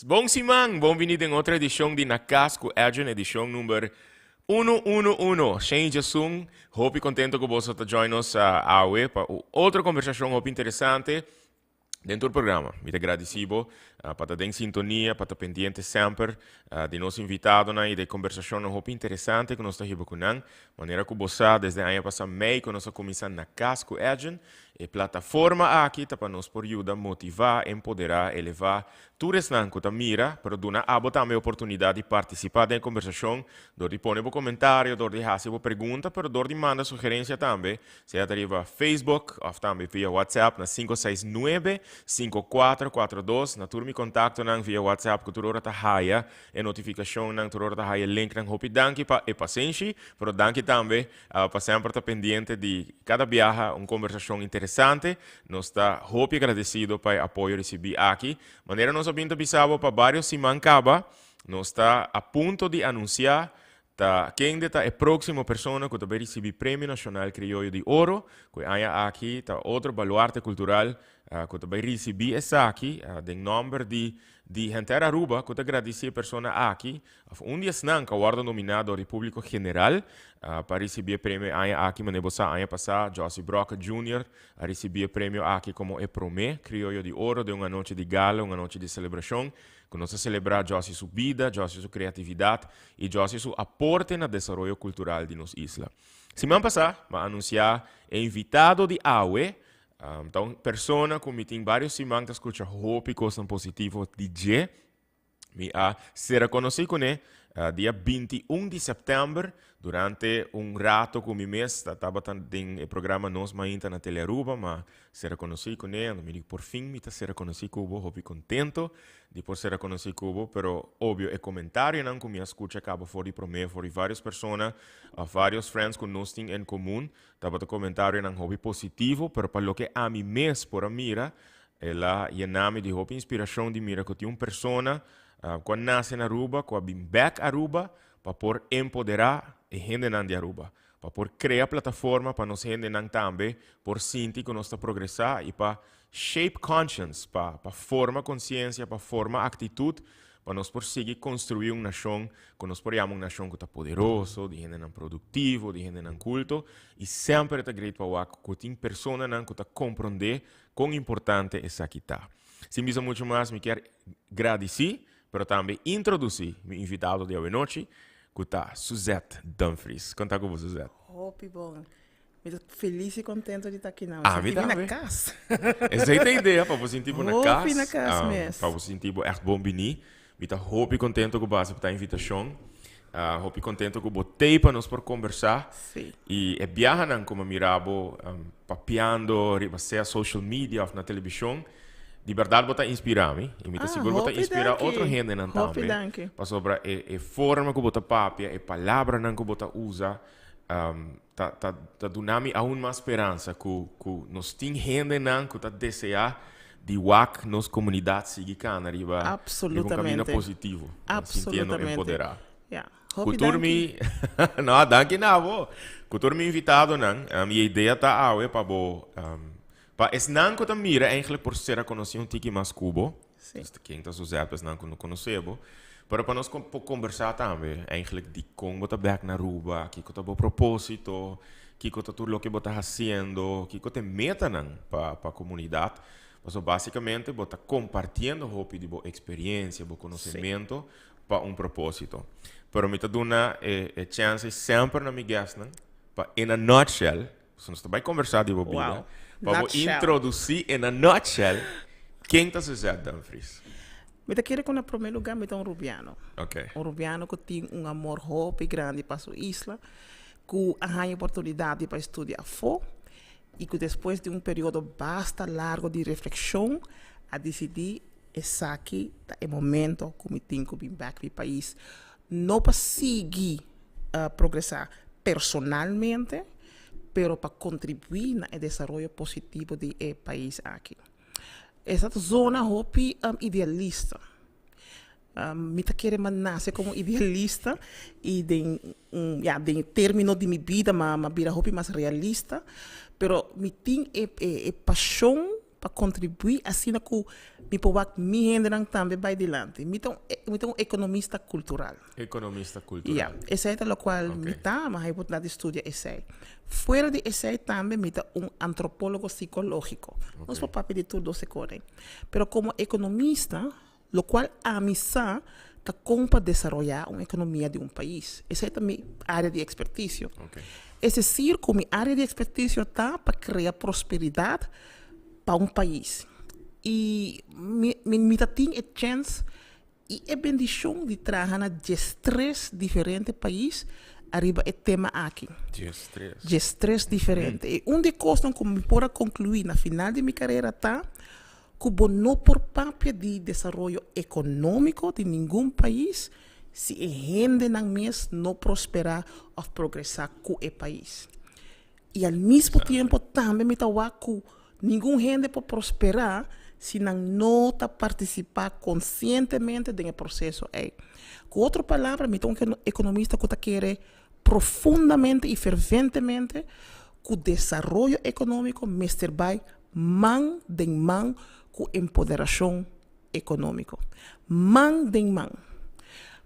Bom Simang, bem-vindo em outra edição de Nakasco Agent, edição número 111. Shane Jasung, hope contento que você está join us hoje para outra conversação hope interessante dentro do programa. Muito agradecido para estar em sintonia, para estar pendiente sempre de nosso invitado e de conversação hope interessante que nós estamos com ele. Maneira que você, desde a ano passado, meio que nós começamos na Casco Agent, e plataforma aqui para nos ajudar, motivar, empoderar, elevar todos os que mira, para dar a também a oportunidade de participar da conversação, de pôr um comentário, de fazer uma pergunta, mas de mandar sugerência também, seja via Facebook ou também via WhatsApp na 569-5442, na turma contato via WhatsApp, que toda hora está raia, e notificação, toda hora está raia, link, hopi danke e paciência, mas danke também, para sempre estar pendente de cada viagem, uma conversação interessante. Nós está muito agradecido pelo apoio recebido aqui. Maneira nós abrimos bisabo para vários simancaba, nós está a ponto de anunciar quem é a próxima pessoa que vai receber o Prêmio Nacional Criollo de Ouro, que há aqui outro baluarte cultural que vai receber essa aqui, em nome de gente Aruba, que agradece a pessoa aqui. Dia não, que guarda nominado ao público geral para receber o prêmio aqui, mas você ano passado, Josie Brock Jr. recebeu o prêmio aqui como Promé, Criollo de Ouro, de uma noite de gala, uma noite de celebração, que nós celebrar Josie sua vida, Josie sua criatividade e Josie seu aporte no desenvolvimento cultural de nossa isla. Semana passada, vai anunciar o invitado de AUE. Então, pessoa que tem vários semanas que escuta hope coisas positivas DJ, me será conhecido com ele dia 21 de setembro, durante rato com o mês, estava em programa Nos Mainta na Telearuba, mas será conhecido com ele, me digo, por fim, me será conhecido com ele, hope contento de por ser conhecido com ele, pero óbvio, o comentário não que me escuta acaba fora de mim, fora de várias pessoas, vários friends que nós temos em comum, estava o comentário não hobby positivo, pero para o que a mim mês por a mira, ela nome de hobby inspiração de mira que tem uma pessoa quando nasce na Aruba, quando vem back a Aruba, para por empoderar a gente de Aruba, para por criar plataforma para nós gente também, por sentir que nós está progressar e para shape conscience, para formar consciência, para formar atitude, para nós por seguir construir uma nação, que nós podemos uma nação que está poderosa, de gente não produtivo, de gente não culto, e sempre está great para que tem pessoas que está compreender quão importante essa aqui está. Sem mais muito mais, me quero agradecer, mas também introduzir meu invitado de hoje noite, que está Suzette Dumfries. Conta com você, Suzette. Hope bom. Estou feliz e contente de estar aqui na casa. Essa é a ideia, para você sentir na casa. Hope na casa mesmo. Para você sentir echt bom bem. Estou hope contente com você para a invitação. Hope contente com você para nós por conversar. Sim. E é viagem como mirabo, papiando, ribaseia social media ou na televisão. De verdade, você inspira-me. E me seguro que você inspira outra gente também. Para sobre a forma que você papia, a palavra que você usa, tá dando-me aún mais esperança que nós temos gente que está desejando de que nossa comunidade siga canariba. Absolutamente. Um caminho positivo. Absolutamente. Empoderar. Yeah. Kuturmi, não, danke não. Kuturmi invitado não. Minha ideia tá para bo. Es não que mira eigenlijk por ser conhecido um tiki mais cubo. Sim. Quem está usando es não que não conhecemos. Para nós conversar também, eigenlijk de como você back na Aruba, que você propósito, que você tudo o que você fazendo, que você meta para a comunidade. Mas basicamente você compartilhando a experiência, o conhecimento para propósito. Pero me dá a chance sempre na minha guest, para in a nutshell, se nós também conversar de bobina. Para introduzir em a nutshell quem está Suzette Dumfries. Eu quero que, em primeiro lugar, me dá rubiano. Okay. Rubiano que tem amor hope grande para sua isla, que tem a oportunidade para estudar fora e que depois de período bastante largo de reflexão, a decidir esse aqui é o momento que me tenho que vir back para o país. Não para seguir progressar personalmente, pero para contribuir no desenvolvimento positivo do país aqui. Essa zona hopi idealista. Me quero nascer como idealista e de termino de minha vida, mas vida hopi mais realista. Pero me tem paixão para contribuir assim que me pode me render também vai adiante. Me um economista cultural. Economista cultural. Ja, esse é o qual me tá, mas eu vou dar de estudar esse. Fora de esse também me tá antropólogo psicológico. Não sou papo de tudo se corre. Pero como economista, lo qual a missa tá para desenvolver uma economia de país. Essa é a minha área de expertise. É decir, que minha área de expertise está para criar prosperidade para país. E me tem a chance e a bendição de trabalhar de 3 diferentes países arriba o tema aqui. De 3 diferentes. E uma das coisas que me pode concluir na final de minha carreira está que não por papel de desenvolvimento econômico de nenhum país se a gente não prosperar ou progressar com o país. E ao mesmo tempo também me está que nenhum gente pode prosperar se não participar conscientemente do processo. Com outra palavra, me tem um economista que quer profundamente e ferventemente que o desenvolvimento econômico mestre vai mão em mão com empoderação econômica. Mão em mão.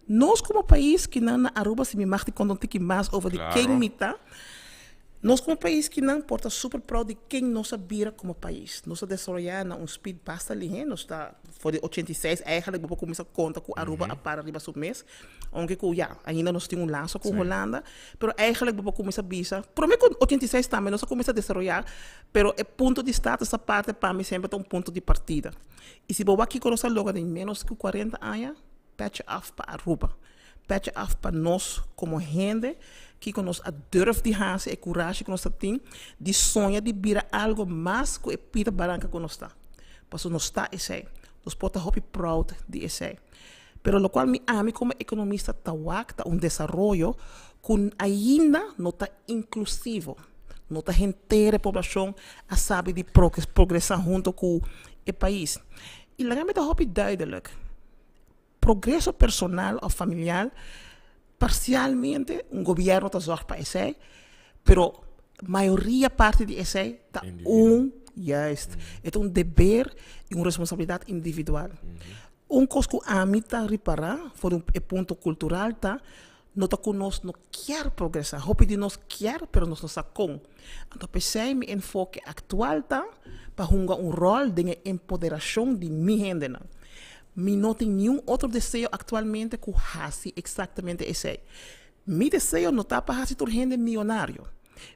Nós, como país que não Aruba, se me marca quando tem mais over de quem me está, nós, como país que não porta super proud de quem nós vira como país. Nós desenvolvemos um speed basta ali, nós está for de 86, eigenlijk vou começar a conta com Aruba a para arriba sobre mês, onde que ainda nós temos laço com Holanda, pero eigenlijk vou começar a bisa. Por mim com 86 também nós começa a desenvolver, pero o ponto de status essa parte para mim sempre é um ponto de partida. E se vou aqui conosco logo de menos que 40 anos, patch off para Aruba. Patch off para nós como gente que nós durf de hazer e coragem que nós temos de sonhar de virar algo mais que a pita branca que nós está. Porque nós está esse, nós podemos estar proud de esse. Pero lo qual me ame como economista está desenvolvimento que ainda não está inclusivo, não está inteira a população a saber de progressar junto com o país. E lá me está duidelijk. Progresso personal ou familiar, parcialmente governo está zorg para esse, pero maioria parte de esse está juist, é dever e responsabilidade individual. Coisa que a mim está reparar, por ponto cultural, tá, nota que nós não quer progressar, hope de nós quer, pero nós não sabemos. Então, pensei me enfoque atual tá, para jogar rol de empoderação de minha gente. Me não tem nenhum outro desejo atualmente que faça exatamente esse. Meu desejo não está para fazer gente milionário.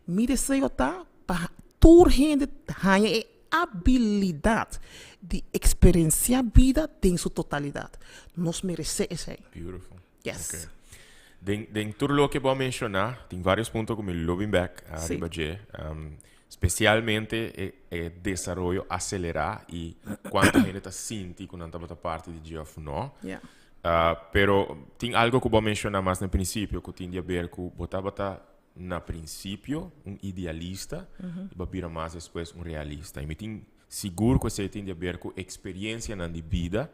Meu desejo está para toda gente ter a habilidade de experienciar a vida em sua totalidade. Nós merecemos esse. Beautiful. Yes. Dentro do que vou mencionar, tem vários pontos como o lobbying back, especialmente o desenvolvimento acelerar e quanto a gente está sentindo quando está parte de GF não. Pero tem algo que eu vou mencionar mais no princípio, que tem a ver com botar no princípio idealista e vira mais depois realista. E me tem seguro que você tem a ver com experiência na vida,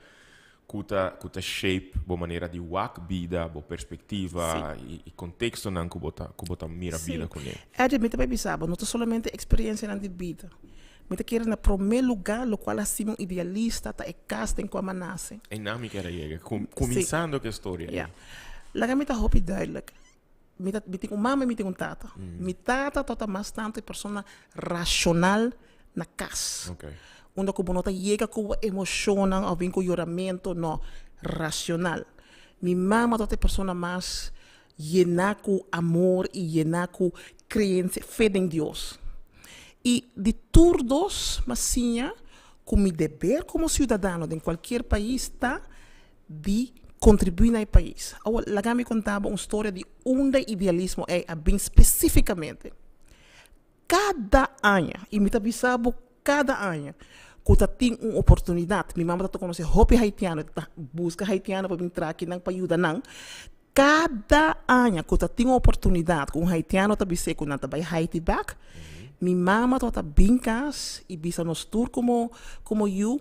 que está shape boa maneira de wak vida, boa perspectiva e contexto não que bota mira vida com ele. É de também pensava, não é somente experiência na vida. Mas quer no primeiro lugar, o qual assim um idealista tá é casting com a manase. E não me quer aí, começando a história. Lá me tá hope duidelijk. Me tem mama, me tem tata. Me tata tota mais tanto persona racional na casa. Onde como não chega com emocional ou vem com choramento, não, racional. Minha mama é pessoa mais llena com amor e llena com crença, fé em Deus. E de todos, mas sim, com meu dever como cidadão de qualquer país, está de contribuir no país. Lá me contava uma história de idealismo bem especificamente. Cada ano, e me avisava cada ano, que tem uma oportunidade. Minha mamãe está conhecendo hopi haitiano, busca haitiano para entrar aqui não para ajudar não. Cada ano que tem uma oportunidade, com um haitiano está dizendo que não está vai Haiti back. Minha mamãe está bem cas e bisa nos tour como eu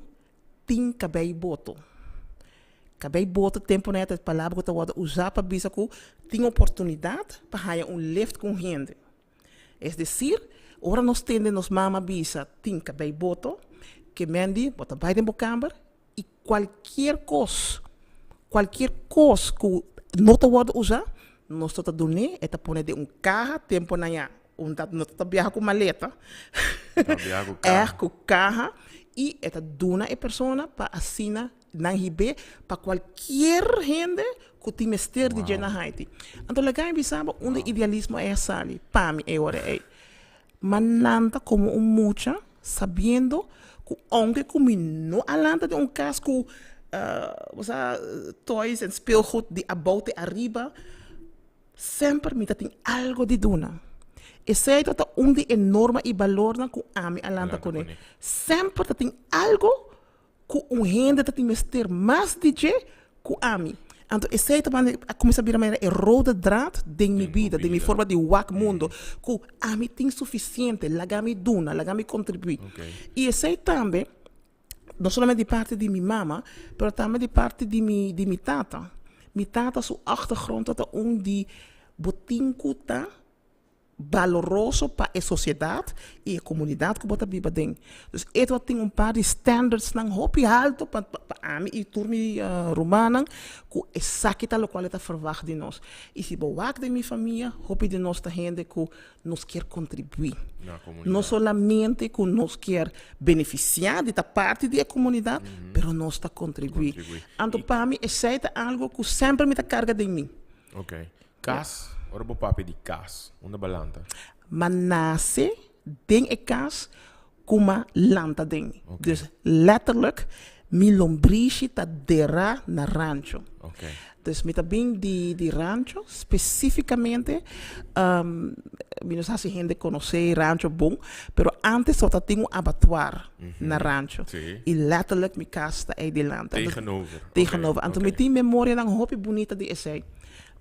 tem cabelo boto. Cabelo boto tempo neta palavra que eu usar para bisa que tem oportunidade para ganhar lift com gente. É decir, ora nós temos nos mama bisa tem cabelo boto, que Mandy bota bij de kamer e qualquer coisa que não te pode usar, nós estamos doen nee, é pôr de carro, tempo na ya, não está viajar com maleta, com carro e é dona a pessoa para assinar na ribe para qualquer gente que tem mestre de na Haiti. Então legal é sabe onde idealismo é sali, para mim é hora é. Mas nada como mucha sabendo que onde como não alanta de casco toys en speelgoed die aboute arriba sempre mi tem algo de duna e sei dat onde enorme e valor na com ami alanta com ele sempre tem algo com rende dat tem mester mais DJ com ami então e sei também a começar a virar é rode draad de minha vida de minha forma de wak mundo com ami tem suficiente lagami duna lagami contribuir e sei também não somente de parte de minha mama, mas também de parte de minha tata. Minha tata, sua achtergrond, dat onde botinho tá valoroso para a sociedade e a comunidade que bota biba ding. Dus het wat tem paar de standards nang hopi alto para ami e turmi romana que exakita lo qual está verwacht de nós. E se bewak de minha família, hopi de nós ta gente que nos quer contribuir. Não solamente que nos quer beneficiar de ta parte da comunidade, pero nós ta contribuir. Então para mim é algo que sempre me ta carga de mim. Ok. Cas, ora bo papi di cas, onde balanta. Maar nasce ding e kaas kuma lanta ding. Dus letterlijk mi lombrici ta dera na rancho. Okay. Dus met bing di rancho specificamente mi non sa si gente conoce rancho bom, pero antes só tinha abattoir na rancho. Sì. E letterlijk mi casta e di lanta. Tegenover. Tegenover. Anto met die memoria dan hopi bonita di essay.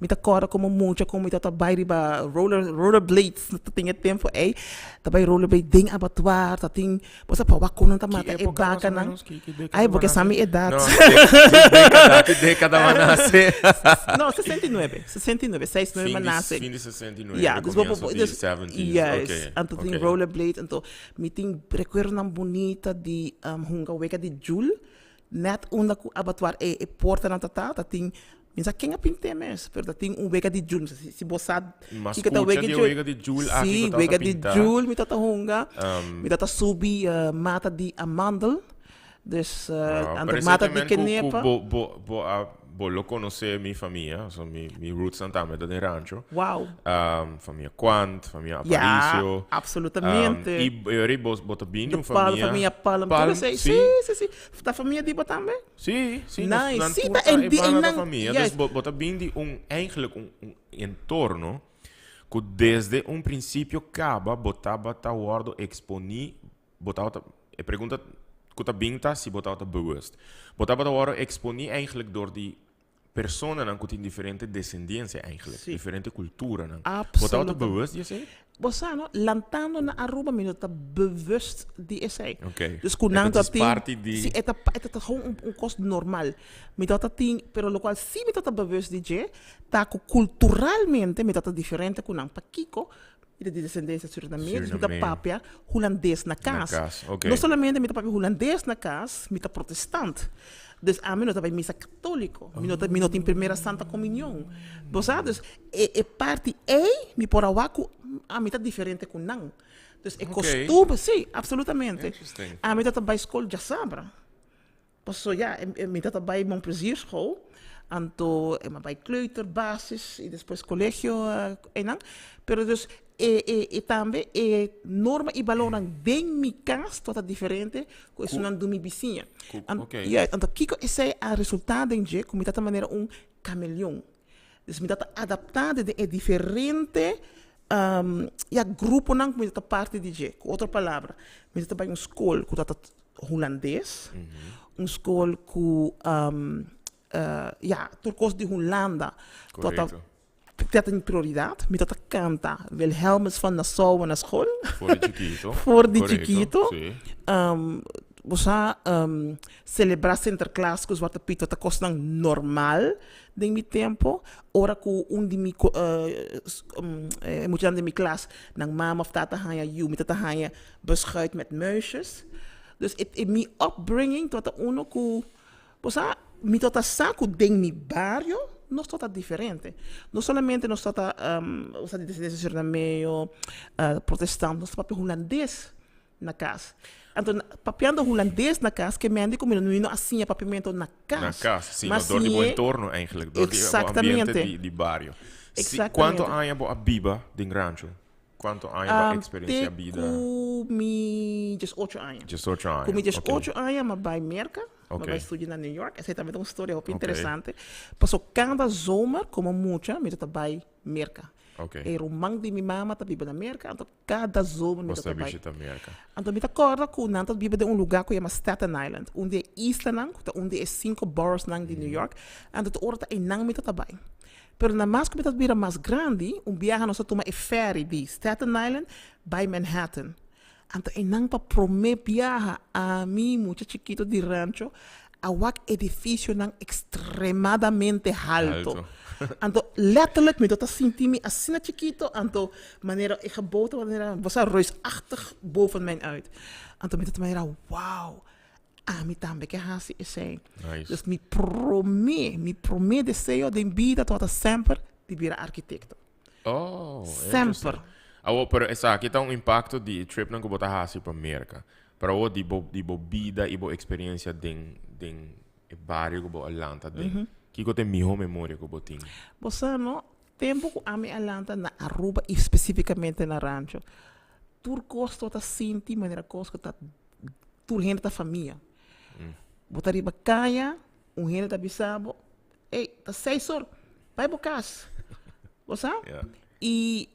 Mita cora como mucha como mita ta bairi ba rollerblades ta tinha tempo ei ta bai rollerblade ding abattoir ta ting posa pa wakuno ta mata e baka nang ai porque sami edad década manase no 69 69 manase fim de 69 ja dus de 70s yes anto ting rollerblade anto meeting recuerdo nan bonita di hunga weka di Jul net onda ku abattoir e porta na ta ting minsa quem apinte mes, pero tem wega de Jul, se bossad, que tá wega de Jul, sim, wega de Jul, mi tata hunga, mi tata subi mata de amandel, dus mata de kenepa. Bo lo conosce mi famiglia, so mi roots antame da rancho. Wow. Famiglia Quant, famiglia Aparicio. Ja, absolutamente. E io bota bini famiglia Palm. Sì. Da famiglia di Botambe? Sì. Nice. Sì, da famiglia. Dus bota bini eigenlijk un entorno que desde un principio caba botava ta guardo exponi, botava e pergunta kuta binta si botava bewust. Botava ta guardo exponi eigenlijk door die personen dan in differente descendencia eigenlijk, differente culturen dan. Absoluut. Botava bewust, je zei? Bosano, lantando na Aruba, mi nota bewust die essay. Okay. Dus kunang dat party di. Si eta gewoon un costo normal. Mi nota ting, pero lo cual si mi nota bewust DJ, taco culturalmente mi nota differente kunang pakiko. De descendência surinamesa, da papia holandês na casa. Okay. Não somente da papia holandês na casa, mas protestante. Dus a mim não também missa católico, mim não tem primeira santa comunhão. Bosados, e parte me por awaku a mim tá diferente com não. Dus é costume, sim, absolutamente. A mim tá também escola já sabra. Posso já, mim tá também mon plezier school. Anto, bij kleuter, basis e depois colégio en dan. Pero dus também norma e valor bem mi cas tota diferente com isso não do mi vizinha. Ja, anto kiko esse a resultado em je como de maneira cameleão. Dus me data adaptado de diferente grupo não como data parte de je. Com outra palavra, me data bij school com data holandês, school com turcos de Holanda. Dat is een prioriteit. Met dat canta Wilhelmus van Nassau na school. Voor de Chiquito. Você celebrar Sinterklaas com Zwarte Piet, dat kost dan normaal in mijn tempo. Ora com de mi moet je dan in mijn klas, nang mama of tata hanja met tata hanja beschuit met muisjes. Dus in mi upbringing, tot uno ku, posa, mi tota saco den mi barrio, no tota diferente. No solamente no tota, o sea, de meio protestante, no papi holandês na casa. Então, papiando holandês na casa, que me andi como não assim, papimento na casa. Na casa, sim, mas door die bo entorno eigenlijk, door die ambiente di barrio. Quanto anni bo a Biba, din rancho? Quanto anni bo experiência a vida? Mi 18 anos. 18 anos. Com 18 anos, mas vai merca. Maar wij studeren in New York. Essa também é uma história muito interessante. Passou cada zomer, como muita, me tô bij merca. E romang di mi mama tá biba na América, então cada zomer me tá bij. Então me tá acorda com nanto biba de lugar que chama Staten Island, onde é isla nang, onde é 5 boroughs nang de New York, então tu orta em nang me tá bij. Pero na mais que me tá bira mais grande, viaja nós toma e ferry de Staten Island by Manhattan. Então em nang pa prome viaja a mim muito chiquito de rancho, a wak edifício nang extremadamente alto. Então, letterlijk, me dat sinti me assim chiquito, então, maneira, ik geboten, maneira, was reusachtig boven mij uit. Então, me dat maneira, wow, me também que hasi is zijn. Dus me prome desejo de vida toda sempre de vir arquitecto. Oh, sempre. Pero essa aqui tá impacto de trip não que botar hasi para América. Para o de bo vida e bo experiência den bairro que bo Atlanta den. Kiko tem minha memória que eu botinho. Você não tempo que a minha Atlanta na Aruba e especificamente na rancho. Tur costo tá sinti maneira costo tá tur gente da família. Botar riba caia, gente da bisabo. Ei, tá 6 horas. Vai bocas. Você? E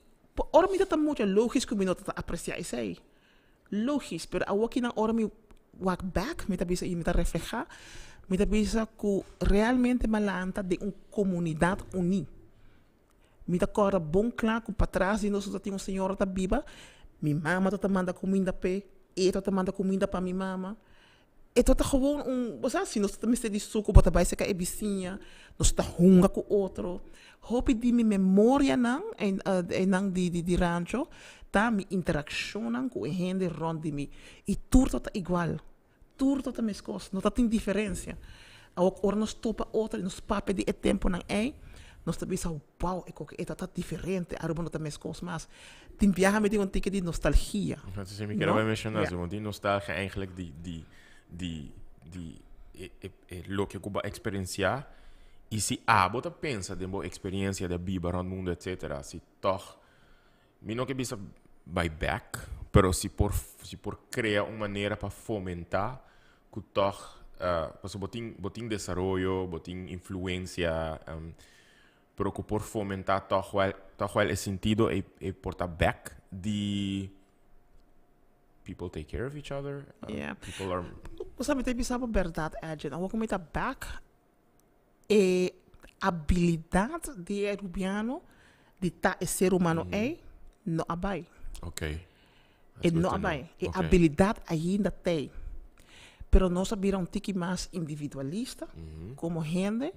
ora me tá muito lógico que me não tá apreciar isso aí. Lógico, pero a walk na ora me walk back, me tá bisa e me tá reflejar. Me tá bisa que realmente malanta de uma comunidade unida. Me tá agora bom claro que para trás de nós temos uma senhora tá viva, minha mama tá manda comida para e tá manda comida para minha mama. E tá gewoon você assim, nós tá me de suco para vai ser que é vizinha, nós tá hunga com outro. Hope de minha memória não nang de rancho, tá me interação com gente rond de mim e tudo tá igual. Tudo tá mesma coisa, não tem diferença. Agora nós topa outra, nós papo de tempo não é, nós também pensamos, wow, é tá diferente, Aruba não tá mesma coisa, mas tem viagem me um tique de nostalgia. Dus ik kan wel mentionar, want die nostalgia eigenlijk lo que Cuba experienciar e se bota pensa de boa experiência da Biba rond mundo etc. Se toch, me não que bisa by back, pero se por criar uma maneira para fomentar que toch botin desarrollo, botin influência, pero que por fomentar toch wel é sentido e portar back de people take care of each other. People are. Você sabe, tem pensado verdade, Agent. Eu vou comentar back e habilidade de Rubiano de tá ser humano não abai. E não abai. E habilidade ainda tem. Pero nós sabemos um tique mais individualista, como gente,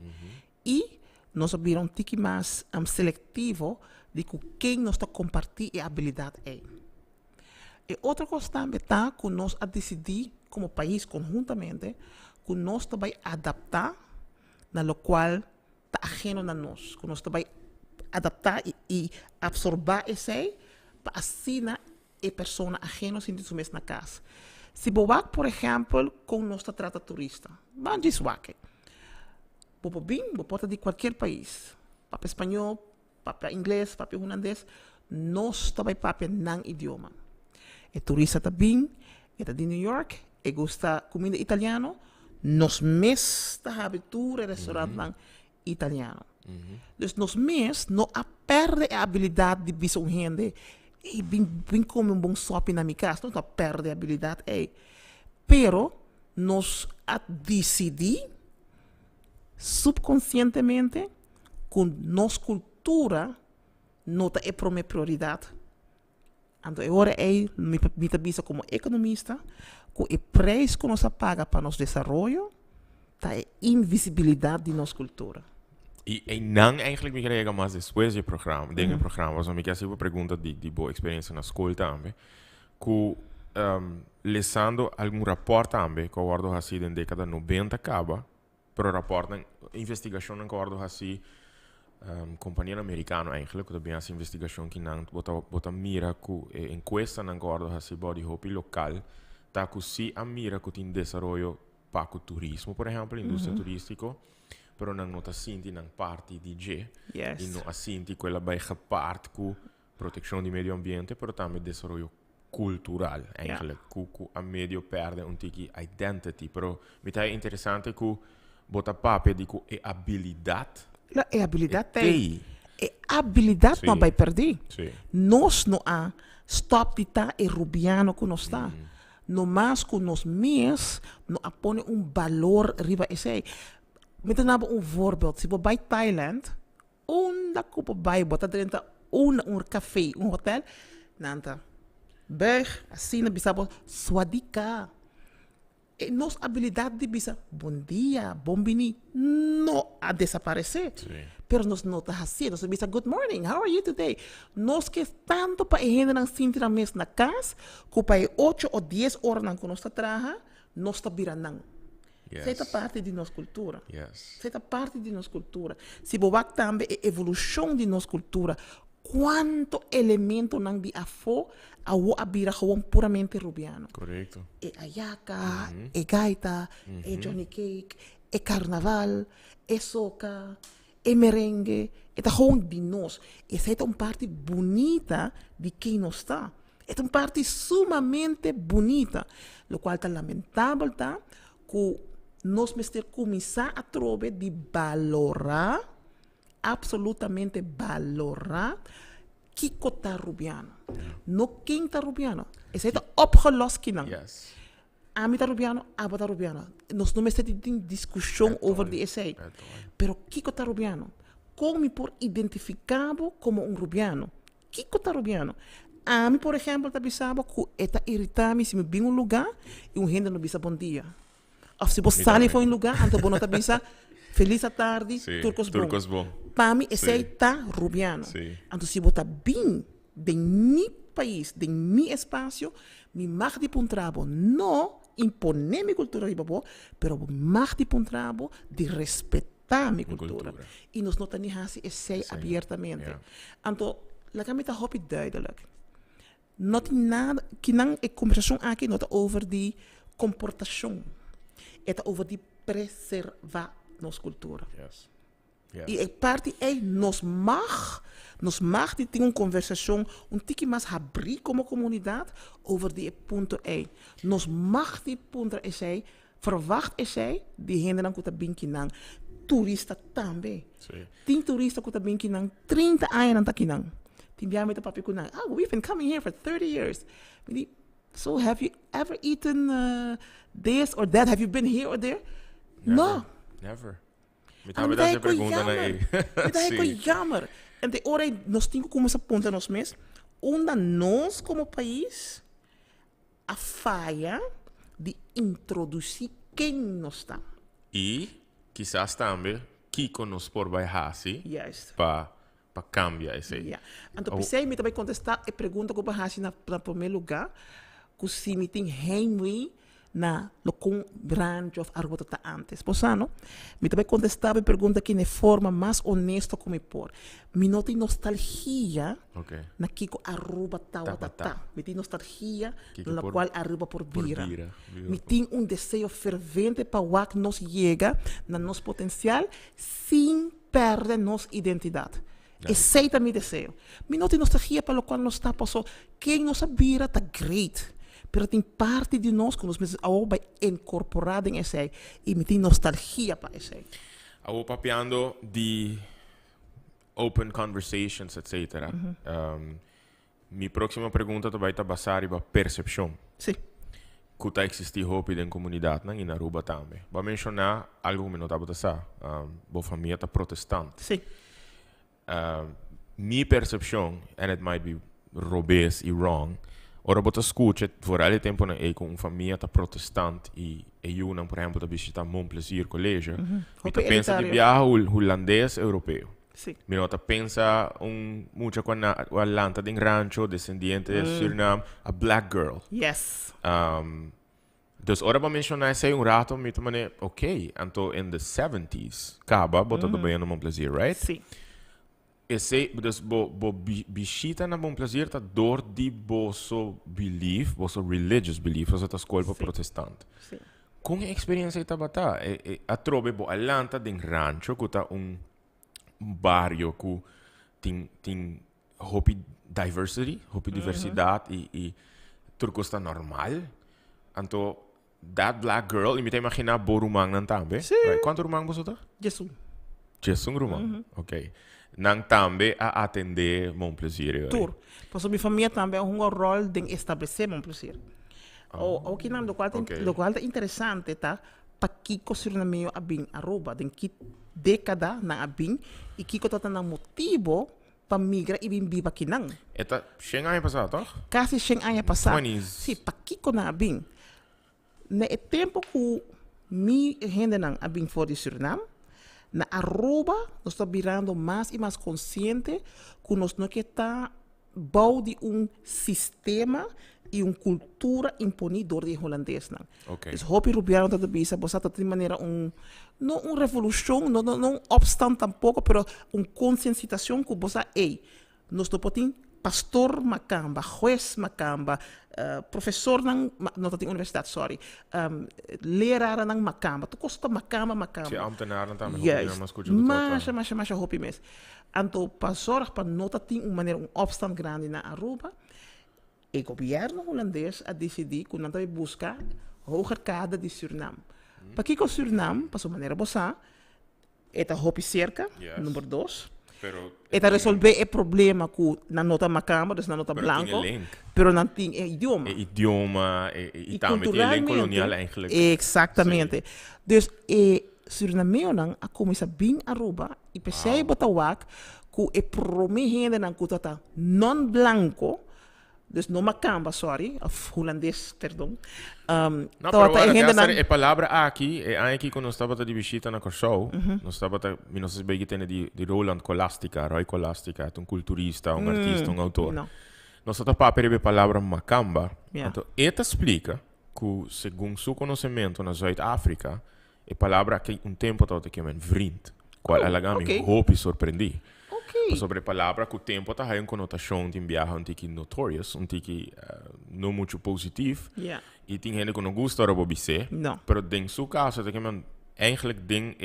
e nós sabemos um tique mais seletivo de com quem nós está compartilhando a habilidade é. E outra coisa também está que nós a decidir como país conjuntamente que nós também adaptar na lo qual está ajeno a nós, que nós também adaptar e absorver esse para assim a pessoa ajeno sem isso mesmo na casa. Se boak, por exemplo, com nossa trata turista, vamos dizer que bobo bem, bobo de qualquer país, papo espanhol, papo inglês, papo holandês, nós também papo não idioma. E turista também, é de New York, e gosta comida italiano, nós mesmos habitura restaurante italiano. Dus nós mesmos não perde a habilidade de ver um gente e vim comer bom shopping na minha casa, não perde a habilidade pero nós a decidir subconscientemente que nossa cultura não é para minha prioridade. Então, agora me visa como economista, que o preço que nós paga para nosso desenvolvimento tá a invisibilidade de nossa cultura. E não eigenlijk me krijgen mais depois do programa, programma, so me quer se pergunta de boa experiência na escola também, que lesando algum rapport também, que eu guardo assim na década 90 acaba, pero rapport, investigação que eu guardo assim, companhia americana eigenlijk, que também essa investigação que não bota mira que encuesta não guardo assim body hopi local, tá que se a mira que tem desenvolvimento para o turismo, por exemplo, indústria turística, pero não nota sinti não parte de G, Yes. e não assinti quella vai parte com proteção do meio ambiente, pero também desenvolvimento cultural, eigenlijk, que a medio perde un tiki identity, pero mi tá interessante que bota pape di que é habilidade. La é habilidade Tem. é habilidade não vai perder. Sim. Nós não há stop de tá é rubiano que nós está. No mais que nós mesmos não apone valor riba esse. Met een voorbeeld, se você vai Thailand, onde que vai botar dentro café, hotel, nanta. Berg, assim na bisa swadika. E nossa habilidade de bisa bom dia, bom bini, não a desaparecer. Pero nós não tá assim, nós bisa good morning, how are you today? Nós que tanto para ainda não sentir a mesma casa, que para 8 ou 10 horas não que nós tá trabalhando, nós tá virando. Yes. Isso é parte de nossa cultura. Yes. Isso é parte de nossa cultura. Se você também a evolução de nossa cultura, quanto elemento não de afo, a abira gewoon puramente rubiano. Correto. E ayaca, e gaita, e Johnny Cake, e carnaval, e soca, e merengue. É gewoon de nós. Essa é uma parte bonita de quem nós está. É uma parte sumamente bonita. O qual está lamentável, tá? Que nós mesmos começar a trovar de valorar, absolutamente valorar, que está rubiano. Não quem está rubiano. Isso é opgelost que não. Yes. A mim está rubiano, a está rubiano. Nós não estamos em discussão over the essay. Pero Kiko está rubiano. Como me por identificado como rubiano? Kiko está rubiano. A mim, por exemplo, está pensando que está irritado se me vem lugar e gente não bisa bom dia. Of se você sai para lugar, então você está pensando feliz à tarde, turcos bom. Para mim, esse está rubiano. Então, se você está bem de meu país, de meu espaço, me mag de puntrabo, não imponer minha cultura, pero mag de puntrabo de respeitar minha cultura. E nós não temos esse abertamente. Então, a camisa está muito duidelijk. Não tem nada, que não é conversação aqui, não é over de comportação. É over de preservar nossa cultura. Yes. Yes. E a parte é, nós mag de ter uma conversação um tique mais abrir como comunidade over die ponto é. Nós mag de ponto é, verwacht é, de gente não que bem que não. Turista também. Tem turista que bem que não, 30 anos não que não. Tem bem met papi que não. Oh, we've been coming here for 30 years. So have you ever eaten this or that? Have you been here or there? No. Never. Me tava dando pergunta na aí. Me jammer. En de hora nós temos como essa ponta nós mesmos, onde nós como país a falha de introduzir quem nós está. E quizás também que nos por baixar para cambiar esse. Yeah. Então, pensei me também contestar a pergunta que eu faço na primeiro lugar, que se me tem Henry na locum branch of arbota antes. Posano, me também contestar a pergunta que de forma mais honesta como por. Me não tem nostalgia na Kiko Aruba tá. Me tem nostalgia na qual Aruba por vira. Me tem desejo fervente para o que nos chega na nosso potencial sem perder nossa identidade. Esse é o meu desejo. Me não tem nostalgia para o qual nós está passando. Quem nos vira está great. Pero tem parte de nós que nós vai incorporado em esse e me tem nostalgia para esse. Eu papiando de open conversations, etc. Minha próxima pergunta vai estar baseada na percepção. Sim. Que está existindo hope na comunidade, na in Aruba também. Vou mencionar algo que me notava dessa. Boa família está protestante. Sim. Minha percepção, and it might be robust e wrong. Ora, você escuta, por alle tempo na com uma família protestante e eu, por exemplo, visitar Montplaisir College, e pensa de viajar holandês europeu. Sí. Mi nota pensa mucho con Atlanta de rancho, descendiente de Suriname, a black girl. Yes. Dus ora ba mencionar esse um rato, me tomane, ok, anto in the 70s, kaba, bota do bem no bom prazer, right? Sí. Esse, dus bo bishita na bom prazer ta door di bo so belief, bo so religious belief, so ta escola Sí. protestante. Sí. Com a experiência itabata, a trobe bo Atlanta de rancho, kuta barrio ku ting hopi diversity, hopi diversidade e turco está normal. Anto that black girl, e me te imaginar bo rumang nan tambe. Sí. Right? Quanto rumang bo sota? Jesus. Jesung rumang. Ok. Nang tambe a atender mon plezier. Tour. Por minha família também um rol de estabelecer um prazer. O que não, lo qual é interessante, tá? Para Kiko Surinameo abing Aruba, den kit década na abing, e Kiko tata ng motivo para migra ibing biba kinang. Eta, siyang ay pasado, toch? Kasi siyang aya pasado. 20s. Si, para Kiko na abing. Na tempo ku mi gente ng abing for the Suriname, na Aruba, nós estamos virando mais e mais consciente que nós não que está bom de sistema e cultura imponidor de holandês. Ok. Dus hoop je rubiaram dat de bisa, bosa de maneira não revolução, não obstante tampouco, pero conscientização que bosa nós estamos pastor Macamba, juez Macamba, professor não tem universidade, sorry, leraar ng Macamba, tu kosta Macamba. Si ambtenaren tambe. Juist, mas hoop mes. Anto pa zorg pa nota tem maneira opstand grande na Aruba. O governo holandês a decidir que não deve buscar hoger kader de Suriname. Para que o Suriname, para sua maneira bossa, é hopi cerca, número 2. Eta resolver o problema com na nota Macamba, dus na nota blanco, pero não tem idioma. Idioma e também tem link colonial eigenlijk. Exatamente. Dus Surinameo nang a começa bem Aruba e pensei botawak ku e promehende nang kutata non blanco, dus no Macamba, sorry, of holandês, perdão. No, pero a palavra aqui é aqui quando estava de visita na Corsou, nós estava mi non si begi tene di Roland Colastica, Roy Colastica, un culturista, un artista, un autor. No. Nós estava para per a palavra Macamba. Yeah. Então, eta explica que segundo seu conhecimento na Zuid-África, a palavra que tempo todo que men vriend, qual ela me hope surpreendi. Sobre a palavra que o tempo tá aí conotação de viajar um tiki notorious, um tiki não muito positivo. Yeah. E tem gente que não gosta de obedecer. Não. Pero em seu caso, é que man eigenlijk ding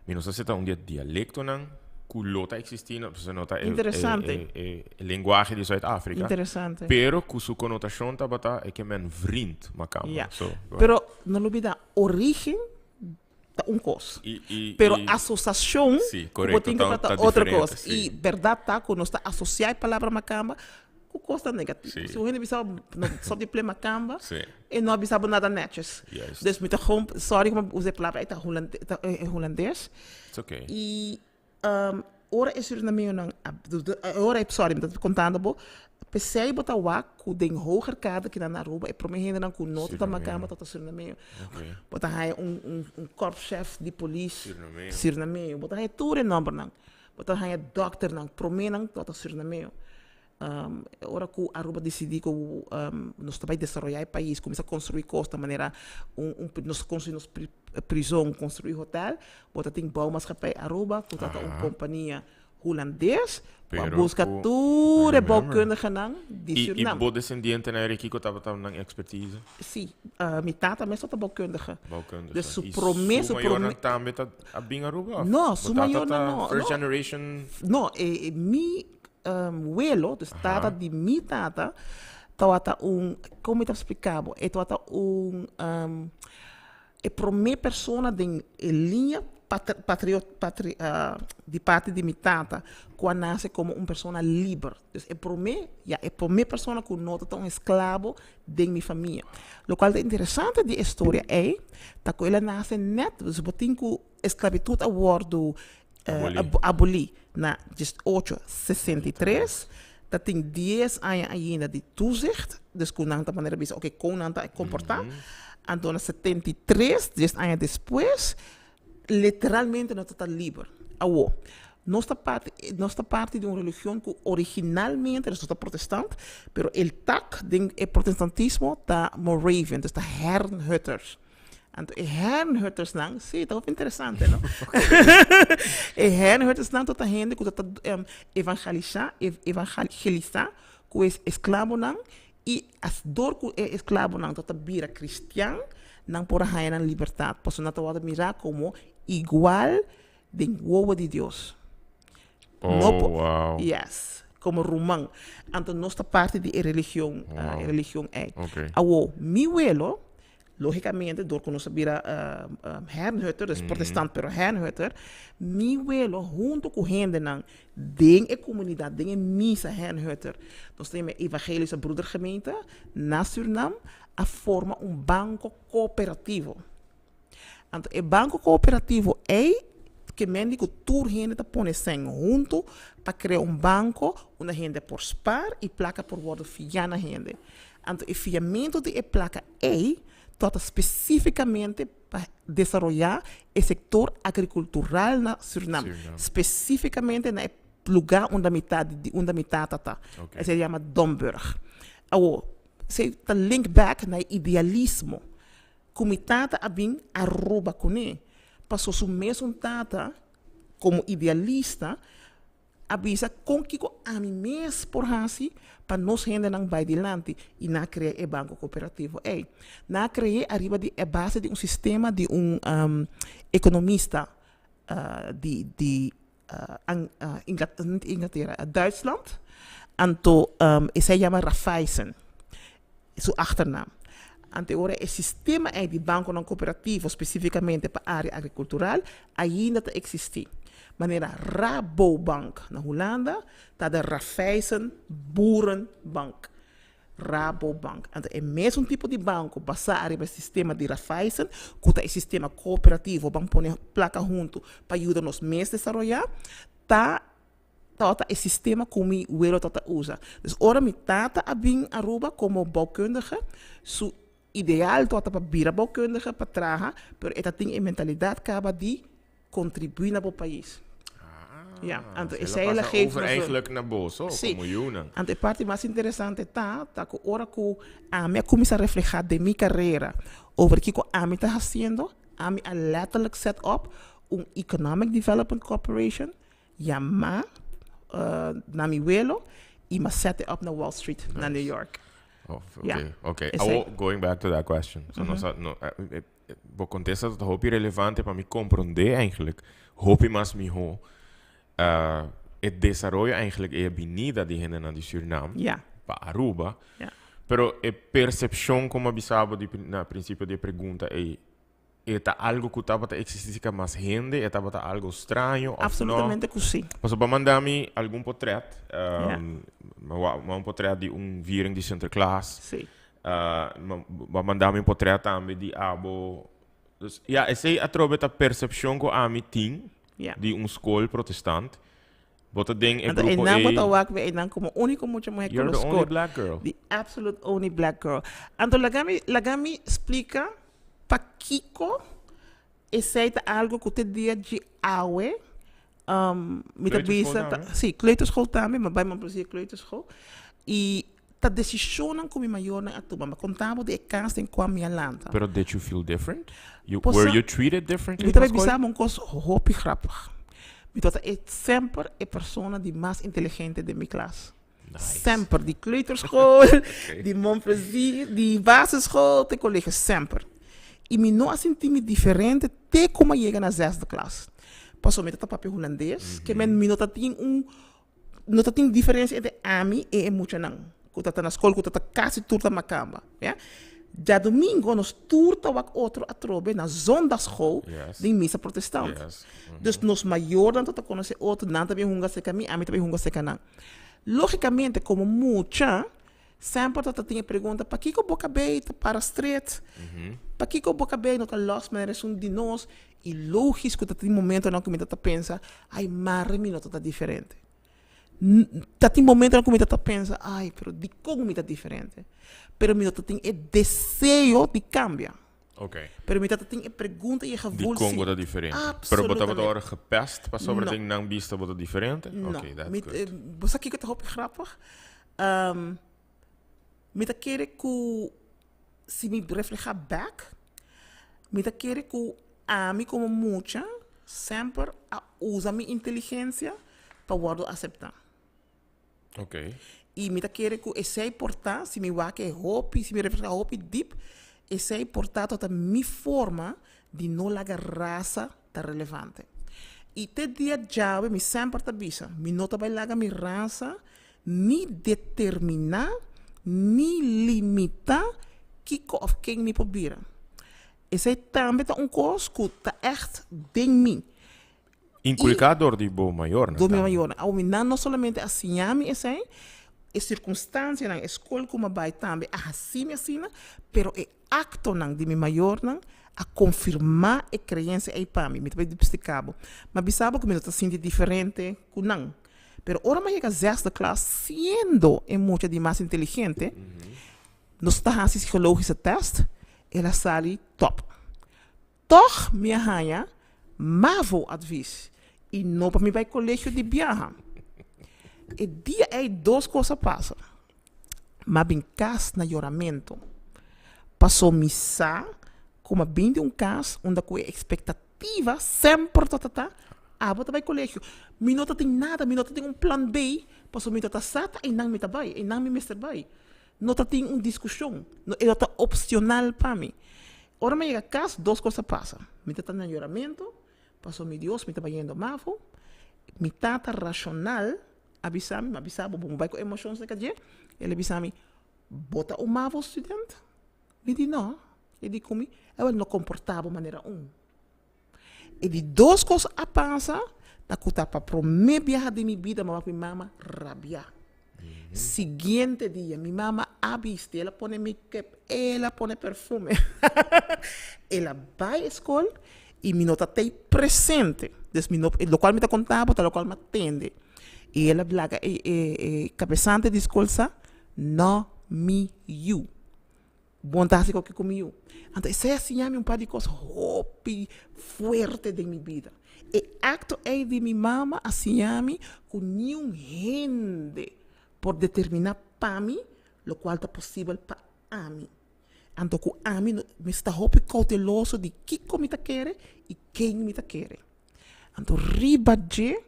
não sei se tá dialecto não, que lota existindo, você nota interessante. Linguagem de Zuid-África. Interessante. Pero que sua conotação tá bata é que man vriend Macamba. Yeah. So, pero não olvida origem coisa. Pero associação correto, tá outra coisa. E verdade tá quando está associar a palavra Macamba com coisa negativa. Se o gente pensava só de play Macamba e não pensava nada netes. Dus met gewoon, sorry como usei a palavra é holandês. It's okay. E ora é Surinameo não, ora é sorry, me tá contando bo. Pensei botar o aco de hoger kader que na Aruba e promehende não com nota da Macamba tot Surinameo. Botar aí korpschef de polícia Surinameo. Botar aí tudo number não. Botar aí doctor não, promehende não tot Surinameo. Ora que Aruba decidiu que nós vai desenvolver o país, começar a construir costa, maneira nós construímos prisão, construir hotel, botar tem bom maatschappij Aruba, que tá uma companhia holandês, para buscar tudo é bouwkundige de Suriname. E boa descendente na Erikiko estava na expertise? Sim, minha tata mesmo está bouwkundige. Dus su promessa também está a bem Aruba? Não, su maior não. First generation? Não, mi abuelo, dus tata de mi tata, estava como eu explicava, estava a primeira pessoa de linha de parte de minha tata, que nasce como uma pessoa livre. Dus é a primeira pessoa que não é um escravo de minha família. O qual é interessante de história é que ela nasce net, dus botin que esclavitud award aboli na 1863. Dat tem 10 anos ainda de toezicht, dus com nanta maneira bisa, ok, com nanta comportar. Então, 73, 10 anos depois, literalmente não está livre. awo. Nuestra parte de una religión que originalmente es protestante, pero el tak del protestantismo está Moravian, dus de Herrnhuters. En Herrnhuters nang, sim, tá interessante, não? Herrnhuters nang tota gente que tá evangelizar, que é escravo nang, e as dor que é escravo nang tota vira cristiano, nang por a liberdade. Posso não te mirar como igual de huevo de Deus. Oh, no, wow. Yes, como romano. Então, nossa parte de religião, Wow. religião é. Okay. Awo, mi abuelo, logicamente, door que nós vira Herrnhuter, é protestante, pero Herrnhuter, mi abuelo, junto com gente nan, den a comunidade, den a missa Herrnhuter, nós temos a evangelische broedergemeente, na Suriname, a forma banco cooperativo. Então, o banco cooperativo é que men que tour gente tá põe sem junto para criar banco onde a gente por spar e placa por worden via na gente. Então, o fiamento de placa é tota especificamente para desenvolver o setor agricultural na Suriname. Especificamente na lugar onde a metade está. Okay. Se chama Domburg. Se está link back na idealismo. Comitata abin arroba com ele. Passou o mesmo tata como idealista, avisa com que a mim mesmo por assim para nós render não vai adiante e na criar o banco cooperativo. Na criar arriba de a base de sistema de economista de Inglaterra, Duitsland, então se chama Raiffeisen, seu achternaam. Agora, o sistema de banco não cooperativo, especificamente para a área agricultural, ainda existe. Maneira Rabobank na Holanda, está de Raiffeisen Boerenbank. Rabobank. Então, é o mesmo tipo de banco, baseado no sistema de Raiffeisen, que é o sistema cooperativo, vamos pôr placa junto para ajudar nos meses a desenvolver, está o sistema como o wereld usa. Dus, ora, mi tata abin Aruba como bouwkundige, su ideal tot para bira bouwkundige para traga, pero esta tem a mentalidade acaba de contribuir naar het país. Ja, en zij geven eigenlijk naar boos, como Yuna. En de parte mais interessante tá que ora que a minha começa a refletir de minha carreira over o que a mim está fazendo, a mim letterlijk set up Economic Development Corporation, Yama, na mi vuelo, e me set up na Wall Street, na New York. Oh, okay. Going back to that question. So, vou contestar dat hoop relevante para me compreender eigenlijk. Hoop mas mi ho. Het desarrollo eigenlijk é avenida de gente na Suriname. Ja. Para Aruba. Ja. Pero a percepção como abisabo na princípio de pergunta é algo que estava a existir mais gente, estava algo estranho. Absolutamente que sim. Mas para mandar-me algum portrait, um portrait de viering de Sinterklaas. Sim. Para mandar-me portrait também de abo. Dus ja, essa é a percepção que a mim tem de escola protestante. Bota ding en grupo A. En dan we en dan como único mucho más You're the only black girl. The absolute only black girl. Então lagami explica para Kiko esse algo que te dia de awe met de bisa sim, kleuterschool também, mas vai man precies kleuterschool. E ta decisão com minha maior na atuma, mas contava de kans em qua minha landa. But did you feel different? Were you treated differently? Met de bisa mon kos hopi grappig. Met é sempre a persona die mais inteligente de minha classe. Nice. Sempre, die kleuterschool, die Montplaisir, die basisschool, de collega's, sempre. E me não senti-me diferente até como chega na 6ª classe. Passou met het papel holandês, que men não tem diferença entre a mim e a muita não. Quando está na escola, quando está quase tudo na macamba, ja? Já domingo nós turta o outro a trobe na zondagschool de missa protestante. Dus nos maior dan tot conhecer outro, não também hunga seca mim, a mim também hunga seca não. Logicamente, como muita, sempre tot tinha pergunta, para que boca beita para street? Para que boca beita não tá lost maneiras de nós? E lógico que tem momento não que me tá pensa, ai, mas mim não tá diferente. Tem momento não que me tá pensa, ai, pero de como me tá diferente. Pero me tem o desejo de cambiar. Ok. Pero mita tem e pergunta e Di gevoel Congo é diferente. Pero Absolutamente. bota agora gepest para sobre No. ding não vista bota diferente? No. Ok, that's Mit, good. você aqui que tá hopi grappig. Mita querer que se me reflejar back, mita querer que a mim como mucha sempre a usa minha inteligência para guardo aceitar. Ok. E mita querer que esse portar, se me wake hopi, se me reflejar hopi deep, esse portar toda minha forma de não lagar raça tá relevante. E te dia já me sempre tá bisa, me nota vai lagar minha raça, ni determinar, ni limitar que of quem me probeer. Esse também tá coisa que tá echt ding mim. Inculcador de boa maior, né? Do meu maior, ao me não somente assim a mim esse e circunstância na escola como vai também assim assim, pero é acto não de meu maior não a confirmar a crença aí para mim, me também despicado. Mas bisaba que me está sendo diferente que não. Pero ora mais que sexta classe sendo é muito de mais inteligente, nos está assim psicologische test, ela sai top. Toch minha rainha, mavo advies. E não para mim vai colégio de viajar. E dia aí duas coisas passam. Mas bem cas na choramento. Passou missa, como bem de caso, onde com expectativa sempre tá. Bota vai colégio. Mi nota tem nada, mi nota tem plan B. Passou mi nota sata e não me tá vai, e não me mestre vai. Nota tem discussão. É nota opcional para mim. Ora me chega caso, duas coisas passam. Mi tá no choramento, passou mi Deus, mi tá indo mavo. Mi tata racional, avisame, bom vai com emoções de cada dia. Ele avisame, bota o mavo estudante. Me diz não, ele diz comigo, eu não comportava de maneira E de duas coisas a passar, da cuta para primeira viagem de minha vida, mas minha mama rabia. Seguinte dia, minha mama abiste, ela põe make-up, ela põe perfume. Ela vai à escola e me nota tem presente. O qual me está contando, o qual me atende. E ela blaga, cabeçante de escola, não me you. Bontástico que comigo. Então, isso é assim, par de coisas hopi forte de minha vida. E acto é de minha mama, assim, com nenhum rende por determinar para mim, o qual é possível para mim. Então, com a mim, me está hopi cauteloso de que me está querendo e quem me está querendo. Então, ribadje,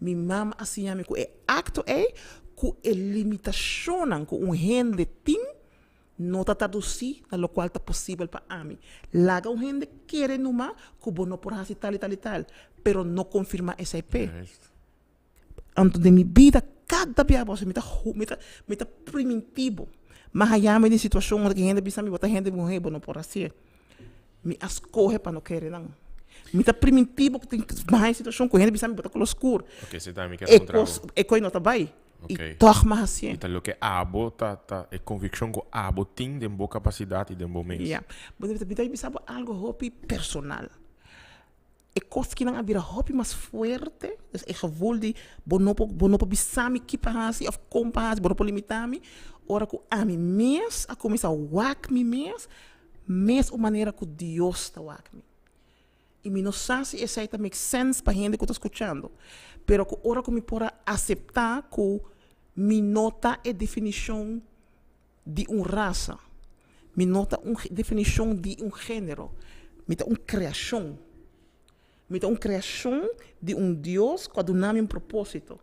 minha mama, assim, com o acto é com a limitação, com rende tim, não está traduzido no qual está possível para mim. Laga gente quer numa que não por fazer tal e tal e tal, pero não confirma essa IP. Então, de minha vida, cada dia você me está primitivo. Mas aí me de situação onde a gente pensa me botar gente morrer, não por assim. Me escorre para não querer não. Me está primitivo que tem mais situação que a gente pensa me botar com o escuro. Ok, você tá me querendo encontrar. É coisa não está bem. Okay. E toch mais assim. Então, o que abo é convicção que abo tem de boa capacidade e de bom mês. Yeah. Mas me pensa algo hobby personal. É coisa que não havia hobby mais forte. É gevoel de bonopo bisami que para of compas bonopo limitami. Ora que a mim mês a começar a wak me mês a maneira que Deus está wak me. E me não sabe se essa aí make sense para gente que está escutando. Pero que ora que me pode aceitar que me nota a definição de raça. Me nota definição de gênero. Me nota criação. Me nota criação de Deus que dá um propósito.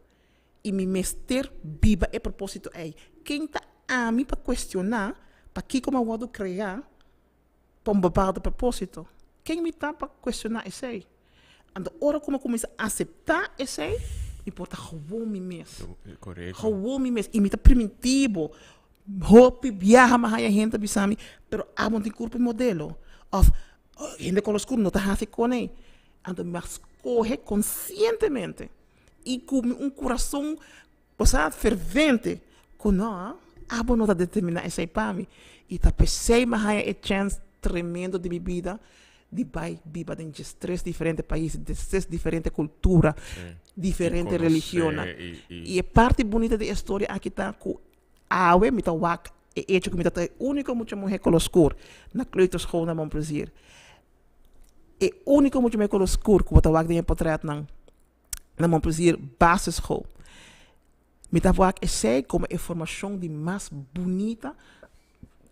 E me mestre viva é propósito aí. Quem está a mim para questionar, para que como eu vou criar, para babado propósito. Quem me está para questionar isso aí? Então, ora como eu começo a aceitar isso aí, me porta gewoon me mesmo. Correto. Gewoon me mesmo. E me está primitivo. Hopi, viaja mais a gente, bisami, pero amo tem corpo modelo. Of, gente com os escuros, não está fazendo com ele. Então, me escorre conscientemente. E com coração, fervente, que não, amo não está determinado isso aí para mim. E está pensando mais a chance tremendo de minha vida. De vai viva em 3 diferentes países, de 6 diferentes culturas, diferentes religiões. E a parte bonita da história aqui está que a me está wak E eentje kom je dat único moet je moe coloscoor. Na kleuterschool na mon plezier. E único moet je me coloscoor. Wat dat wak de portret na mon plezier basisschool. Met dat wak essay como informação de mais bonita.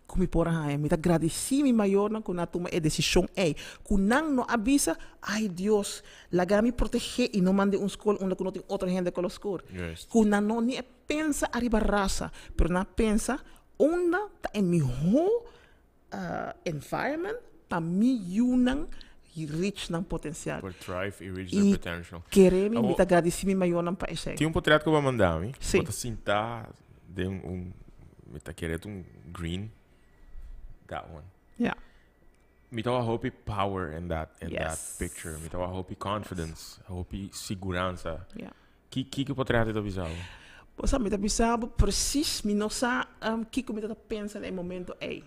Como por aí, me agradeci mi maior na kuna toma a decisão ei, kunang no avisa, ai Deus, laga me proteger e não mande escola onde não tem outra gente com os cor. Kuna não nem pensa arriba raça, pero na pensa onde tá em mi environment para mi yunang reach ng potencial. For thrive e reach the potential. Queremos me agradeci mi maior na pa essay. Tinha portrait que eu vou mandar, mi. Sim. Bota cintar de me tá querendo green. That one. Yeah. Me tava hope power in that Yes. picture. Me tava hope confidence, hope segurança. Yeah. Que portrait te avisava? Você me avisava precis, me não sabe que me tá pensando em momento ei.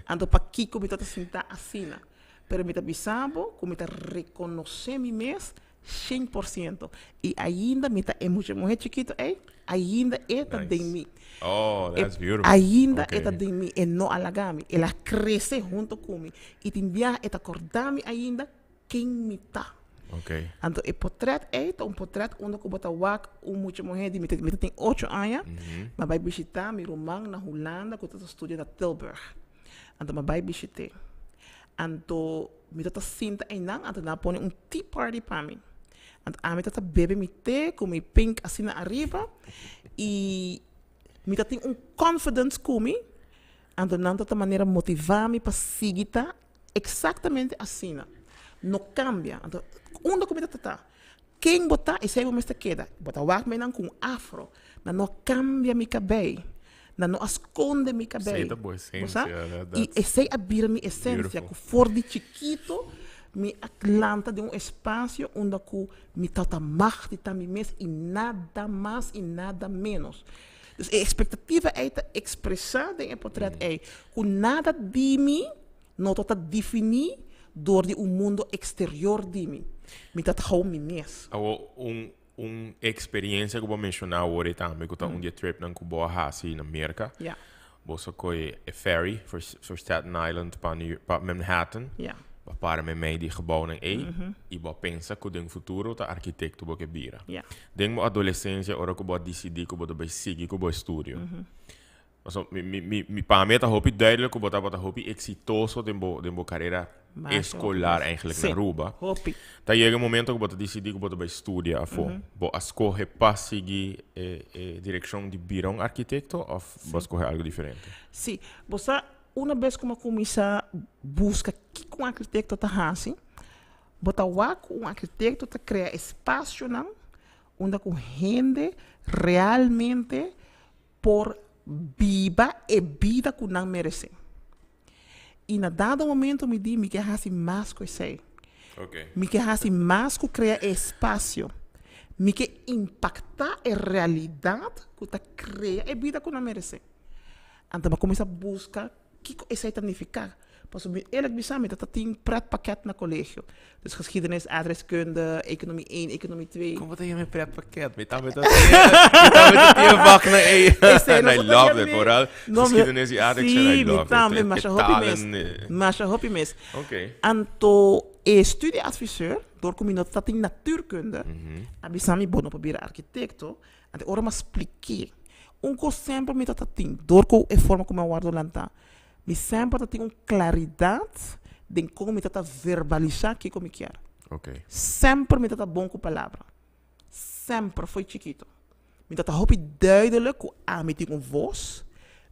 Ando para que me tá sentar assim. Pero me avisava, como me tá reconhecer mi mes 100%. E ainda me tá emocionado chiquito ei, ainda é de mim. Oh, that's beautiful. Ainda Okay. é de mim e não alagami. Ela cresce junto comigo. E tinha é acordar-me ainda quem me tá. Okay. Então, o portrait é portrait onde eu bota wak muito mulher de me tem 8 anos, mas vai visitar meu irmão na Holanda, que eu estudo na Tilburg. Então, mas vai visitar. Então, me tá sinta em não, então na põe tea party para mim. Então, a me tá bebe me te com me pink assim na arriba e me tá tem confidence comigo. Então, não tá maneira motivar-me para seguir exatamente assim. Não cambia. Então, onde comida tá? Quem botar esse aí o mesmo queda. Botar o arco menang com afro. Não cambia meu cabelo. Não esconde meu cabelo. Sei da boa essência. E esse é a minha essência. Que for de chiquito, me atlanta de espaço onde eu me tata macht de mim mesmo e nada mais e nada menos. Dus a expectativa é expressar em portrait é que nada de mim não está definir door o mundo exterior de mim. Me tá gewoon me mesmo. Experiência que eu vou mencionar agora também, que eu um dia trip na Cuba, assim, na América. Yeah. Você coi a ferry for Staten Island para Manhattan. Yeah. Para me meio de gebouw na e vou pensar que no futuro tá arquiteto vou que bira. Yeah. Dengo adolescência, ora que vou decidir que vou vai seguir que vou estúdio. So, mi para mim tá hopi duidelijk que vou tá hopi exitoso de carreira escolar eigenlijk na Aruba. Hopi. Tá chega um momento que vou decidir que vou vai estudar afo. Vou escolher para seguir direção de birão arquiteto ou vou escolher algo diferente? Sim, você uma vez que eu comecei a buscar que um arquiteto está assim, botar um arquiteto está criar espaço não, onde com gente realmente por viva e vida que não merece. E na dado momento me diz que assim mais que sei, me que assim mais que criar espaço, me que impactar a realidade que está criar e vida que não merece. Então eu comecei a buscar que isso significa. Pas eerlijk bezig dat een pretpakket naar college. Dus geschiedenis, adreskunde, economie 1, economie 2. Kom wat je met pretpakket? Met dat vak naar I love it, vooral geschiedenis en adreskunde, I love it. Maar je hobby mis. Oké. En to studieadviseur, door kom je dat in natuurkunde. En we samen bono proberen architecto. En de orma expliquer. Onko sempre met dat ding. Door ko e forma como eu guardo lanta. Me sempre tem uma claridade de como me tá verbalizar que como quer. Okay. Sempre me tá bom com palavra. Sempre foi chiquito. Me tá hopi duidelijk que a me tem uma voz,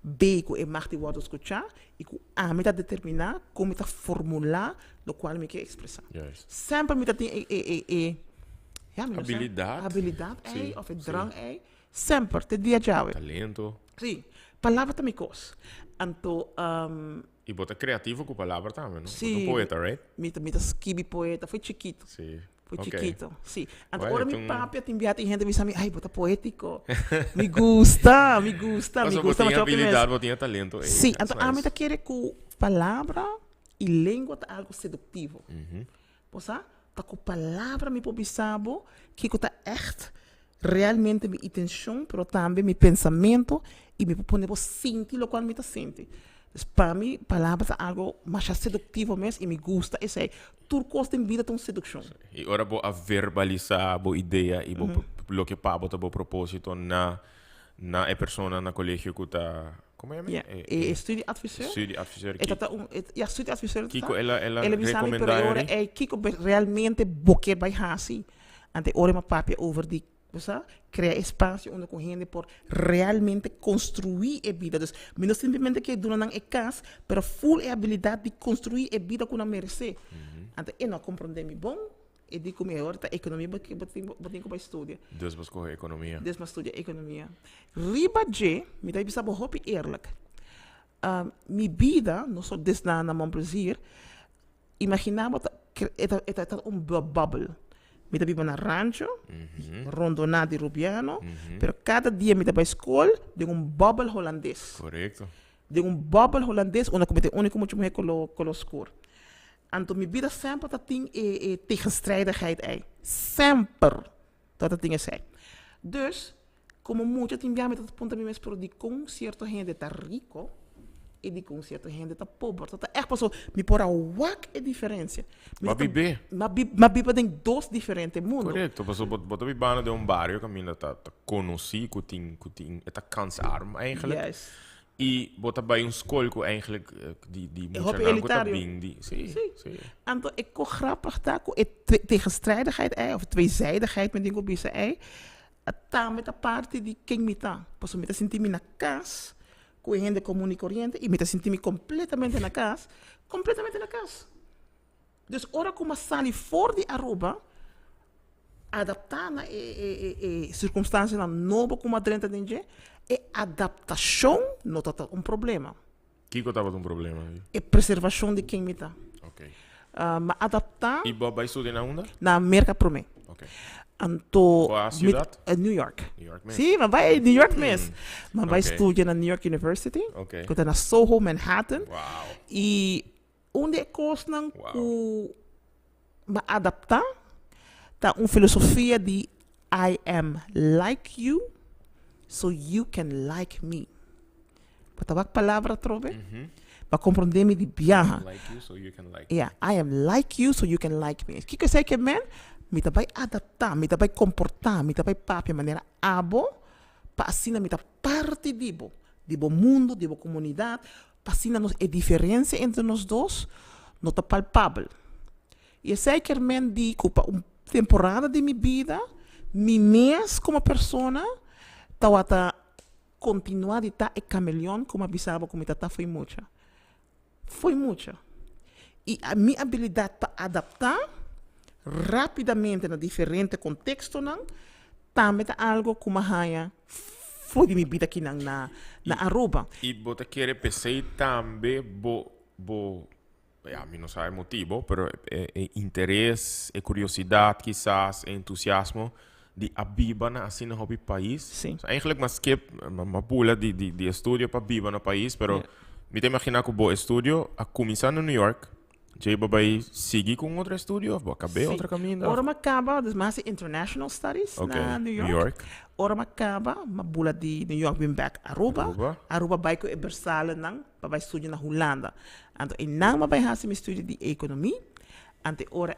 b que eu mag die woorden escuchar e que a me tá determinar como me tá formular do qual me quer expressar. Yes. Sempre me tá tem habilidade, of drang sempre te viajar. Talento. Sim, palavra também coisa. Então, e bota criativo com palavra também, não? Sim. Um poeta, right? Mita skibi poeta, foi chiquito. Sim. Foi Okay. chiquito, sim. Então, Ué, agora então... mi papi tem enviado em gente me chama, ai, bota poético. me gusta. Mas tinha habilidade, eu tinha talento. Sim, então a meta quer que palavra e língua tá algo sedutivo. Poxa, tá com palavra me pobisabo que tá echt realmente minha intenção, pero também meu pensamento e me propõe a sentir o qual me está sentindo. Para mim, palavras é algo mais sedutivo mesmo e me gusta. E sei, tudo costa em vida tem sedução. E ora vou a verbalizar a boa ideia e lo que pa bota bo propósito na persona na colégio que tá como é mesmo? Studieadviseur. Studieadviseur. Studieadviseur. Kiko ela me sabe por ora recomendar é Kiko realmente boquer bij hasi. Ante ora ma papi over die criar espaço onde correndo por realmente construir a vida. Dus, não simplesmente que dura na casa, pero full a habilidade de construir a vida que não merece. Então, eu não compreendo me bom, e digo como é hora da economia, porque eu vou estudar. Deus vai escolher economia. Deus vai estudar economia. Riba de, me dá bisa hopi eerlijk. Minha vida, não só desde na meu prazer, imaginava que era bubble. Me vivo na rancho, rondonado de Rubiano, pero cada dia me para a escola de bubble holandês. Correto. De bubble holandês, onde eu único muito mais com escuro. Então, minha vida sempre tem tegenstrijdigheid aí. Sempre. Dat tem esse. Dus, como muito tem bem, met ponto mesmo por de com certo gente tá rico e de com certo gente tá pobre. Dat echt pas zo, me por a wak é diferença. Mas bibe. Mas bibe tem dois diferentes mundos. Correto. Mas bota bibana de bairro que ainda tá conhecido, que tem esta kansarm eigenlijk. Yes. E bota bij een school que eigenlijk die moet Hoop je naam elitario. bing. Sim. En dan ik kon grappig daar, tegenstrijdigheid of tweezijdigheid met dingen op deze ei. Tá met a parte de quem me tá. Posso me sentir na casa, com a gente comum e corrente, e me sentir completamente na casa, Dus ora como sali for de Aruba, adaptar na circunstância na nova como a drenta de e adaptação não tá problema. Kiko tava um problema. E preservação de quem me tá. Ok. Mas adaptar E vai estudar na onde? na América pro mim. Ok. Então, Qual a cidade? New York. New York mesmo. Sim, mas vai New York mesmo. Mas vai Ok. estudar na New York University. Ok. Que tá na Soho, Manhattan. Uau. E onde é coisa Uau. que adaptar tá uma filosofia de I am like you, so you can like me. Para a palavra trove, para compreender-me de viaja. Like you, so you can like. Yeah, I am like you, so you can like me. O que eu sei que man, me vai adaptar, me vai comportar, me vai papi de maneira abo, para assim me parte dibo mundo, dibo comunidade, para assim a diferença entre nós dois não tá palpável. E eu sei que man de uma temporada de minha vida, me mês como persona, tá continuar de estar camaleão como avisava como tá foi muita. E a minha habilidade para adaptar rapidamente na diferente contexto também é algo como a foi de minha vida aqui na Aruba. E bota querer pensar também a mim não sei o motivo, pero interesse, curiosidade, quizás, entusiasmo de abiba na assim no país. Sim. So, eigenlijk mas que uma pula de estudo para abiba no país, pero me te imaginar que o estudo a começar no New York, já vai seguir com outro estudo, vai acabar outro caminho. Ora acaba, dus mais international studies na New York. Ora acaba, uma bula de New York, bem back Aruba. Aruba vai com Bersale nang, para estudar na Holanda. Então, e não vai fazer meu estudo de economia. Ante ora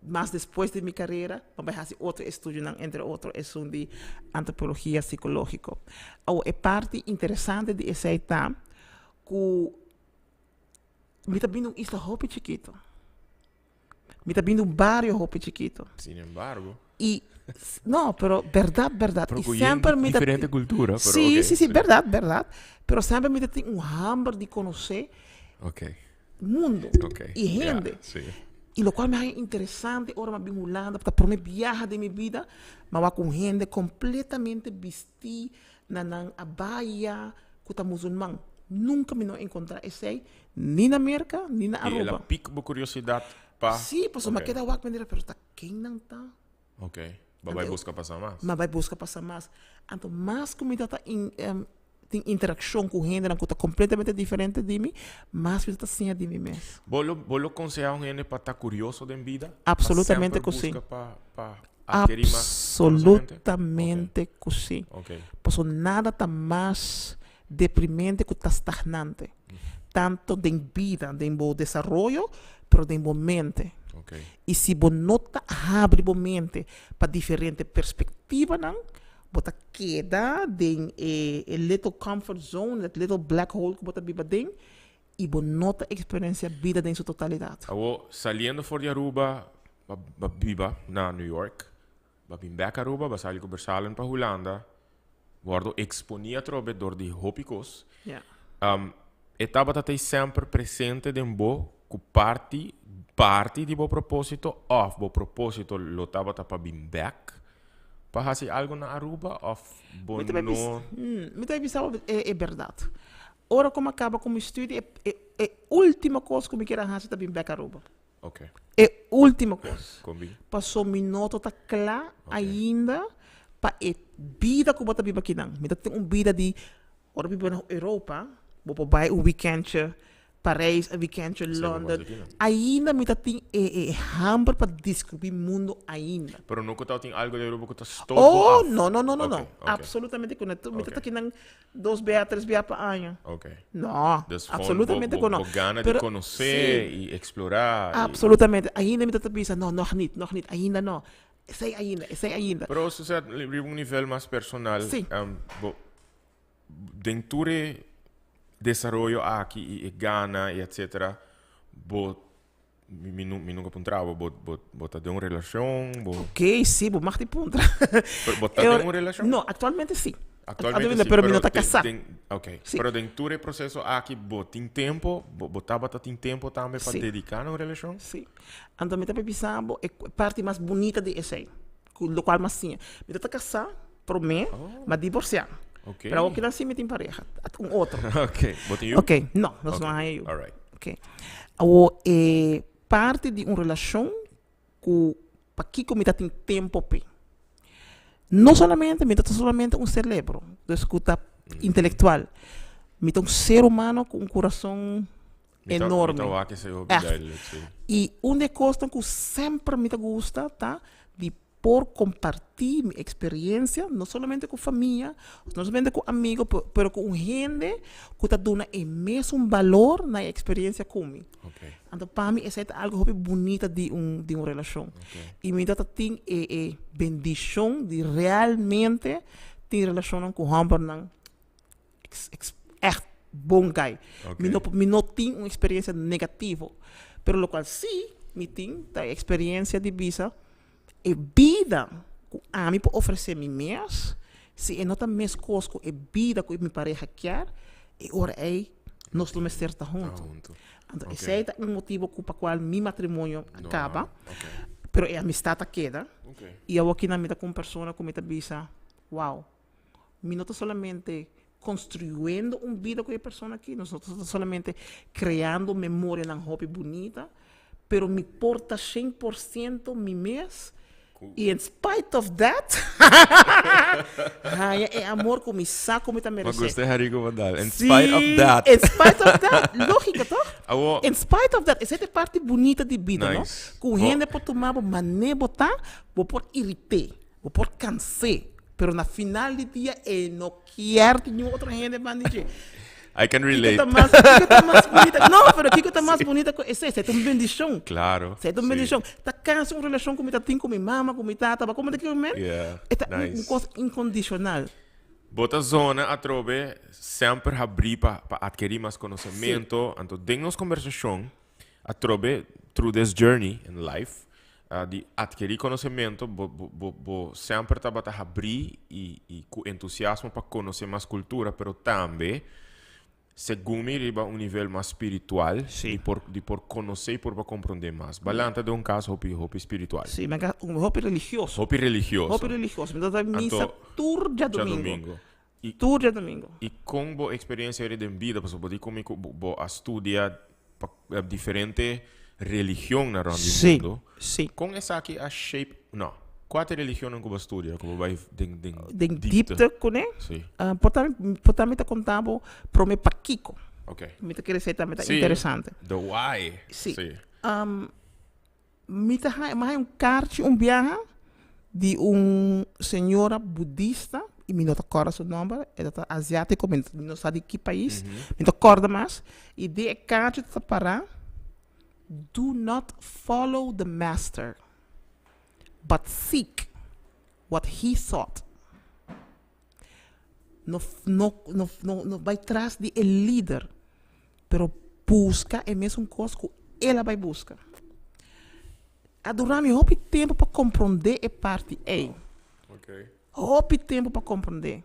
mas depois de minha carreira, vai fazer outro estudo, entre outros, é de antropologia psicológica. É parte interessante de esse que me está vindo isla hopi chiquito. Me está vindo barrio hopi chiquito. Sin embargo. E não, pero verdade. Pero E sempre me diferente cultura. Pero sim, okay. verdade. Pero sempre me tem hambre de conhecer mundo e gente. Yeah, sí. E o qual me é interessante, ora me Holanda, para a viagem de minha vida, mas eu com gente completamente vestida na Bahia, que é muçulmano. Nunca me não encontrar esse nem na América, nem na Aruba. E ela pica por curiosidade para... Sim, pois me queda wak maneira, pero quem não está? Ok. Vai buscar passar mais? Mas vai buscar passar mais. Então, mais que me dá tem interação com gente que está completamente diferente de mim, mais que está sem de mim mesmo. Vou aconselhar alguém para estar curioso da vida? Absolutamente que sim. adquirir más conocimiento? Absolutamente così. Okay. Posso nada tá mais deprimente que tá stagnante. Tanto de vida, de desenvolvimento, pero de mente. Okay. E se você não abre a mente para diferentes perspectivas, você queda em little comfort zone, that little black hole que você vive dentro, e você não experiência a vida em sua totalidade. Saliendo fora de Aruba, viva na New York, bim back Aruba, sali conversalen pa Holanda, guardo exponia trobe door di hopicos. Yeah. Etapa tatei sempre presente de bo cu parti di bo proposito of bo proposito lo taba pa bim back. Pa hasi algo na Aruba of bo no. Me deve pensar é verdade. Ora como acaba com o estudo é a última coisa que eu quero fazer também back Aruba. Okay. É a última coisa. Combi. Passou minuto tá claro ainda para a vida que você vive aqui não. Me tem uma vida de ora vive na Europa, vou vai um weekend Paris, um weekend London. Ainda me tem hambre para descobrir o mundo ainda. Pero nunca tem algo de Europa que tá estou. Oh, não. Okay. Absolutamente que não. Me tem aqui não 2 BA, 3 BA por ano. Okay. Não, absolutamente que não. Gana de conhecer e explorar. Absolutamente. Ainda me tem pensar, não, nog niet, ainda não. Sei ainda. Pero se é um nível mais personal, dentro do desenvolvimento aqui e Ghana e etc. Me nunca encontrava, bota de uma relação, Ok, sim, vou mais de ponta. Bota de uma relação? Não, atualmente sim. Atualmente sim, pero me não está casado. Ok, sim. Pero dentro do processo aqui, tem tempo, botava tempo também para sim. dedicar a uma relação? Sim. Então, me está pensando, é a parte mais bonita de esse, o qual mais sim. Me está casado, por mim, mas divorciar. Okay. Pero que nasci me tem pareja, um outro. Ok, botem you? Ok, não, nós não é eu. Alright. Ok. O parte de uma relação que para que me tem tempo para não solamente um cérebro de escuta intelectual, me um ser humano com um coração enorme. E uma coisa que sempre me gusta, tá? De por compartir minha experiência, não somente com família, não somente com amigos, mas com gente que está dando o mesmo valor na experiência comigo. Okay. Então, para mim, isso é algo muito bonito de uma relação. Okay. E me dá a bendição de realmente ter relação com o Hamburg, echt bom guy. Okay. Me não tem uma experiência negativa, pero lo qual sim, me tem a experiência de visa e vida que a mim pode oferecer me mesmo, se é não tá mesmo coisa que é vida que me pareja quer, e ora nós vamos estar juntos. Então, esse é um motivo para o qual meu matrimônio acaba, pero a amistade queda, e eu aqui na vida com pessoa que me pensa, wow, me não estou solamente construindo uma vida com a pessoa aqui, nós não estamos solamente criando memória na hobby bonita, pero me porta 100% me mesmo. E in spite of that, é amor com me saco, me também merece. Mas gostei Harigo Vandal. In spite of that. In spite of that, lógico, toch? In spite of that, essa é a parte bonita de vida, nice. Não? Com gente pode tomar, mané botar, vou por irritar, vou por cansar, pero na final do dia, não quero que nenhum outro gente vai dizer. I can relate. Que está mais bonita? Não, pero que está mais bonita? Essa é uma bendição. Claro. É uma bendição. Está cansa uma relação com minha mama, com minha tata, como é que eu me? Yeah. É nice. uma coisa incondicional. Bota zona a trobe sempre abrir para adquirir mais conhecimento. Então, tem conversação a trobe through this journey in life de adquirir conhecimento, sempre tá bata abrir e com entusiasmo para conhecer mais cultura, pero também segundo me riba um nível mais espiritual de por conhecer e por compreender mais. Balanta de caso hopi espiritual. Sim, mas hopi religioso. Hopi religioso. Hopi religioso. Então a missa turja domingo. Turja domingo. E com boa experiência de vida, porque pode comigo boa estudar diferente religião na ramo do mundo. Sim. Com essa aqui a shape, não. Quatro religiões que você estuda, como vai den dipte kone. Sim. Portanto, contavo para me paquico. Ok. Me te quer ser também interessante. The why. Sim. Me te hai um kart, viagem de senhora budista, e me não recordo seu nome, é asiático, mas não sabe de que país, me recordo mais, e de kaartje te parar, do not follow the master, but seek what he sought. Não vai atrás de líder, pero busca é mesmo coisa que ela vai buscar. Adoramos houve tempo para compreender a parte A. Ok. Houve tempo para compreender.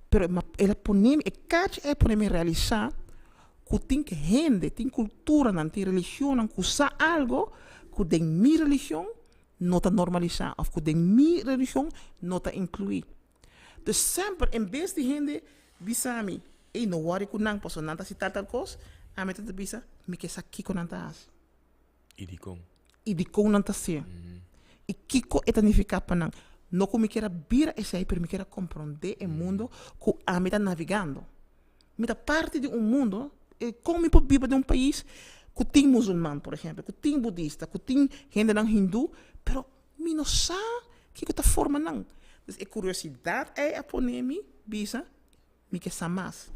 Pero ela poneme, e cada é poneme realizar que tem gente, tem cultura, tem religião, que usa algo que tem minha religião não está normalizar, ou que tem minha religião não está incluir. Dus sempre, em vez de gente, bisami, e não worry com não, posso não se tal coisa, a meta de bisa, me que sa kiko não tá as. E de com não tá se. E kiko é tanificar para não. Não como me queira vir esse aí, pero me queira compreender o mundo que a meta navegando. Meta parte de mundo, como me pode viver de país que tem muçulmano, por exemplo, que tem budista, que tem gente não hindu, pero me não sabe que está forma não. Dus a curiosidade é a poner-me, bisa, me que sabe mais.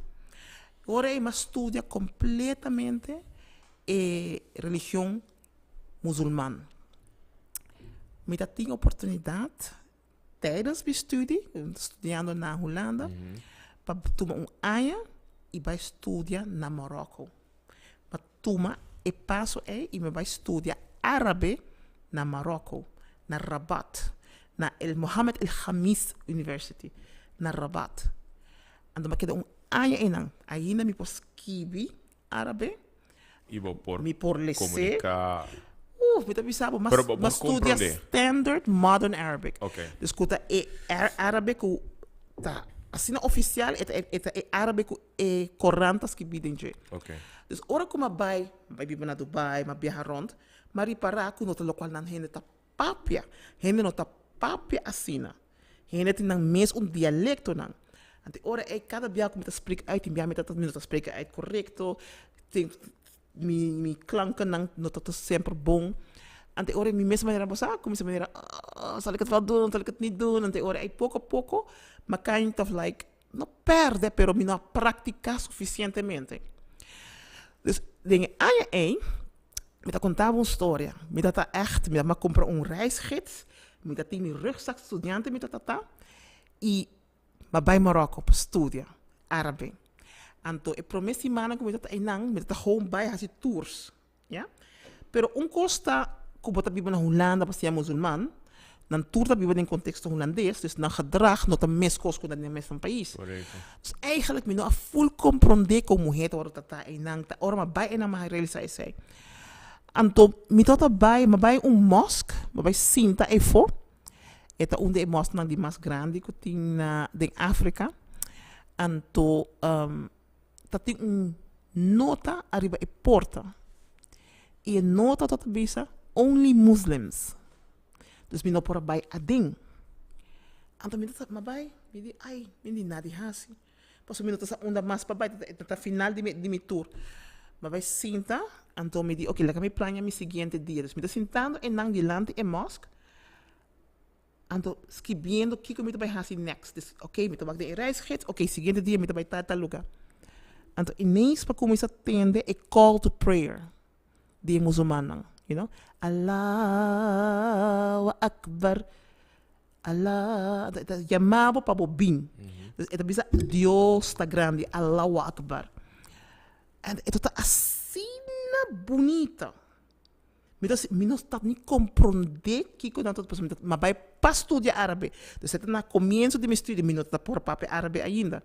Agora eu estudo completamente a religião muçulmana. Me tenho oportunidade, tijdens mijn studie, estudando na Holanda, para tomar ano e vai estudar na Marocco. Para tomar e passo e me vai estudar árabe na Marocco, na Rabat. Na El Mohammed El Khamis University, na Rabat. Então, eu quero ano e não. Ainda me posso escrever árabe. E vou me por comunicar. Me tá pensando, mas estudia Standard Modern Arabic. Okay. Escuta, é árabe que tá assim oficial, é árabe que é correntas que bidem je. Okay. Dus ora como vai viver na Dubai, vai viajar rond, mas reparar que no local não gente tá papia, gente não tá papia assina. Gente tem mesmo dialecto não. Ante ora é cada dia como te explica uit, me te explica uit correcto, tem mi klanken não tá sempre bom. Ante ora mi mesma maneira bossa, como se maneira, zal ik het wel doen, zal ik het niet doen. Ante ora é pouco a pouco, mas kind of like não perde, pero me não pratica suficientemente. Dus dingen aan je me contava uma história, me dat echt, me comprar reisgids, me dat in mijn rugzak studenten, me dat e maar bij Marokko op studia árabe. Anto e promessi mana como dat enang, me dat gewoon bij hasi tours, ja? Pero costa como dat biba na Holanda, pas ja musulman, dan tour dat biba in contexto holandês, dus na gedrag not een meskos ko dat in mes van país. Dus eigenlijk me no a full comprender como het wordt dat enang, ta ora maar bij enang maar realizar sei. Anto mi tota bij, maar bij mosque, maar bij Sinta efo. Eta onde mosque nang di mas grande que tem de África. Anto dat tem nota arriba e porta. E nota tot bisa only Muslims. Dus mi no por bij a ding. Anto mi tota maar bij, mi di ai, mi di nadi hasi. Posso mi nota sa onda mas pa bij, ta final di mi tour. Maar bij Sinta, então me diz, ok, lá que me plania mi seguinte dia. Dus me está sentando e nang dilante e mosque. Então, escrevendo o que eu me vai fazer next. Dus, ok, me vai de reisgids. Ok, seguinte dia me vai tal lugar. Então, ineens para começar a atender a call to prayer de muçulmano, you know? Allahu Akbar. Allah, chamava para bobin. Dus, это bisa Deus está grande, Allahu Akbar. En het is assim bonita. Me não está nem compreender que quando eu estou mas vai para estudar árabe. Dus het na comienzo de meu estudo, me não está por papel árabe ainda.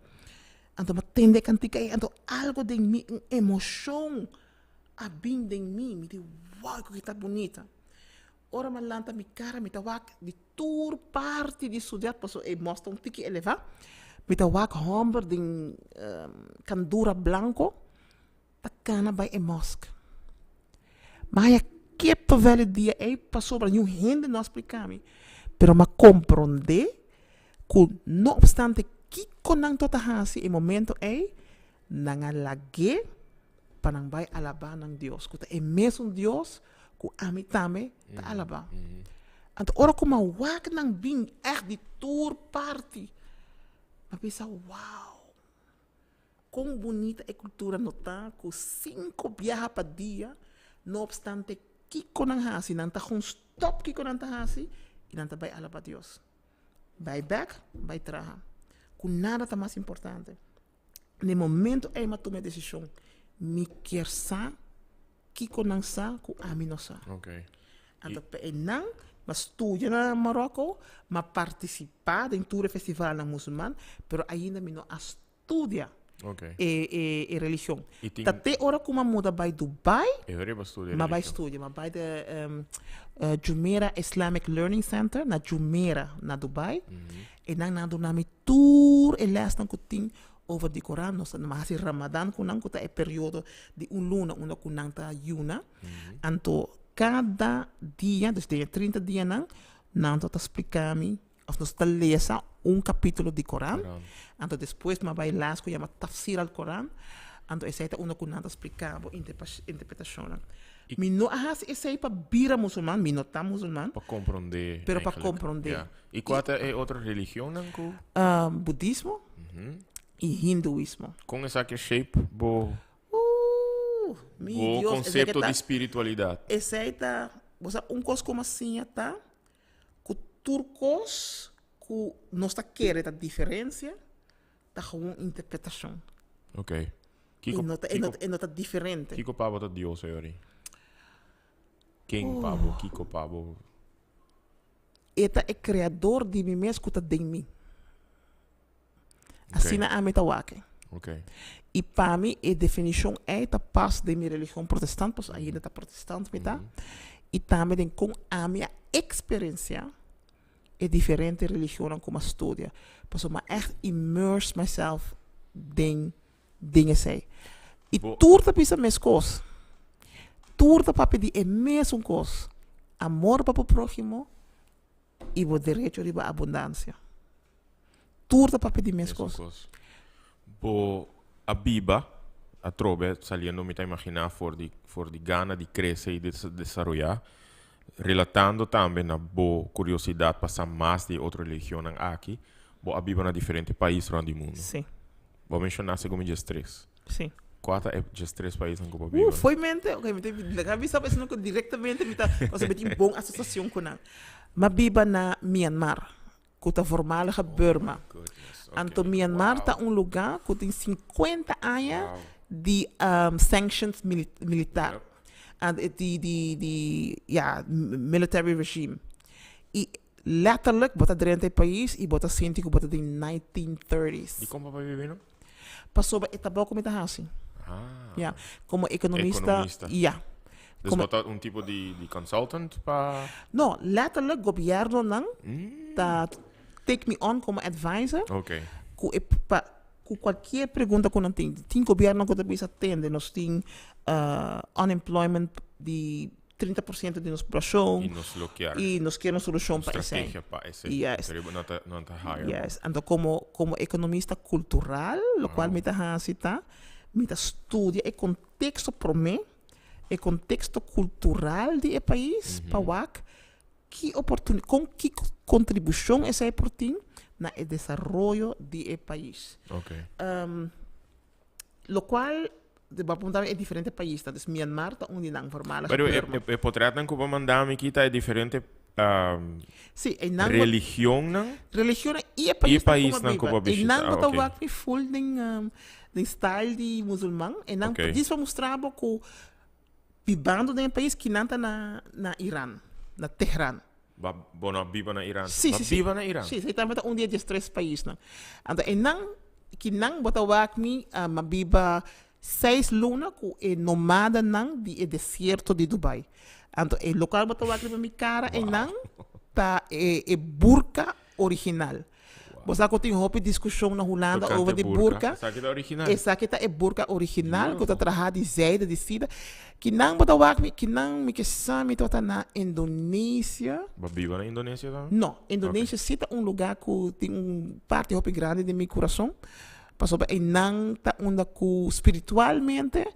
Então, mas tende cantica então algo de mim, emoção, a bem de mim, me diz, uau, que está bonita. Ora, mas lanta mi cara, me tá wak de tour parte de estudar, posso mostra tiki elevar. Me tá wak homber de candura blanco. Takana bij een mosque. Maar je keep wel die passou para nenhum gente não explicami. Pero ma comprende que no obstante que conang tota hasi e momento nangalage panang bay alaba ng Dios. Kuta mesmo Dios ku amitame ta alaba. Anto ora kuma wak nang bing echt die tour party. Maar pensa, wow. Quão bonita é a cultura notar com 5 viagens para dia, não obstante kiko nang hasi, não tá com stop kiko nang tá hasi, e não tá vai ala para Deus. Vai back, vai traha. Com nada tá mais importante. No momento é uma toma decisão, me quer sa, kiko nang sa, com a mim não sa. Ok. Então, não, mas estudia na Marocco, mas participar em todo festival na muçulmano, pero ainda me não estudia. Ok. E religião. E tem... Até hora como muda vai Dubai, Eu rebo studia mas vai religião. estudar, mas vai de Jumeirah Islamic Learning Center na Jumeirah na Dubai. E nang nado nami tour e les nang kuting over di Koran, no sa namasi Ramadan kunang kuta e periodo di un luna una kunang ta yuna. Anto cada dia, dus de 30 dia nang nanto ta explicami of nos ta lesa un capítulo di Koran. Anto después ma vai las ko yama tafsir al Koran. Anto esa ta una kunang ta explicabo interpretación. Mi no ahas esa pa bira musulman, mi no ta musulman. Para compreender. Pero para compreender. Yeah. E qual é outra religião, Nanko? Budismo e hinduísmo. Com essa que shape, bo Mi Dios, conceito de espiritualidade. essa aí tá, você coisa como assim, tá? Com turcos, com nossa querida diferença, tá com uma interpretação. Ok. E não tá diferente. Kiko Pabo tá Deus, Yori. Quem Pabo, Kiko Pabo. Eta é criador de mim mesmo, que tá de mim. Assim na ameta wake. Ok. E para mim, a definição é a paz de minha religião protestante, pois ainda está protestante, e também com a minha experiência é diferente religião como estudia. Pois eu echt immerse myself em dingen sei. E tudo pisa mes coisas. Tudo para pedir é mesmo coisa. Amor para o próximo e o direito de abundância. Tudo para pedir mes coisas. Bo a Biba, a Trobe, saliendo me imaginar for di gana di crescer e de desarrollar, relatando também na boa curiosidade para mais de outra religião aqui, bo a Biba na diferentes países do mundo. Sim. Vou mencionar como just 3. Sim. Quatro é just 3 países na Copa Biba. Foi mente, ok, me teve sabe pensando que diretamente me tá, você tem boa associação com ela. Mas Biba na Myanmar, que tá voormalige Burma. Anto Myanmar tá lugar que tem 50 anos de sanctions militar. De military regime. E letterlijk, bota dentro do país e bota senti que bota de 1930s. E como vai viver, não? Passou a etapa como está assim. Yeah. Como economista. Yeah. Dus bota tipo de consultant para... Não, letterlijk, governo não tá take me on como advisor. Ok. Com qualquer pergunta que não tem. Tem governo que talvez atende. Nós tem unemployment de 30% de nossa população. E nós queremos solução para isso. Estratégia para isso. Yes. Não está higher. Yes. Então, como economista cultural, o qual me está citando, me estudia o contexto para mim, o contexto cultural do país, para o que oportunidade, com que contribuição essa é por ti na desenvolvimento do país. Ok. Lo qual va apuntar é diferente país, tá? Então, Myanmar tá não formal. Pero é potretan que vou mandar me quita é diferente sim, religião não? Religião e país não como bicha. E não botar o aqui full de style de muçulmano, e não diz para mostrar que vivendo em país que não tá na Irã, na Teherã. Bono viva na Irã. Sim. Viva na Irã. Sim, também tá dia de 3 países, não. Então, e não que não botar o aqui mabiba 6 luna com é nomada não de deserto de Dubai. Então, o local botar o aqui para minha cara e não tá é burka original. Você tem uma discussão na Holanda over de burka. Essa aqui é original. Essa aqui é burka original, que está trabalhada de zeida, de sida. Que não botar o aqui, que não me sabe que está na Indonésia. Viva na Indonésia também? Não, Indonésia cita lugar que tem parte muito grande de meu coração. Passou e não está onde espiritualmente,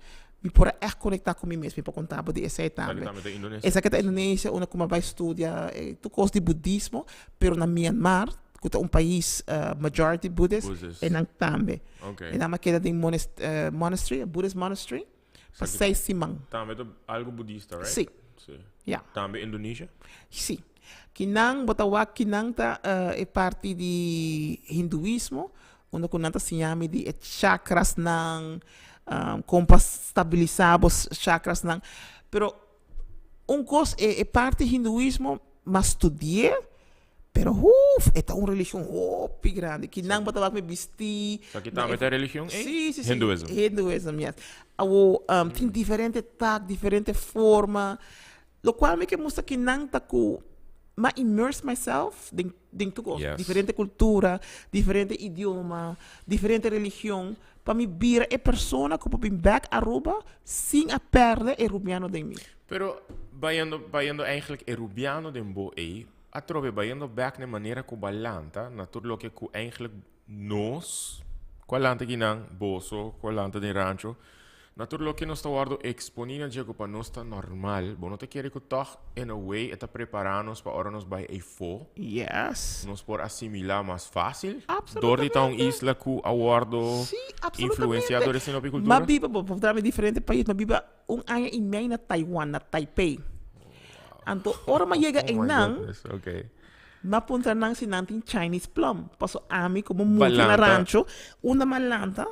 me pode echt conectar com mim mesmo, me pode contar de essa Dali também. também da Indonésia. Essa que é a Indonésia, onde como vai estudar, tu gosta de budismo, pero na Myanmar, que é país majority Buddhist, Buddhist. e não também. Ok. E na queda de monastery, Buddhist monastery, para Sabe- 6 simang. Também do algo budista, right? Sim, Sim. yeah. Também Indonésia? Sim. Kinang, botawak kinang ta é parte de hinduísmo, onde kunanta se chama de chakras ng kompas estabilizados chakras ng. Pero coisa é parte hinduísmo, mas estudie, pero é uma religião grande. Kinang botawak me bisti. Aqui também tem religião? Sim, sim, sim. Hinduísmo. Hinduísmo, yes. Tem diferente tag, diferente forma. Lo qual me que mostra que não tá com ma immerse myself dentro com Yes. diferente cultura, diferente idioma, diferente religião, para me vir a persona que pode back Aruba sem a perder o rubiano de mim. Pero, bayando eigenlijk Erubiano den bo a trove bayando back na maneira que balanta, natuurlijk que eigenlijk nos, qualante ginang, boso, qualante de rancho, natuurlijk que nós está guardo exponina diego para nós está normal, bom, não te quer que toch in a way eta preparar-nos para ora nos vai e fo, Yes. nos por assimilar mais fácil, Absolutamente. door die tão isla que aguardo Sim, absolutamente. influenciadores in op cultura. Mas biba, vou dar em diferente país, mas biba ano e meio na Taiwan, na Taipei. Então, ora mas chega em my Nang, goodness, okay. mapunta nang si nanting Chinese plum. Paso ami como muito na Balanta. rancho, una malanta,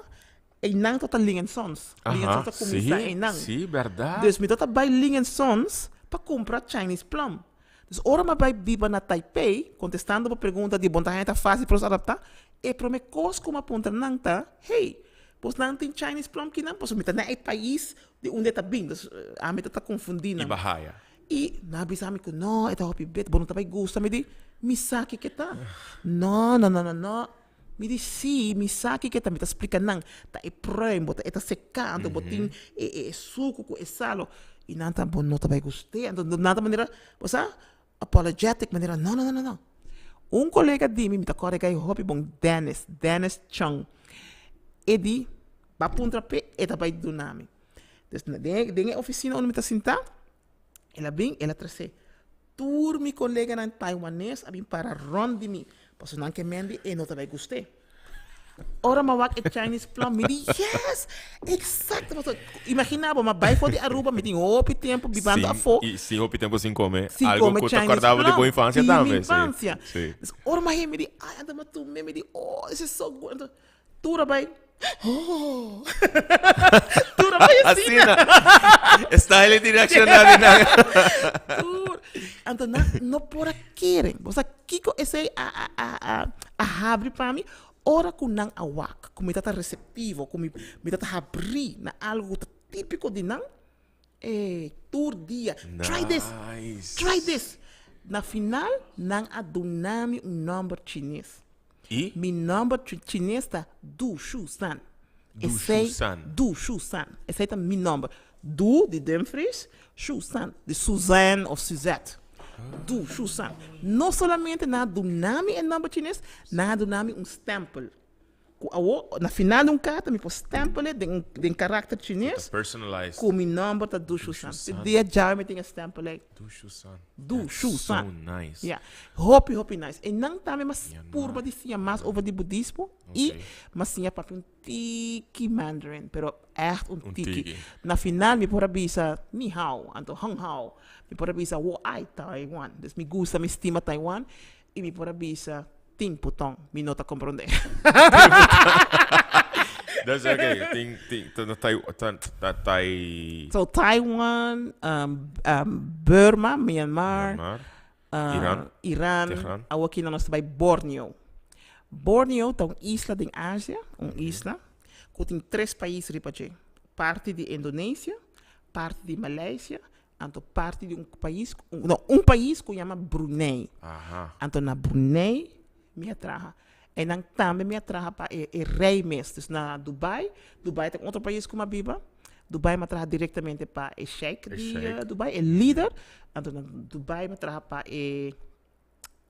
e nang tota Ling Sons. Ling Ajá, Sons kumisa sí, e nang. sí, verdad. Dus mi tota buy Ling Sons para comprar Chinese plum. Dus ora ma buy biba na Taipei, contestando a pergunta de bonta tá fácil para os adaptar, e pro me cos como apunta nang ta, hey, pos nang ting Chinese plum que não, pos mi tá na país de onde tá vindo. Dus a mi tá confundindo. Ibahaya. E nabi sa amin ko, no, ito hopi bet, bonong tapay gusto, mi di, misaki kita. No. Mi di, si, misaki kita, mi ta explica nang, ta iprem, bota eta secando, botin, suco ko, salo. E nanta, bono tapay gusto. Nanta manera, bosa, apologetic manera, no. Un colega di mi ta kore kay hopi bong Dennis Chung. E di, bapuntra pe, eta bay dunami. Dus dengue oficina onde mi ta sinta, ela trazer tour mi colega na taiwanês abim para ronde mi passo não que mendi e não também gostei ora mawak e Chinese plum me di yes exacto passo imaginava mas vai for de Aruba me tem outro tempo vivendo a fo E sim, o tempo sem comer. sem Algo comer que te Chinese acordava de plum. boa infância Sim, também. minha infância Sim. ora mas me di ai anda mas tu me di oh this is so good tura vai oh tura vai assim Assina. Style di reaccionare na. Então, não por querem. Você kiko esse a abre para mim. Ora com não awak, como está receptivo, como me está abrir na algo típico de não. Tour dia. Try this. Na final, não adunami number chinês. E? Mi number chinês está Du Shu San. Du Shu San. Du Shu San. Esse é mi number. Du de Dumfries, Shu San de Suzanne of Suzette. Du Shu San. Não somente na dunami em number chinês, na dunami stempel. Na final de carta, me pôs stempel de carácter chinês. Personalized. Com mi number tá Du Shu San. San. De já me tem stempel aí. Du Shu-san. Du Shu San. So nice. Yeah. Hopi nice. E não também mas Myanmar. purba de sia mais over de budismo e mas sia para um tiki mandarin, pero echt um tiki. tiki. Na final me por bisa ni hao, anto hang hao. Me por bisa wo ai Taiwan. Dus me gusta me estima Taiwan e me por bisa ting putong, me nota compreender. That's okay. So Taiwan, Burma, Myanmar, Iran, Tehran. aqui na nossa vai Borneo. Borneo é uma isla da Ásia, uma isla que tem 3 países ripache. Parte de Indonésia, parte de Malásia, então parte de um país que chama Brunei. Aha. Então na Brunei me atraha. E não também me atraha para o rei mesmo. Na Dubai tem outro país como a Biba. Dubai me atraha diretamente para o sheikh de Dubai, o líder. Então na Dubai me atraha para o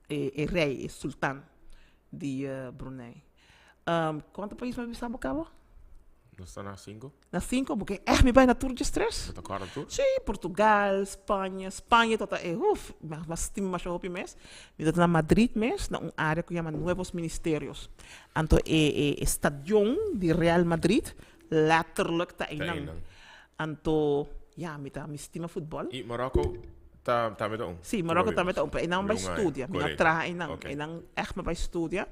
rei, o sultão de Brunei. Quanto país me sabe acaba? não está na 5? Na 5, porque echt me bijna tour de stress. Está cara tour? Sim, Portugal, Espanha tot mas estima mais hopi mes. Me tot na Madrid mes, na área que chama Nuevos Ministerios. Anto stadion de Real Madrid, letterlijk ta inang. Anto ja, me estima futebol. E Marokko tá met om? Sim, Marokko tá met om. Inang bij Lunga, studia, me correct. traha inang, Okay. inang echt me bij studia.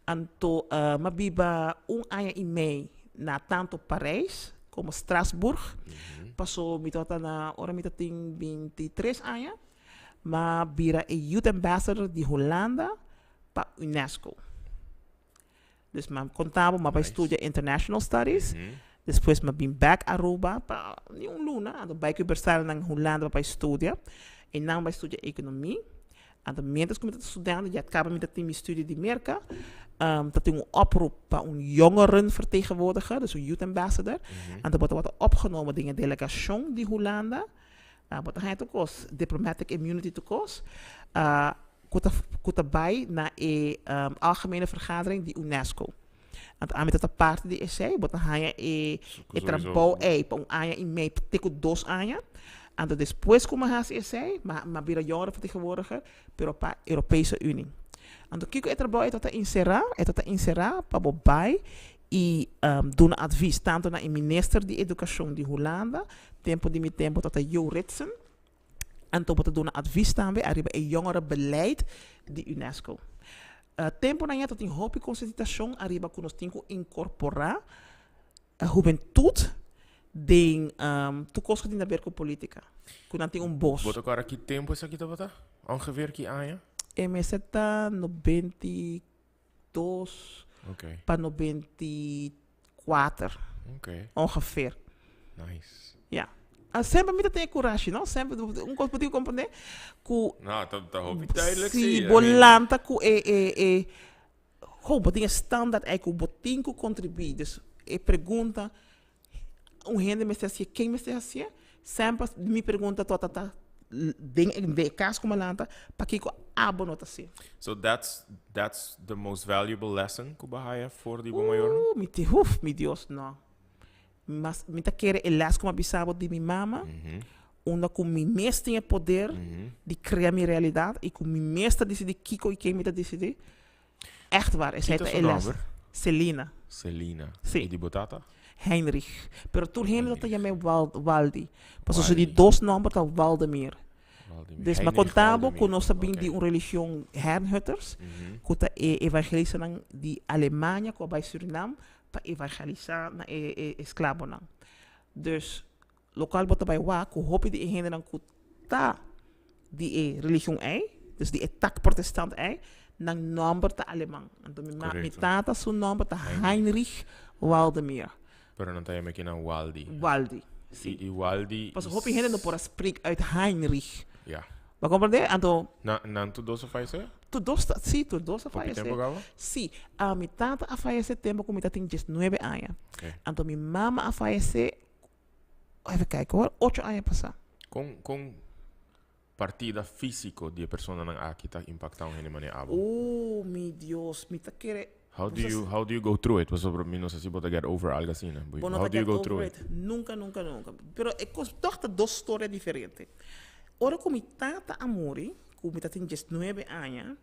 Anto mabiba aya e mei na tanto Parijs como Strasbourg. Passou me tota na ora me ting 23 anos, mas vira a Youth Ambassador de Holanda para UNESCO. Dus me contava, mas vai estudar International Studies. Depois me vim back a Aruba para luna, ando vai que versar na Holanda para estudar. E não vai estudar economia. Ando mientras que me estudando, já acaba me dat mijn studie de merken. Dat ik een oproep para een jongerenvertegenwoordiger, dus een youth ambassador. En dat wordt opgenomen in een delegatie die Hollanda. Wat hij te kost, diplomatic immunity te kost. Komt erbij naar een algemene vergadering die UNESCO. En aan met dat paard die is zei, wat hij het trabouw een anja in mee tikkel dos anja. En dat después komen haast is zij, maar weer een jongerenvertegenwoordiger, per Europese Unie. En dan kijk ik erbij dat hij insera, para bobai e doen advies tanto na minister de educação de Holanda, tempo dat hij jou ritsen. En dan moeten doen advies staan we arriba een jongerenbeleid de UNESCO. Tempo na tot in hopi constituição arriba conosco incorporar a juventude de toekomstige na berco política. Kuna tem bos. Bota agora que tempo isso aqui tá bota? Ongeveer que ano? MZ 92 Okay. para 94. Okay. Ongeveer. Nice. Ja. Sempre me tem coragem, não? Sempre pode compreender que Nou, dat hoop ik duidelijk si zie. bolanta ku gewoon dingen standaard eigenlijk botinho contribui. Dus pergunta gente me dice quem me dice sempre me pergunta tota ding in de caso como lanta para que eu abonota assim. So that's the most valuable lesson que Bahia for die maior. Me te me Deus não. Mas me tá querer el las como bisabo de minha mama. Onde com me mestre tinha poder de criar minha realidade e com me mestre decidir Kiko e quem me tá decidir. Echt waar, is het elas. Celina. E die Botata? Heinrich. Pero tu Heinrich dat je Waldi. Paso se die dos nombres dat Waldemir. Dus ma contabo con nos sabin di un religion Herrnhutters. Kuta evangelizan di Alemania ko bij Suriname pa evangelizar na esclavonang. Dus lokaal bota bij wa ko hopi di hinderen kuta di religion ei. Dus die tak protestant ei. Nang number ta Alemang. En toen mi tata su number ta Heinrich Waldemir. Pero non tayo makina Waldi. Waldi. I Waldi. Pas hopi hende no por spreek uit Heinrich. Ja. Ma comprende? Anto na tu dosa faise? tu dosa Hopi tempo fallece. gava? Sí, a mi tata a fallece tempo como mi tata tinha 9 anos. Okay. Anto mi mama a fallece, even kijken hoor, 8 anos passa. Con partida físico die persona nang aki ta impacta un mane abo. Oh, mi Dios, mi ta quere. How do you go through it? Was over no sé si bota get over algo assim, né? How do you go through it? Nunca. Pero é toch dos histórias diferentes. Ora com mi tata amori, com mi tata tinha 9 anos,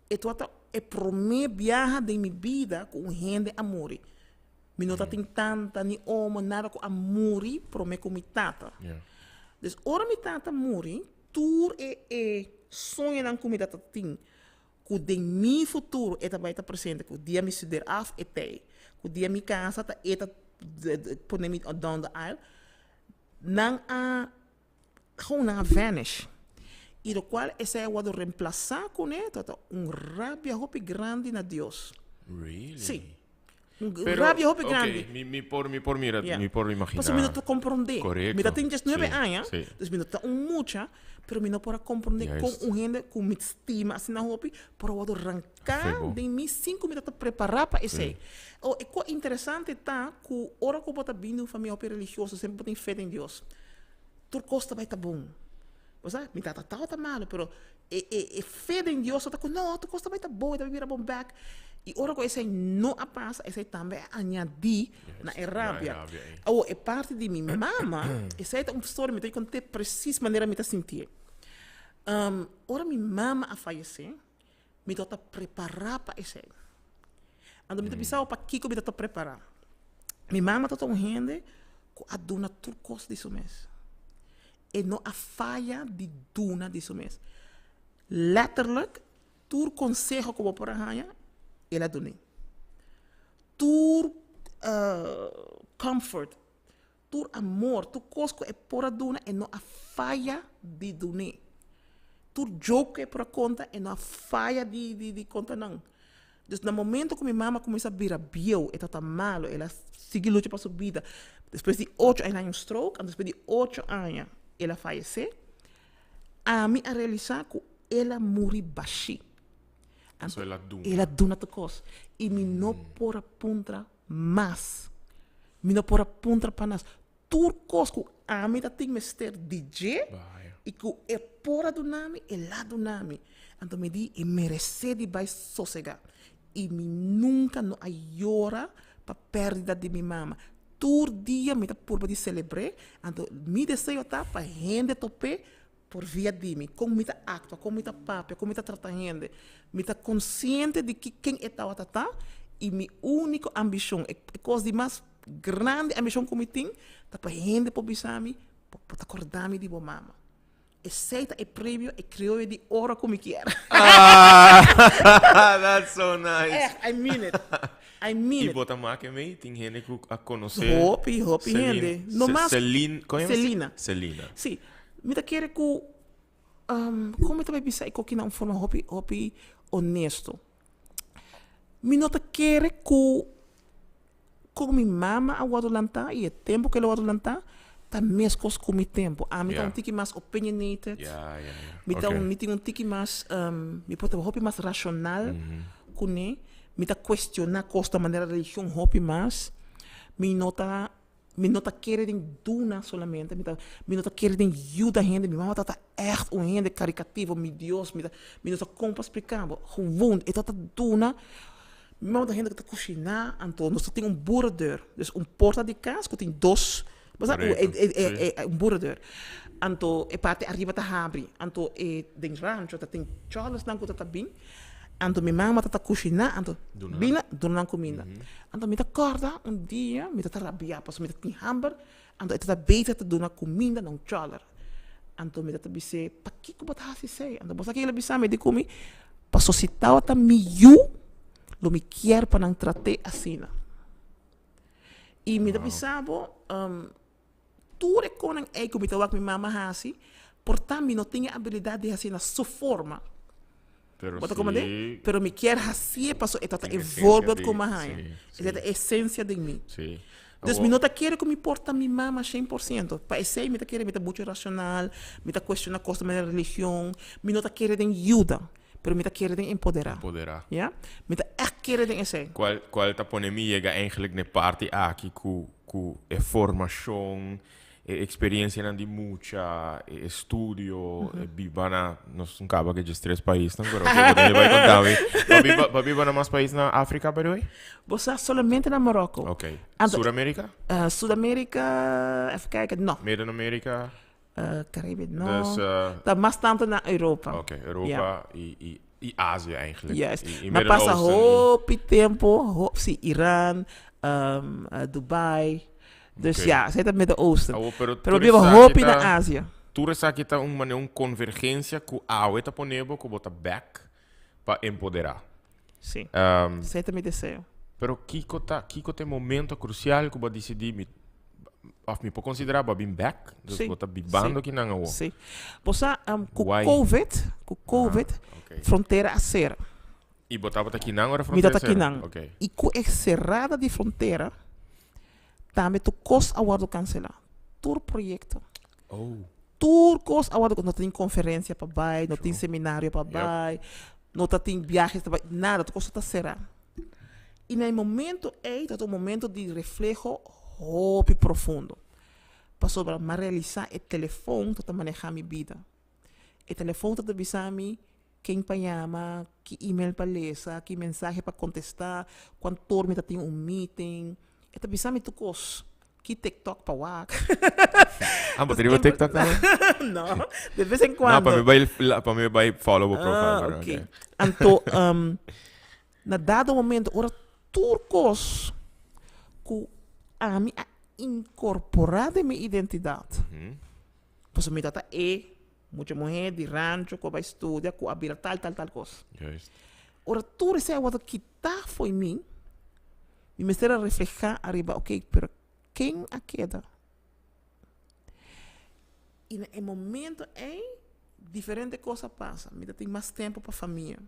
e tu ata é primeira viagem de minha vida com gente amori. Mi não tem tanta ni oma nada com amori pro me com mi tata. Yeah. Dus ora mi tata mori, tour sonha nan com mi tata ting. Ku de mi futuro eta vai ta presente, ku dia mi studeer af etei. Ku dia mi casa ta eta pone mi down the aisle. Nang gewoon na vanish. E do qual essa é o reemplaçar com tota rabia hopi grande na Deus. Really? Sim. Rabia hopi grande. Okay, mi por imaginar. Mas mi não tô compreender. Correcto. Mi tem 9 Sí, anos, sí. dus mi não tá mucha, pero mi não pode compreender Juist. com gente com mi estima assim na hopi, para o arrancar Febo. de mim 5 minutos preparar para esse. O é co interessante tá que ora que bota vindo família hopi religiosa sempre tem fé em Deus. Tur costa vai tá bom. Você mi tá malo, pero fé em Deus tá com não, tu costa vai tá bom, tá vir a bom back. E ora que esse não a passa, esse também añadir na Arábia. Ou é parte de minha mama, essa é uma história que eu contei precisa maneira me sentir. Ora minha mama a falecer, me tô preparar para esse. Ando me tô pensando para que eu me tô preparar. Minha mama tá tão rende que a dona turcos disso mês. E não a falha de dona disso mês. Letterlijk, tur consejo que eu vou por a ela dona. Tur comfort, tur amor, tu cosco é por a dona e não a falha de dona. Tur joke é por a conta e não a falha de conta não. Dus no momento que minha mama começa a virar bio, e tá malo, ela sigue luta para sua vida. Depois de 8 anos um stroke, e depois de 8 anos ela faleceu, a mim a realizar que ela morreu baixi. So ela duna. Ela duna te cos. E me não por apuntar mais. Me não por apuntar para nós. Tudo cos que a mim tem que ser DJ, e que é por a dunami, e lá dunami. Então me diz, e merece de vai sossegar. E me nunca não ayora para perda de minha mama. Todo dia me dá por de celebrar. Então me desejo tá para rende tope por via de mim. Como me dá actua, como me dá papel, como me dá tratar rende. Me dá consciente de que quem é tal tá. E minha única ambição, é coisa de mais grande ambição que eu tenho, tá para rende por bisami, para acordar-me de boa mama. Aceita e prêmio e criou de hora como quer. That's so nice. I mean it. I mean e it. bota mais que me tem gente que a conhecer. Hopi, gente. No mais. Celina. Sim. Me tá querer que como eu pensar que não forma hopi honesto. Me não tá querer que como minha mama a lantar e o tempo que ela lantar tá mesmo com o tempo. Me tá um tique mais opinionated. Me tá um tique mais me pode hopi mais racional com me tá questionar costa maneira de religião hopi mais. Me nota querendo duna solamente. Me nota querendo ajuda a gente. Minha mama tá echt um gente caricativo, meu Deus. Me nota como para explicar. Gewoon, e tá duna. Minha mama tá gente que tá cozinhar. Então, nós tem burger. Dus porta de casa que tem dois. Mas é burger. Então, é parte arriba tá abre. Então, é den rancho, tá tem Charles não que tá bem. Então, minha mama tá cozinhar. Então, bina dona comida. Então, me tá corda dia, me tá rabia, pas me tá tem hamburger. Então, tá beter te dona comida não Charles. Então, me tá bise, pa que que botar assim sei. Então, botar que ele bisa me de comer. Pa societal tá miu, lo me quer para não tratar assim. E me tá bisabo tudo é conan é que me tá minha mama assim, portanto, me não tinha habilidade de assim na sua forma. Pero me quer assim, passou é tata envolved com a rainha. É a essência de mim. Sim. Dus me não tá querendo que me porta minha mama 100%. Para esse me tá querendo me tá muito racional, me tá questionar costa da religião, me não tá querendo ajuda, pero me tá querendo empoderar. Ja? Me tá echt querendo esse. Qual tá pone me chega eigenlijk na parte aqui com é formação, experiência na de mucha, estudio, bibana, nós não acaba que de 3 países, não agora. Ele vai contar, vai bibana mais países na África, by the way? Você solamente na Marrocos. Ok. Sudamérica? Sudamérica, even kijken, não. Midden-América? Caribe, não. Dus, tá mais tanto na Europa. Ok, Europa e Ásia eigenlijk. Yes. E Mas passa hopi tempo, sim, Irã, Dubai. Dus ja, zit het Midden-Oosten. Pero we hebben hoop in de Azië. Toere sa kita uma convergência com a outra ponebo com bota back para empoderar. Sim. Zit het Midden-Zee. Pero kiko te momento crucial que você decidir of me pode considerar para vir back, dus bota bibando aqui na rua. Sim. Você com COVID, fronteira a ser. E botava aqui na hora fronteira. Okay. E com a cerrada de fronteira também tu cost award cancelar. Todo projeto. Todo cost award não tem conferência para vai, não tem seminário para vai, não tem viagens para nada, tu costa será. E no momento é um momento de reflexo muito profundo. Para realizar o telefone para manejar minha vida. O telefone para avisar-me quem para chamar, que e-mail para ler, que mensagem para contestar, quando torme tem um meeting. Eta bisa tu kos, que TikTok para wak. Ah, mas teria o TikTok também? Não, de vez em quando. Não, para mim vai follow o profile. Ok. Então, na dado momento, ora turcos que a mim incorporada em minha identidade. Pois me data muita mulher de rancho que vai estudar, que abrir tal coisa. Juist. Ora tudo isso é o que tá foi mim. E me será reflejar arriba, ok, pero quem a queda? E no momento diferente coisa passa. Me dá mais tempo para a família.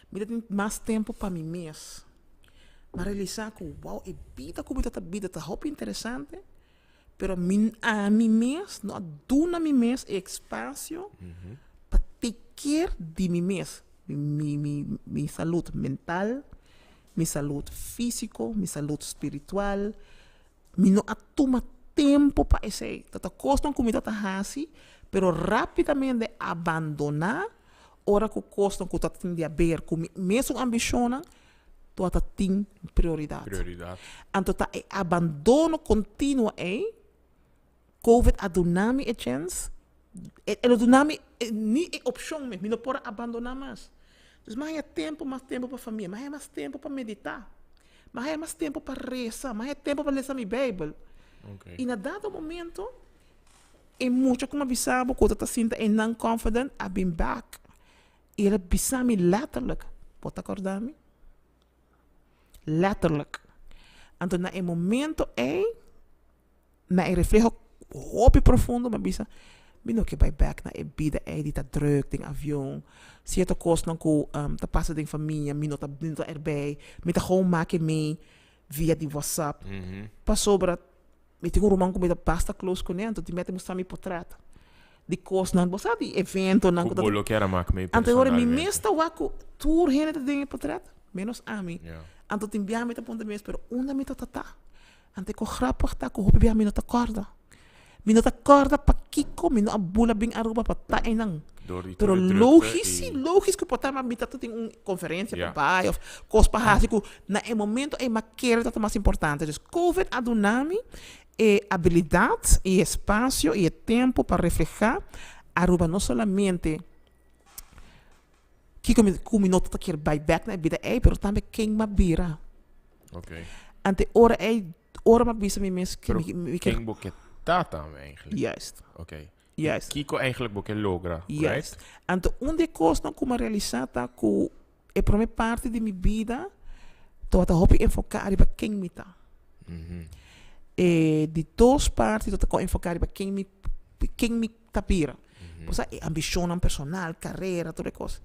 Me dá mais tempo para mim mesmo. Mas realizar que, uau, a vida como está muito interessante, pero a mim mesmo, não duna mim mesmo espaço para take care de mim mesmo. Minha saúde mental, minha saúde física, minha saúde espiritual. Me não toma tempo para isso. Tata costam comida tá hasi, pero rapidamente abandonar ora que costam que tá tem a ver com mesmo ambiciona, tu tá tem prioridade. Então tá abandono contínuo COVID adunami e chance. Adunami ni opção me não pode abandonar mais. Dus mais tempo para a família, mais tempo para meditar, mais tempo para rezar, mais tempo para ler a minha Bíblia. Okay. E na dado momento, é muito como avisava, quando eu sinto não confident, I've been back. E ele avisava-me letterlijk, pode acordar-me? Letterlijk. Então, na momento, na reflexo hobby profundo, mas bisa, não que vai back na vida, die tá druk, tem avião, se het kost não que tá passa de família, não tá erbij, me tá gewoon maken mee via die WhatsApp. Passou para me tenho um romano com me basta close com ele, então te mete mostrar meu portrait. De kost não, você de evento não. Como lo quer maken mee. Agora me mesta waku tour heen te dingen portrait, menos a mim. Então te enviar me tá ponto mesmo, pero uma me tá tá. Ante ko grappig tá ko hope me não tá corda. Me não tá corda para Kiko, me não abula bem aruba para tá enang. Pero logisch que pode estar mas tem uma conferência para pai of cos para básico na momento é maquera tá mais importante. Dus COVID adunami habilidade e espaço e tempo para reflejar aruba não solamente que como não tá quer buy back na vida pero também quem mabira. Okay. Ante ora ma bisa me mes que quem boket também eigenlijk. Juist. Okay. Juist. Kiko eigenlijk boket logra. Juist. Right? Ante onde costa como realizata que é para mim parte de minha vida tô a hobby enfocar para quem me tá. De duas partes tô a enfocar para quem me tapira. Pois é ambição personal, carreira, toda coisa.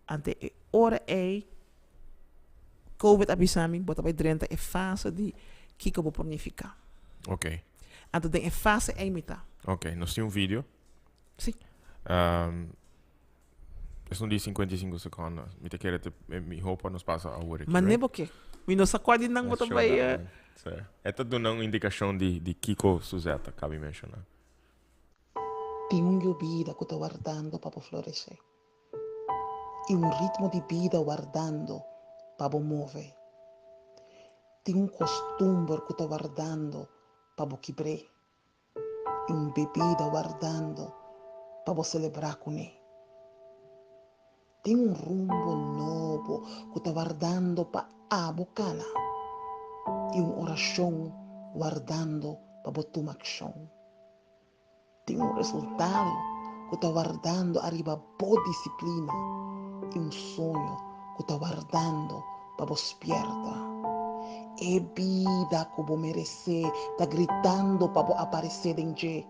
Ante ora COVID avisami, bota vai drenta é fase de Kiko vou planificar. Ok. Então tem fase imita. Ok, nós temos vídeo. Sim. É de 55 segundos. Me te quero me roupa nos passa a hora. Mas nem porque. Me não sacode não bota vai. É tudo uma indicação de Kiko Suzeta, cabe mencionar. Tem vida que estou guardando para florescer. E ritmo de vida guardando para mover. Tem costume que estou guardando para quebrar. E bebida guardando para celebrar com ele. Tem rumbo novo que estou guardando para abocana. E oração guardando para tomar ação. Tem resultado que estou guardando arriba boa disciplina. E sonho que estou guardando para despierta. É vida que vou merecer, tá gritando para aparecer em dia.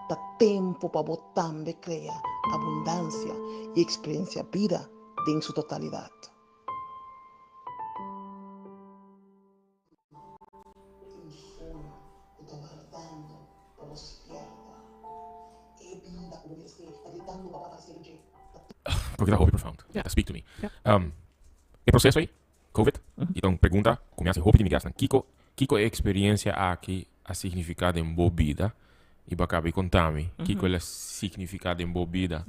Tá tempo para também criar abundância e experiência vida em sua totalidade. Um sonho que estou guardando para despierta. É vida que vou merecer, tá gritando para aparecer em dia. Porque tá hobby profundo. Speak to me. É processo aí? COVID. Então, pergunta, começa a roupa de migração. Kiko é experiência aqui, a significado em boa vida. E bacabe contame, Kiko é significado em boa vida.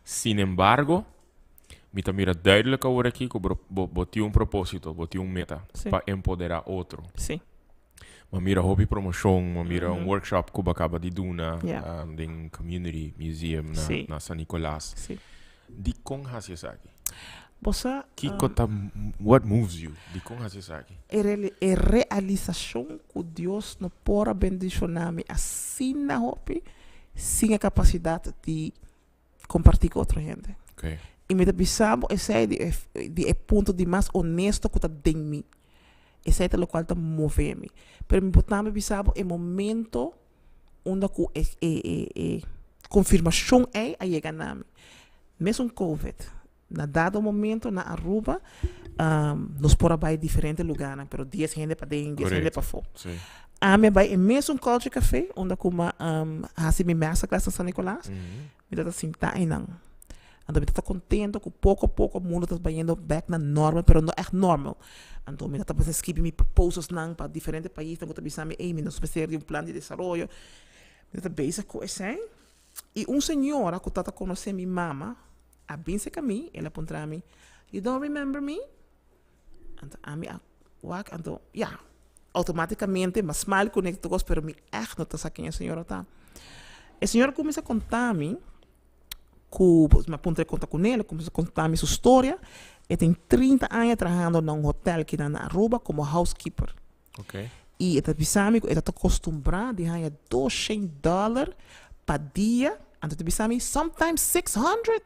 Sin embargo, mita mira duidelijk ahora aqui que boti un propósito, boti un meta Sí. para empoderar outro. Sim. Maar mira hobby promotion, maar mira un workshop que acaba de doen na Ja. ding community museum na Sí. na San Nicolás. Sim. Di kong hasisaki. Você Kiko what moves you? Di kong hasisaki. é realização que Deus não pode bendicionar-me assim na hopi, sem a capacidade de compartilhar com outra gente. Okay. E me bisabo, esse é ponto de mais honesto que está dentro de mim. Esse é o qual está movendo-me. Mas me botar bisabo é momento onde a confirmação é a chegar na mim. Mesmo Covid, na dado momento na Aruba, nós podemos ir a diferentes lugares, mas 10 gente para dentro, 10 gente para fora. Sim. A minha vai é mesmo culture café, onde como assim me masterclass em São Nicolás, me dá assim tá aí não. Então me tá contente que pouco a pouco o mundo está indo back na norma, mas não é normal. Então me tá fazendo escrever me proposals não para diferentes países, então eu tô pensando me nós precisamos de plano de desenvolvimento. Me tá basic com isso. E senhora que tá conhecendo minha mama, a bem se caminho, ela apontou a mim, you don't remember me? Então a mim então yeah. Automaticamente, mas smile conecta com pero me echt não tá quem a senhora tá. A senhora começa a contar-me, me apontei a contar com ela, começa a contar-me sua história. Ela tem 30 anos trabalhando num hotel aqui na Aruba como housekeeper. Okay. E ela pensava que ela está acostumada a ganhar $200 para dia. Então ela pensava, sometimes 600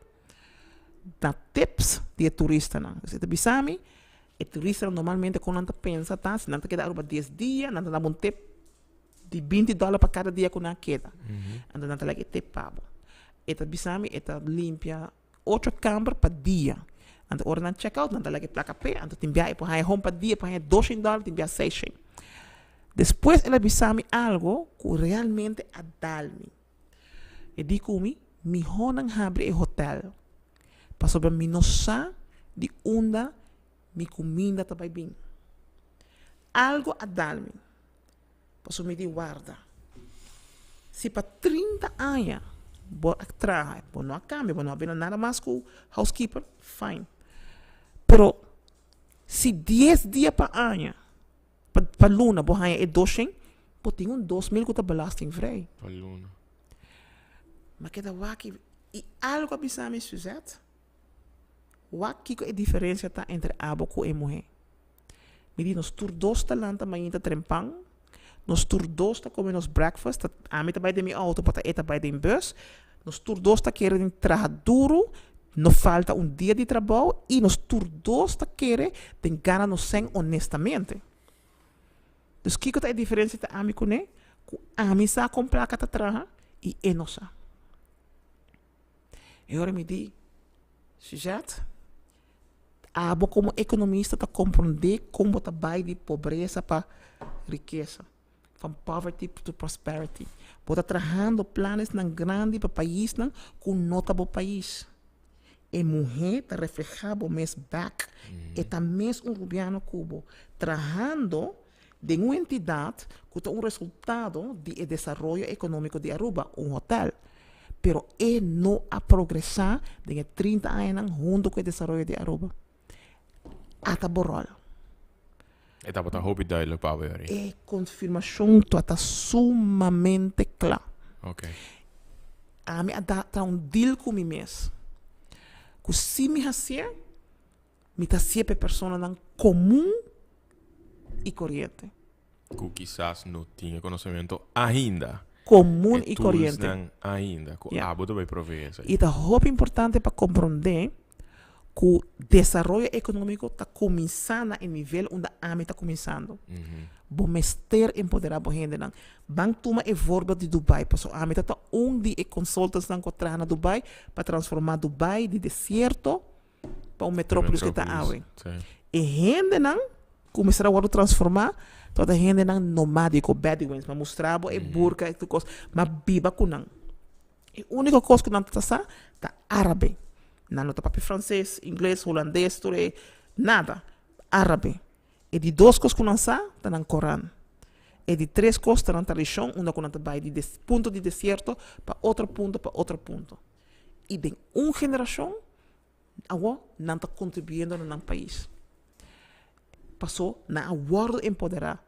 na tips de turista. Então ela pensava, o turista normalmente quando não pensa, tá? Se não queda Aruba 10 dias, não dá um tip de $20 para cada dia que não queda. Então não dá tip pago. Ela pensava, ela limpia 8 câmaras para dia. Então hora não check out, não dá placa P, então tem enviar para ganhar home para dia, para ganhar $200, tem enviar 600. Depois ela pensava algo que realmente adalme. E digo-me, me honam abre o hotel. Para sobre me noção de onde mi comida está bem. Algo a dar-me. Posso me guarda. Se para 30 anos, vou atrás, vou não cambio, vou não abrir nada mais com housekeeper, fine. Pero, se 10 dias para ano, para luna, vou ganhar 200, vou ter 2.000 que está belastingvrij. Para luna. Mas que waki, e algo a pensar me Suzette? Waki que a diferença está entre abo e mulher. Me diz, nós tur dois talentos, mas ainda trempang. Nós tur dois tá comendo breakfast. A mim tá vai de minha auto para eta vai de bus. Nós tur dois tá querendo trabalhar duro. Não falta dia de trabalho e nós tur dois tá querendo tem gana no sem honestamente. Dus que é a diferença entre a mim com ele? A mim sa comprar cada trabalho e ele não sa. E agora me diz, Suzette, abo como economista tá compreender como tá vai de pobreza para riqueza, from poverty to prosperity. Bota trabalhando planos na grande para país não com nota para país. E mulher tá reflejado mês back. E também rubiano cubo trabalhando de uma entidade que tem resultado de desenvolvimento econômico de Aruba, hotel. Pero ele não a progressar de 30 anos junto com o desenvolvimento de Aruba. Ata borrol. Eta bota hobby duidelijk para ver. É confirmação está sumamente clara. Okay. A mim está deal com mim mesmo. Que se me fazer, me está sempre pessoa não comum e corrente. Que quizás não tinha conhecimento ainda. Comum e corrente. Ainda. Que abo vai prover isso. E é muito importante para compreender que o desenvolvimento econômico está começando em nível onde a mim está começando. Vamos ter empoderado a gente. Vamos tomar o exemplo de Dubai. Porque a mim está de consultas que trabalham na Dubai para transformar Dubai de deserto para um metrópole que está aí. E a gente começará a transformar toda a gente nomadico, bedouins, para mostrar a burca e tudo coisa. Mas viva com não. A única coisa que não está árabe. Não está papi francês, inglês, holandês, tudo nada. Árabe. E de 2 coisas que não está no Corão. E de 3 coisas está na religião, uma que não vai de ponto de deserto para outro ponto, para outro ponto. e de uma geração, agora não está contribuindo no país. Passou na awardo empoderar,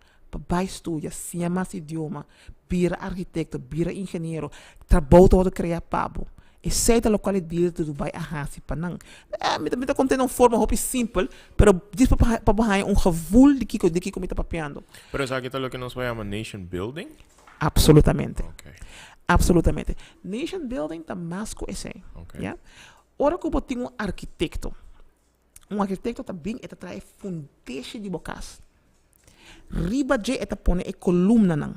para estudar, se mais idioma, vira arquiteto, vira engenheiro, trabalho todo criar pabo. E sei da localidade do Dubai a hasi panang. Me tá contendo uma forma hopi simples, pero diz para bahai um gevoel de que me tá papiando. Pero sabe que lo que nos chama nation building? Absolutamente. Okay. Absolutamente. Nation building tá mais com esse. Okay. Yeah? Ora que eu tenho um arquiteto também está traz fundation de bocas. Riba je está pone e coluna nang.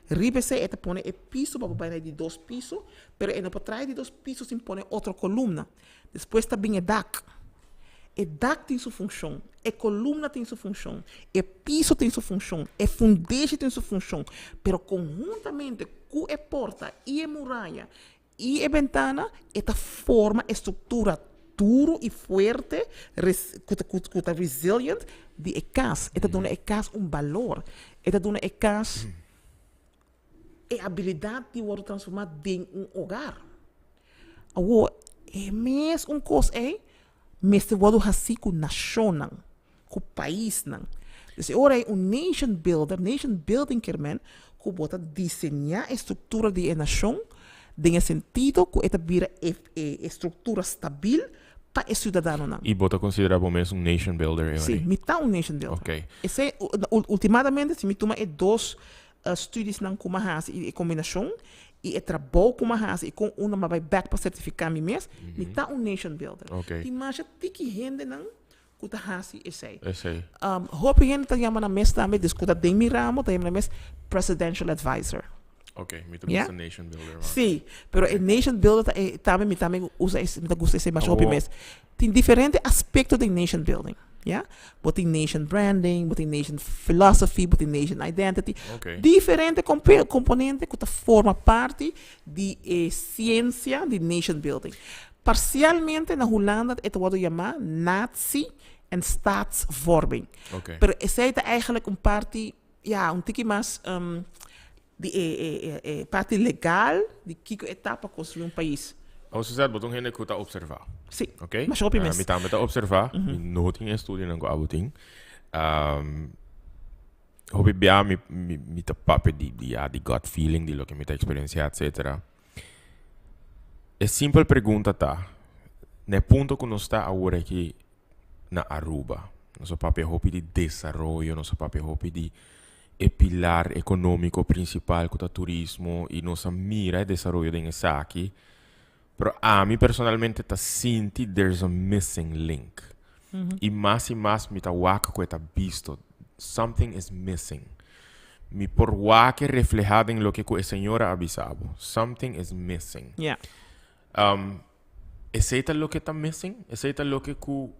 Riba se está pone e piso para baixo de 2 pisos, pero en por trás de 2 pisos se pone outra coluna. Depois também é dak. E dak tem sua função, e coluna tem sua função, e piso tem sua função, e fundation tem sua função, pero conjuntamente com a porta e a muralha e a ventana, esta forma a estrutura duro e forte, com resilient de a casa. Esta dona a casa valor. Esta dona a casa a habilidade de worden transformar em hogar. Agora, é mesmo coisa mas se você assim com nação, com país, então, agora é nation building kermen, que bota desenhar a estrutura de nação, em sentido que esta vira estrutura estável para o cidadão. E bota considerar bom mesmo nation builder? Sim, me tá nation builder. Ok. Esse, ultimamente, se me toma 2 studies na Kumahas e combinação, e é trabalho com uma e com uma vai back para certificar me mesmo, me tá nation builder. Ok. Die imagem tiki gente não kuta hasi esse. Esse. Hope gente tá chamando na mesa também discuta de miramo, tá chamando na mesa presidential advisor. Ok, me também yeah? Nation builder. Sim, pero a nation builder também usa esse, me gusta esse mais hope mesmo. Tem diferentes aspectos de nation building. Yeah? Boting nation branding, boting nation philosophy, boting nation identity. Okay. Diferentes componentes que forma parte de ciência de nation building. Parcialmente na Holanda é o que chamado Nazi en staatsvorming. Okay. Pero esse é eigenlijk parte, tikje mais de parte legal de que etapa construir país. Ou seja, botung gente que está observar. Sim. Ok? Mas hope mesmo. Me também está observar. Não tinha estudo não com aboting. Hope bia me tá papo de gut feeling de lo que me tá experiencia, etc. É simples pergunta tá. No ponto que nós está agora aqui na Aruba, nosso papo hope de desenvolvimento, nosso papo hope de pilar econômico principal que o turismo e nossa mira de desenvolvimento de aqui. Pero a mí personalmente ta sinti there's a missing link. E mais me ta waka ko ta visto. Something is missing. Mi por waka reflejado en lo que a señora avisaba. Something is missing. Yeah. Ese lo que está missing? Ese lo que ku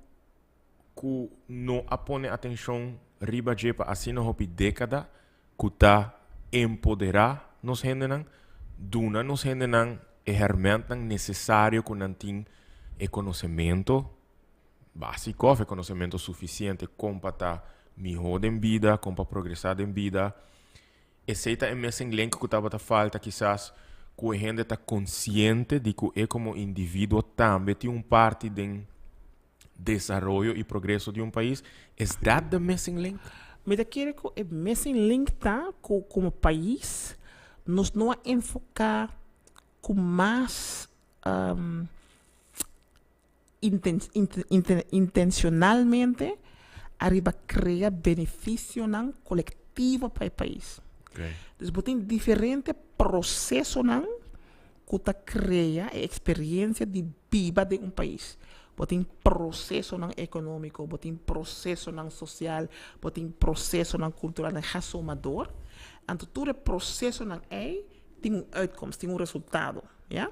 no apone atención riba jepa assim no hopi década ku ta empoderar nos gendenan duna nos gendenan herramientas necessárias que não tem conhecimento básico, conhecimento suficiente como para estar melhor em vida, como para progressar em vida. Esse é o mesmo link que estava falta, quizás, que a gente está consciente de que como indivíduo também tem parte do desenvolvimento e progresso de país. Is that the missing link? Mas aquele que o missing link tá como país, nós não enfocar com mais intencionalmente arriba criar benefício coletivo para o país. Okay. Então, tem diferentes processos que cria a experiência de vida de país. Tem processo econômico, tem processo social, tem processo cultural, racionador. Então, todo processo tem uitkomst, tem resultado. Ja?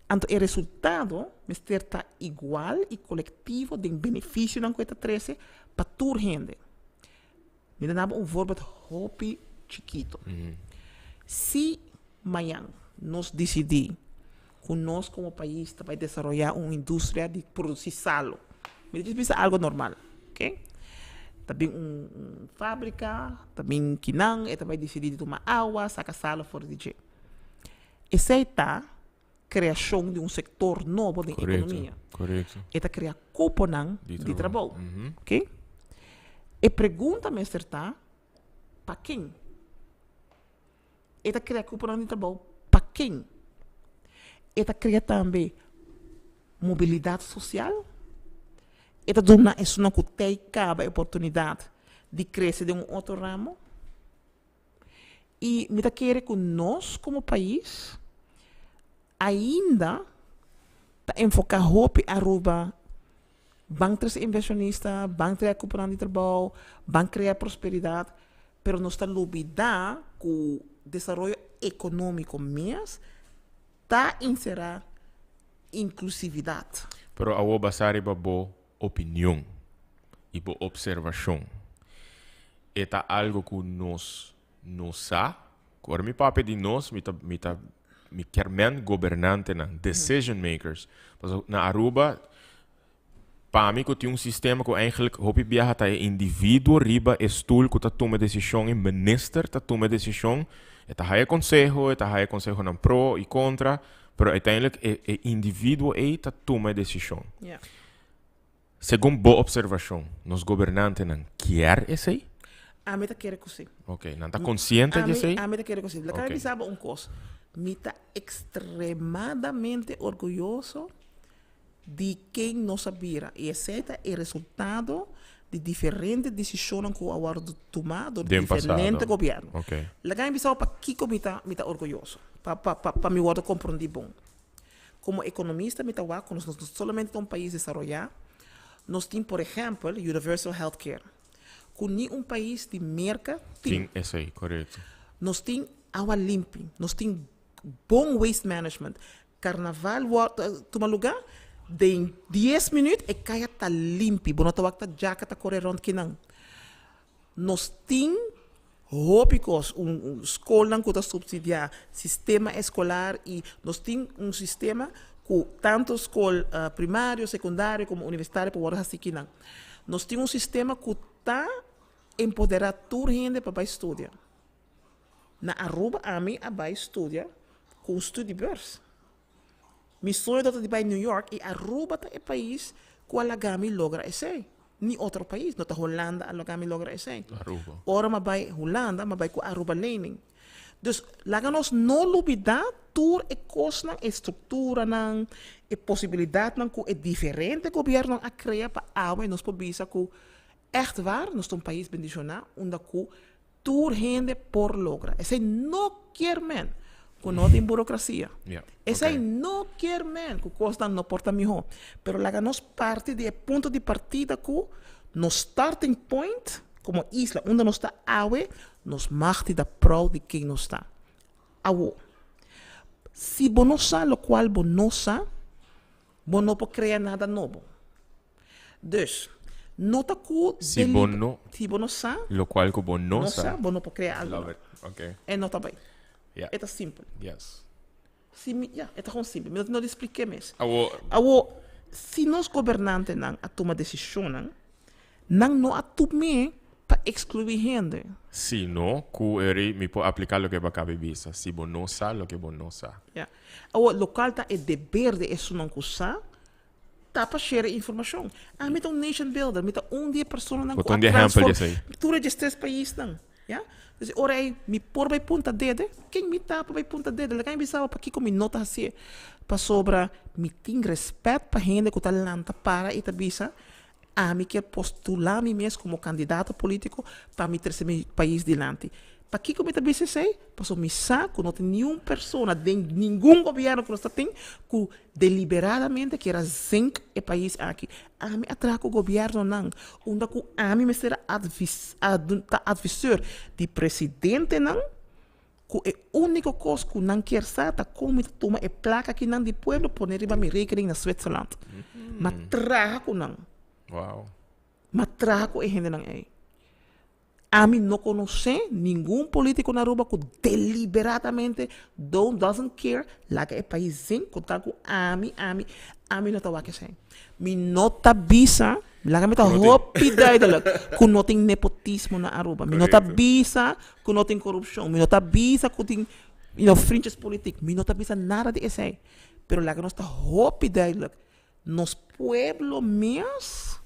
Então, o resultado está igual e coletivo de benefício que está trazendo para toda a gente. Me dá voorbeeld hopi chiquito. Se amanhã nós decidir que nós como país vai desenvolver uma indústria de produzir salo, me diz algo normal, ok? Também uma fábrica, também quinang, e também decidir tomar água, sacar salo fora de jeito. Esse está criação de sector novo da economia. Correto. Eta criar cupo de trabalho. Ok? E pergunta-me, tá? Para quem? Eta criar cupo de trabalho para quem? Eta criar também mobilidade social. Eta dona isso não tem a oportunidade de crescer de outro ramo. E me querer que nós, como país, ainda enfocar roupa Aruba, bancos inversionistas, bancos recuperando de trabalho, banco criar prosperidade, pero nós estamos olvidando que o desenvolvimento econômico mesmo está inserir inclusividade. Pero a basar ba bo opinião e bo observação. Eta algo que nós sa, agora mi papi de nós, mi kermen governante na decision makers. Na Aruba, para mim, que tem sistema que eigenlijk hopi biaha ta indivíduo riba stoel que ta toma decisão e minister ta toma decisão. Eta haye consejo na pro e contra, pero uiteindelijk é indivíduo ta toma decisão. Yeah. Segundo boa observação, nos governantes não quer esse? A meta quer que sim. Ok, não está consciente disso aí? A meta quer que sim. La cara me sabe coisa. Me está extremadamente orgulhoso de quem não sabia. E esse é o resultado de diferentes decisões que foram tomadas por diferentes governos. Okay. La cara me sabe para que me está orgulhoso. Para me guardar compreender bom. Como economista, me está que nós somente um país desenvolvido. Nós temos, por exemplo, Universal Healthcare. Com nenhum país de merca tem. Sim, isso aí, correto. Nós temos água limpa, nós temos bom waste management. Carnaval, toma lugar, de 10 minutos, e caia está limpo. Bono tá wakta jaca tá correr rond que não. Nós temos hópicos, escola que está subsidiar, sistema escolar, e nós temos sistema que tanto escola primário, secundário, como universitário, para o assim que não. Nós temos sistema que está empoderar toda gente para estudar. Na Aruba, a mim, vai estudar com estudibus. Mi sonho de ir para New York e Aruba é o país que a Lagami logra esse. Ni outro país, não a Holanda, a Lagami logra esse. Aruba. Ora, mas vai Holanda, mas vai com Aruba Learning. Dus, laganos não olvidar toda a coisa, a estrutura, a possibilidade que é diferente governo a criar para a nós podemos que echt waar, nós somos um país bendicionado, onde toda gente por logra. Esse não quer men, que não tem burocracia. Esse não quer men, que costa não porta melhor. Pero laganos parte do ponto de partida que no starting point, como isla, onde nós está awe, nos machti da prou de quem nós está. Awo. Se bonosa, lo qual bonosa, bono pode criar nada novo. Dus, nota que se bonosa, lo qual que bonosa, bono pode criar algo. Love it. Okay. É nota bem. Yeah. É simples. Yes. É tão simples. Mas não expliquei mais. Awo. Se nós governantes não a tomar decisão, não a tomar para excluir gente. Se não, que me pode aplicar o que vai caber bisa. Se bonosa, lo que bonosa. Yeah. O local tá é dever de isso não usar, tá para share informação. Me tá nation builder, me tá dia pessoa não com exemplo disso aí. Tudo de três países não, yeah? Dus ora aí me por vai ponta dede, quem me tá vai ponta dede, lá quem pensava para que como nota assim, para sobra me tem respeito para gente que tá lanta para e tá bisa. Me quer postular me mesmo como candidato político para me trazer meu país dilante. Para que como também sei? Para me saco não tem nenhuma pessoa, nenhum governo que nós tem que deliberadamente queira zinc o país aqui. Me atraco o governo não, onde que me será advisor de presidente não, que é a única coisa que não quer saber como toma a placa aqui não de pueblo pôr riba me rekening na Zwitserland. Mas trago não. Wow. Matraco e gente não é. mim não conhece nenhum político na Aruba que deliberadamente doesn't care lá que é paísinho que tá com mim não tá que sei. Me nota bisa, lá que me tá rapidez dela, que não tem nepotismo na Aruba. Me nota bisa, que não tem corrupção. Me nota bisa, que tem fringes políticos. Me nota bisa nada de esse. Pero lá que nós está hopi duidelijk. Nos pueblo mesmo,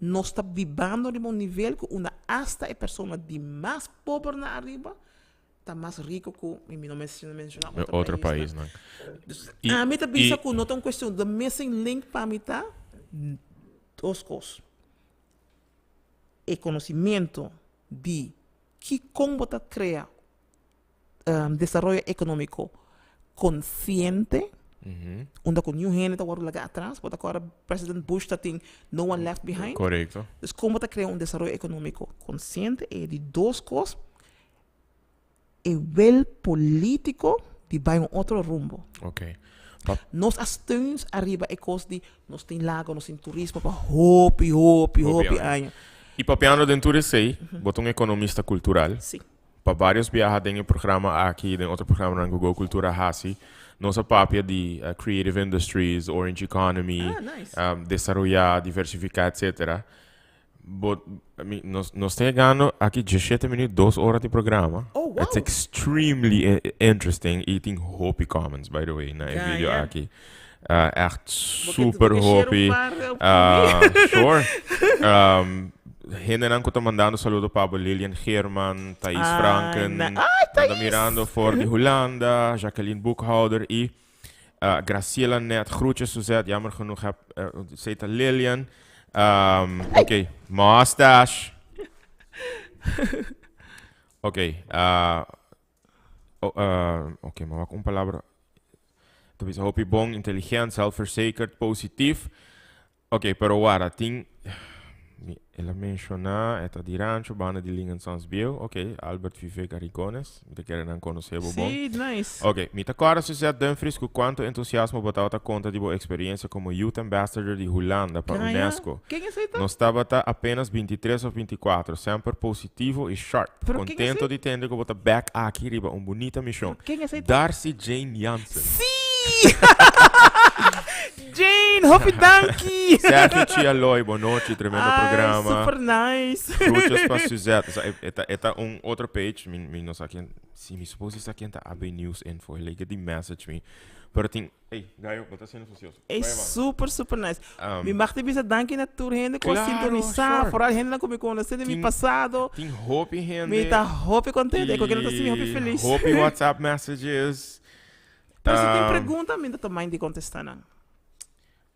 nós está vivendo de um nível que uma hasta é pessoa de mais pobre na arriba, está mais rico que, não mencionar Outro país, né? A mim também pensa que não é uma questão de missing link para mim, tá? Duas coisas. É conhecimento de que como você cria desenvolvimento econômico consciente, onde com New Hampshire está lá atrás, porque agora o presidente Bush está tem no one left behind. Correto. Então, como você cria desenvolvimento econômico consciente é de duas coisas. É wel político de vai outro rumbo. Ok. Nós estamos arriba é coisa de nós tem lago, nós tem turismo para hopi. E papiando dentro de sei, botou um economista cultural. Sim. Para vários viajar em programa aqui, em outro programa na Google Cultura Hasi, nossa papia de Creative Industries, Orange Economy, Nice. Desarrollar, diversificar, etc. Nós estamos chegando aqui 17 minutos, 2 horas de programa. Oh, wow. It's extremely interesting. E tem Hopi Comments, by the way, na vídeo aqui. Echt super Hopi. Sure. Hendenan ko mandando saludo para Lilian German, Thais Franken, Nanda Mirando for de Hollanda, Jacqueline Boekhouder e Graciela Net. Groetjes Suzette, jammer genoeg heb Zeta Lilian. Oké, Mustache. Oké, oké, maar wat een palabra. Tu bisa hopi bom, inteligent, zelfverzekerd, positief. Oké, pero wara, ting... Ela menciona, esta di rancho, bana di lingan sans bio. Ok, Albert Vive Garigones. Mita querem não conhecer o bom. Sim, nice. Ok, mita agora Suzette Dumfries com quanto entusiasmo botava conta de boa experiência como Youth Ambassador de Holanda para a Unesco. Quem aceita? Nós estava apenas 23 ou 24, sempre positivo e sharp. Pero contento de ter que botar back aqui riba, uma bonita missão. Quem aceita? Darcy Jane Jansen. Sim! Jane, Hopi Danky! Sérgio Tia Loy, boa noite, tremendo programa. Super nice. Frutas para Suzette. Esta outro page, não sei quem, se me supôs isso aqui está AB News Info, ele liga de message me. Pero tem, ei, Gaio, bota sendo fucioso. É super nice. Me mag te bisa danke na tour hende com Claro, sintonizar, sure. vooral hende na comigo com você de mi passado. Tem Hopi Hende. Me tá Hopi contente, eu quero estar assim Hopi feliz. Hopi WhatsApp messages. Pero se tem pergunta, me dá também de contestar não.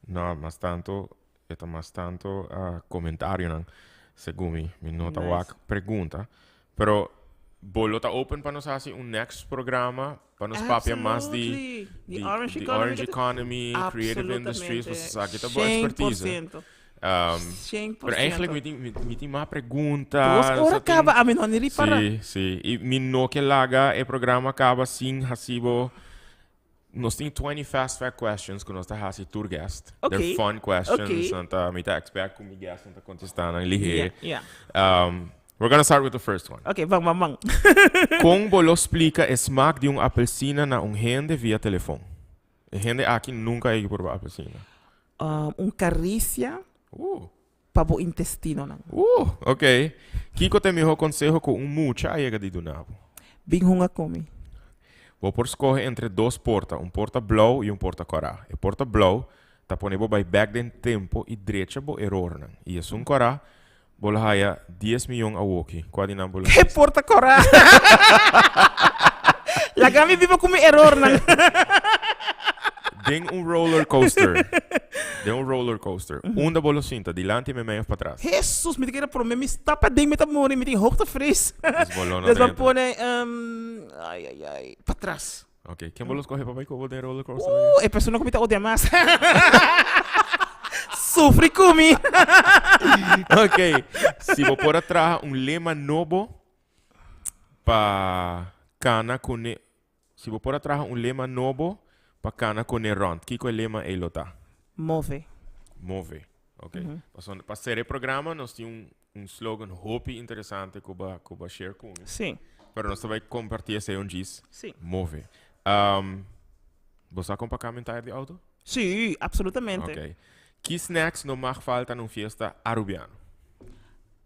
Não, mas tanto comentário não. Segundo me nota nice. Pergunta. Pero bolo tá open para nós fazer next programa para nós papia mais de Orange Economy, Creative Industries, você sabe que tá boa expertise. 100%. Pero eigenlijk me tem uma pergunta. 2 horas acaba, a mim não nem para. Sim. E me no que laga o programa acaba sim, hasibo. Nós temos 20 fast fact questions que nós temos a tour guest. Okay. They're fun questions. Okay. Nós me expect como guest nós contestando em lihe. Yeah. We're gonna start with the first one. Ok, vamos. Como bolo explica o smack de uma apelsina na gente via telefone? A gente aqui nunca é por apelsina. Carícia para o intestino. Ok. Kiko tem meu conselho com mucha aí de donavo. Bem hunga come. Vou por escolher entre 2 portas, porta blow e porta corá. E porta blow, tá ponendo by back den tempo e direita bo error nan. E es corá, bola haya 10 milhões a woki. Quase não bola. Que porta corá? La gami vivo como error nan. Den roller coaster. Unda bola cinta, dilante e meio para trás. Jesus, me queira por me está para dentro, me tá morrendo, me tem hoogtevrees. Dus we ponen, para trás. Ok, quem bola escolher para como den roller coaster? É pessoa que me tá odia mais. Sofre comigo. Ok, se vou por atrás lema novo para cana com se vou por atrás lema novo para cana com rond. Que é o lema é lota? Move. Ok. Para ser o programa, nós temos slogan Hopi interessante que eu share com. Sim. Pero nós também compartilhar esse diz. Sim. Move. Você compra comentário de auto? Sim, absolutamente. Ok. Que snacks não mag falta numa fiesta arubiano?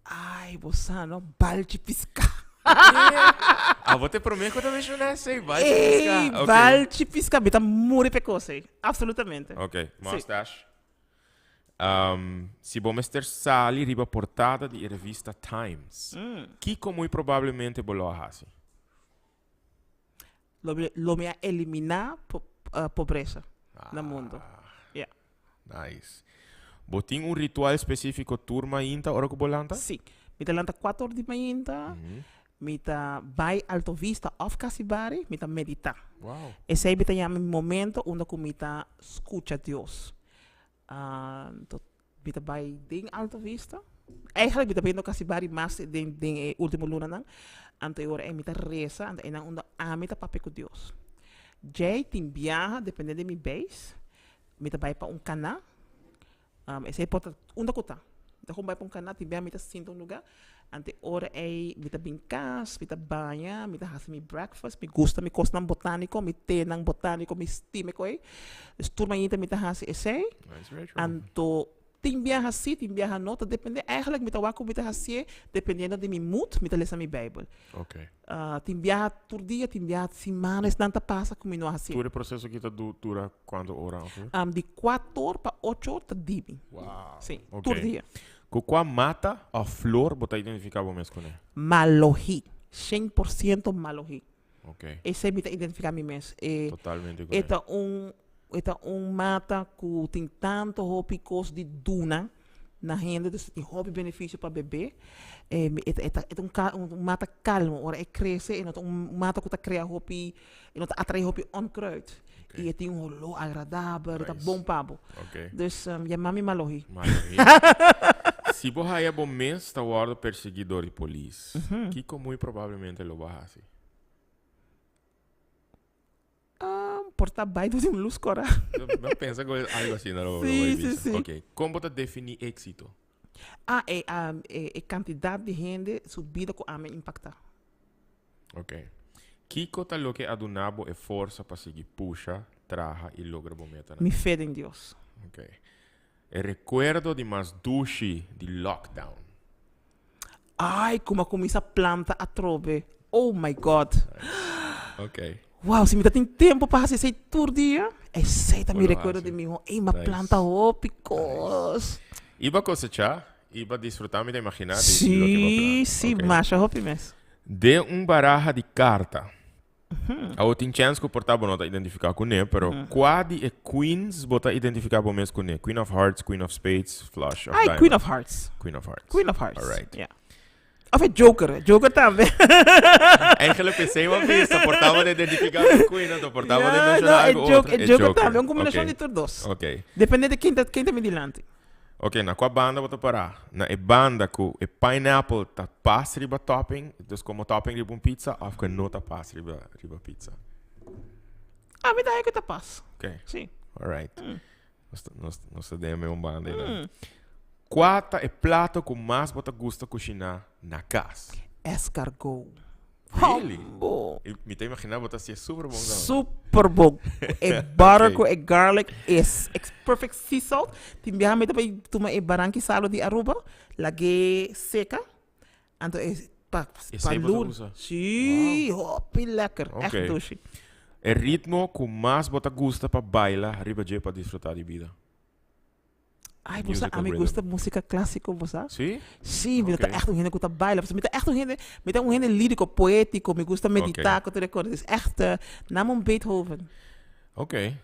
Ai, você não balde piscar. Você prometo que eu também não sei. Vai te Ei, piscar. vai te piscar. Bita muito precoce. Absolutamente. Ok, mustache. Se vamos ter sali riba portada de revista Times, que como provavelmente bolo hasi. Lo me eliminar pobreza no mundo. Yeah. Nice. Botin um ritual específico turma inta ora que bolanta? Sim. Mita lanta 4 horas de manhã. Mita vai alto vista of Casibari. Mita medita. Wow. Esse aí mita chama momento onde mita escuta Deus. Mita vai em alto vista. Eigenlijk mita bem no Casibari mas den último luna não. Anterior é mita reza. Ante é onde mita pape com Deus. Jay tem viaja dependendo de mi base. Mita vai para canal. Esse aí pode onde está. Então vai para canal, tem viaja mita sinto lugar. Ante ora é mita bem casa, mita banha, mita fazer mi breakfast, mi gusta mi costa botânico, mi te nang botânico, mi stime ko aí. Turma mita fazer esse aí. Anto tem viaja assim, tem viaja nota, depende eigenlijk mita wako mita fazer, dependendo de mi mood, mita lesa mi Bible. Ok. Tem viaja por dia, tem viaja semana, nanta passa como não assim. Todo o processo que dura quando ora? De 4 horas para 8 horas tá dibi. Wow. Sim, Ok. por dia. Qual mata a flor bota identificar o mês com ele? Malohi. 100% malohi. Ok. Esse é mita identificar mi mês. Totalmente correto. Esta mata que tem tanto hobby de duna na renda, dus tem hobby benefício para bebê. É mata calmo, ora é cresce, e mata que cria hobby, e atrai hobby onkruid. E tem olor agradável, é bom pabo. Ok. Dus ja mami malohi. Se você é bom mês, está o ordem perseguidor de polícia. Que como provavelmente lo vai fazer? Portar baixo de luz cora. Eu penso que algo assim não Sim. Ok. Como você define êxito? É quantidade de gente subida que a me impactar. Ok. Que cota lo que adunabo é força para seguir puxa, traja e logra bom meta? Me fé em Deus. Ok. E recuerdo de mais duche de lockdown. Ai, como começa a planta a trove. Oh my God. Ok. Wow, se me dá tempo para fazer isso todo dia, esse também Olha, recuerdo de mim. Ei, uma nice. planta ópicos. Iba cosechar, iba disfrutar, me imaginar. Sim, Ok. macha hopi mesmo. De baraja de carta. A outra chance que portava não identificar com ele, pero quad e queens bota identificar com mesmo com ele. Queen of Hearts, Queen of Spades, Flush of Ai, Diamonds. Queen of Hearts. Queen of Hearts. Queen of Hearts. Alright. Yeah. Of é Joker. Joker também. Eigenlijk pensei uma vez, portava de identificar com Queen, então portava de mencionar não, algo outro. é Joker também. É uma combinação Ok. de todos. Ok. Depende de quem tá me dilante. Ok, na qual banda bota parar? Na banda que o pineapple tá passa riba topping, então como topping riba pizza, ou que não tá passa riba pizza. Me dá aí que tá passa. Ok, Sim. alright. Nós temos uma banda, né? Qual é prato que mais bota gosta cozinhar na casa? Escargot. Really? Bom. Me tem imaginar botar assim super bom. Super bom. É butter, é garlic, é perfect sea salt. Timbihan me também tuma é baranqui salo de Aruba, lagi seca. Então é Esse aí você palun. usa? Sim, hopi lekker. Ok. Echt doce. É ritmo que mais bota gosta para bailar, riba de para desfrutar de vida. Ai, você, Musical a mim rhythm. gosta de música clássica, você? Sim? Sim, me Ok. tá echt um gente que tá baila. Me tá echt um gente lírico, poético, me gusta meditar, com tudo coisa. É echt, namon Beethoven. Ok.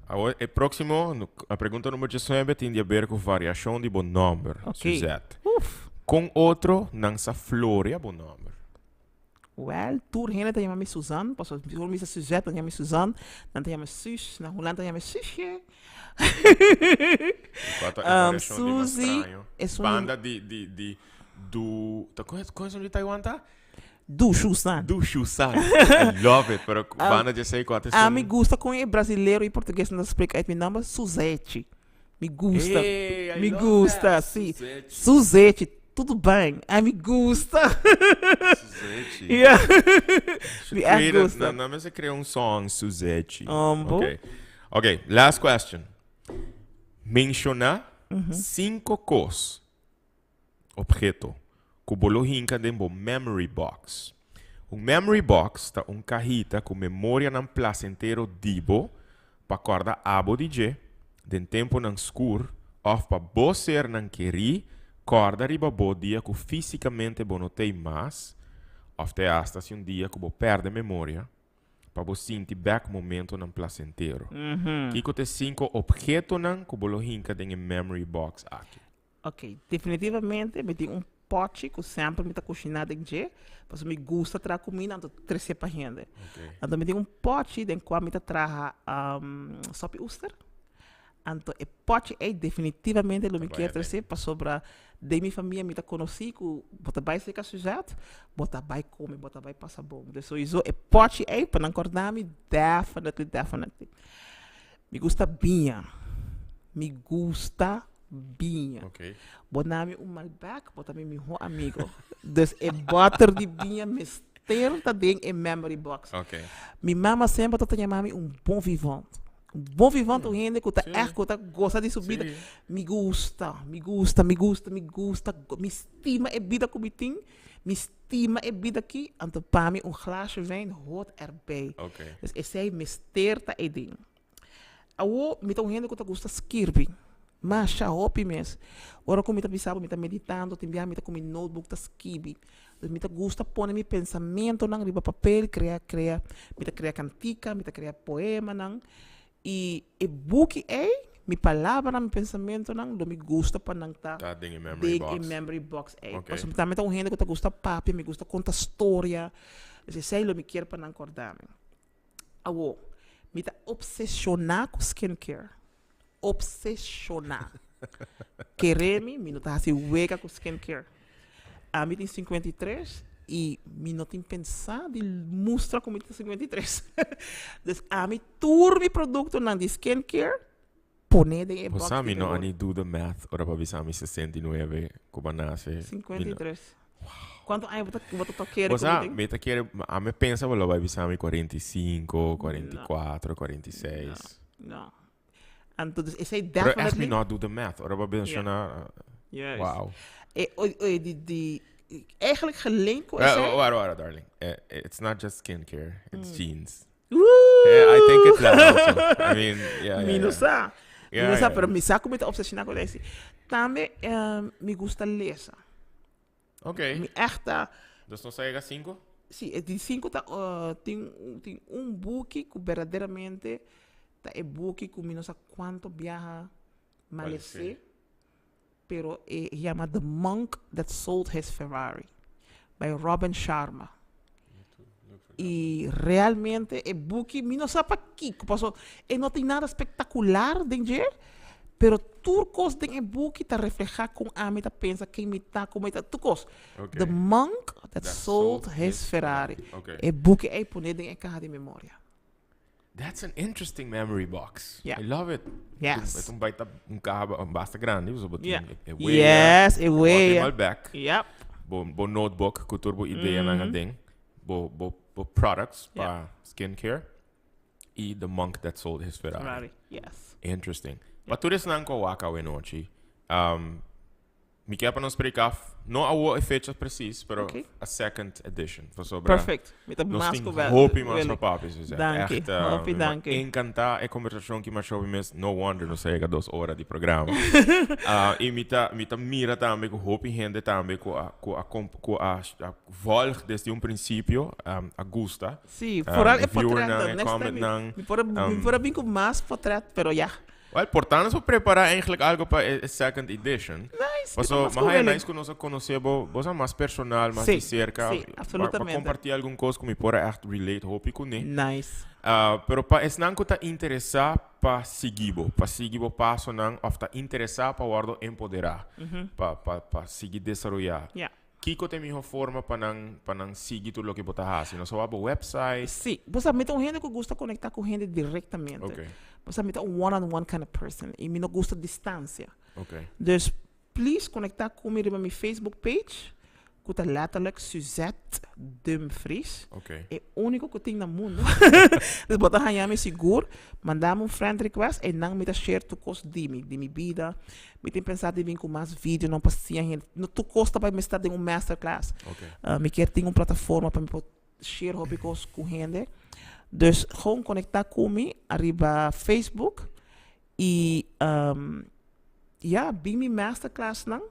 Agora, o próximo, a pergunta número 19 tem a ver com variação de bom número, Ok. Suzette. Uf. Com outro, não sa flore bom número. Well, tur heen te me Suzanne, pas als bijvoorbeeld Misa Suzette, dan me Suzanne, dan te me Sus, na Holland dan me Susje. Suzy is Banda do... Conhece de Taiwan, tá? Do Suzanne. Do Shusan. I love it, pero banda de sei qual é A me gusta com brasileiro e português, não explica aí, me nome Suzette. Me gusta. Hey, I Me love gusta, that. sim. Suzette. Suzette, tudo bem. A me gusta. Suzette. Yeah. Should Me create a- gusta. na mesa criar um song, Suzette. Bom. Ok, last question. Mencionar 5 coisas, objeto, que bolo hinca dentro do memory box. memory box tá cajita com memória ng placentero dibo pa corda abo DJ, den tempo ng escuro, of pa bo ser ng queri, corda riba bo dia que fisicamente bo notei mas, of te hasta se dia que bo perde memória, pa bo sinti back momento ng placentero. Kiko te 5 objeto ng que bo lo hinka den memory box aqui. Ok, definitivamente me tenho pote que sempre me está cozinhando em dia, mas me gusta trazer comida então 13 para gente. Então me tenho pote em qual me está trazer sopa Uster. Então o pote é definitivamente o que me quer trazer para sobrar de minha família me está conhecido, bota vai ser sujeito, bota vai comer, bota vai passar bom. Então isso o pote é para não acordar-me definitely. Me gusta binha. Me gusta binha. Ok. Bonami Malbec, botami meu amigo. Dus é butter de binha mistério também em memory box. Ok. Minha mama sempre tá chamando bom vivant. Bom vivant o gente que tá gosta de subida. Me gusta. Me estima é vida como tem. Me estima é vida aqui. Então para mim glaasje wijn hoort erbij. Ok. Dus esse é mistério tá ding. Awo me tá gente que tá gosta skirbi. Mas já hopi mes. Ora como me tá pensando, me tá meditando, também me tá com meu notebook tá skibi. Me tá gusta pôr meu pensamento nang riba papel, criar, me tá criar cantica, me tá criar poema nang. E book mi palavra nang pensamento nang do me gusta pa nang tá. Tá ding in memory box. Okay. Mas também tá gente que tá gusta papi, me gusta contar história. Esse sei lo me quer pa nang acordar. Awo, me tá obsessionar com skincare. Obsessionar. Querer-me, não está assim, hueca com skincare. A mim tem 53 e me não tem pensado de mostrar como tem 53. Então, a mim, turmi produto de skincare, pone de box. Você sabe, não, ani do the math, ora para visar mi 69, como nasce. 53. Quanto aí você tá querendo? Você, me tá querendo, a me pensa, vou vai visar mi 45, 44, 46. Não. Então, esse é definitely... But ask me not do the math. Ora ba yes. Wow. Eigenlijk gelinkt com Wait, darling. It's not just skincare. It's jeans. I think it's that also. I mean, yeah. Minusa, pero me saco muito obsessionado com isso. Também me gusta ler. Ok. Me echt... Dus não sai a 5? Sim, de 5 tem book que verdadeiramente é book que não sei quanto viaja malese, pero chama The Monk That Sold His Ferrari, by Robin Sharma. E realmente é book, não sei para que, não tem nada espetacular dentro, pero turcos dentro book tá reflejar com a meta pensa quem me tá como está turcos. The Monk That Sold His Ferrari. É book é poner dentro carro de memória. That's an interesting memory box. Yeah. I love it. Yes. Ito carro basta grande, so yes, é way. Malbec. Yep. Bo notebook, kuturbo ideia na ding. Bo products para skincare. E the monk that sold his Ferrari. Yes. Interesting. But tudo isso não waka we nochi. Me quer para nos explicar, não a fecha precisa, pero a second edition. Perfect. Met een masker wel. Hopi mas papapis. Danke. Encantar a conversação que mais mes no wonder não sei 2 horas de programa. E mita mira também com hopi gente também com a volg desde princípio a gusta. Sim, vooral é portret. Next time. Me pode vir com mais portret, pero ja. Well, portanto, se preparar eigenlijk algo para a second edition. Nice. Mas é nice que nós conhecemos, você mais personal, mais de cerca. Sim, absolutamente. Para compartilhar alguma coisa que me pode echt relate, hope que nem. Nice. Pero para esse não está interessado para seguir o passo não, ou está interessado para o empoderar, para seguir desenvolver. Yeah. Kiko tem uma forma para não seguir tudo o que você faz. Não só o website. Sim, você me tem gente que gosta de conectar com gente diretamente. Okay. Você me tem one-on-one kind of person. E me não gosta de distância. Okay. Dus, please conectar comigo na minha Facebook page. Que está letterlijk Suzette Dumfries. Okay. É o único que eu tenho no mundo. Dus, bota me seguro. Mandar friend request. E não me dá share tu cost de minha vida. Me tem pensado em vir com mais vídeo. Não passia gente. Tu costa para me estar em masterclass. Okay. Me quer ter uma plataforma para me share hobby com gente. Dus gewoon conectar comigo, arriba Facebook. E, bem minha masterclass, não?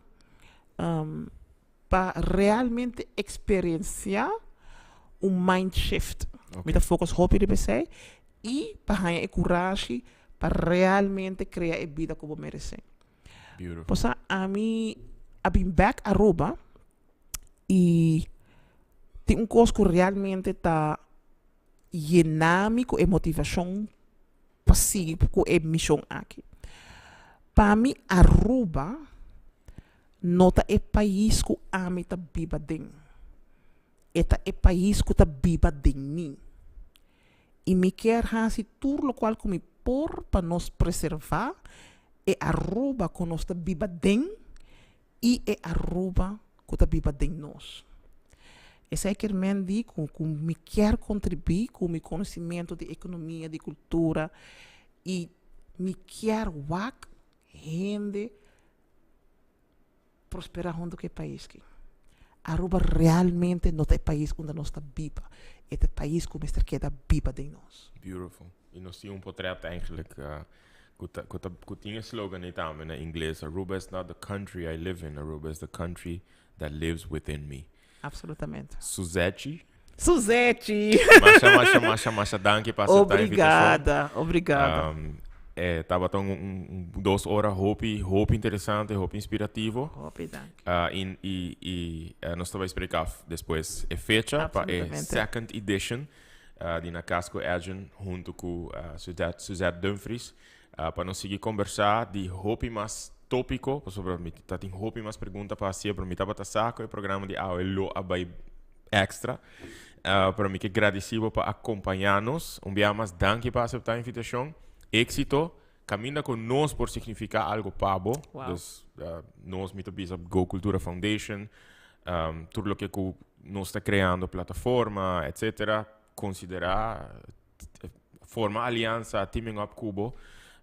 Para realmente experienciar mind shift. Okay. Met focus hobby de PC. E para ganhar coragem para realmente criar a vida como merece. Beautiful. Posa, a mim, eu vim back a Aruba e tem coisa que realmente está llenando com a motivação para seguir com a missão aqui. Para mim, Aruba não é o país que a mim está viva dentro. É o país que está viva dentro mim. E me quer fazer tudo o qual me por para nos preservar é Aruba que nós está viva dentro e é Aruba que está viva dentro nós. Esse é que eu digo que me quer contribuir com o meu conhecimento de economia, de cultura e me quer gente prosperar junto com o país. Aruba realmente não é o país onde nós está viva. É o país que nós queda viva de nós. Beautiful. E nós tínhamos portret eigenlijk, que tinha slogan aí também em inglês. Aruba is not the country I live in. Aruba is the country that lives within me. Absolutamente. Suzete. Masha, danke para aceitar a invitação. Obrigada. Estava tão 2 horas, hope interessante, hope inspirativo. E nós estamos explicar depois a fecha para a second edition de na Casco Agent junto com Suzette Dumfries para nós seguir conversar de hope mais tópico, sobre tem hope mais pergunta para si, para mim estava saco o programa de AOL abai extra. Para mim que agradecido para acompanhar-nos. Dia mais danke para aceitar a invitação. Éxito, caminha conosco por significar algo pabo. Wow. Dus, nós, muito bem, Go Cultura Foundation, tudo o que nós está criando, plataforma, etc. Considerar, formar aliança, teaming up Cubo,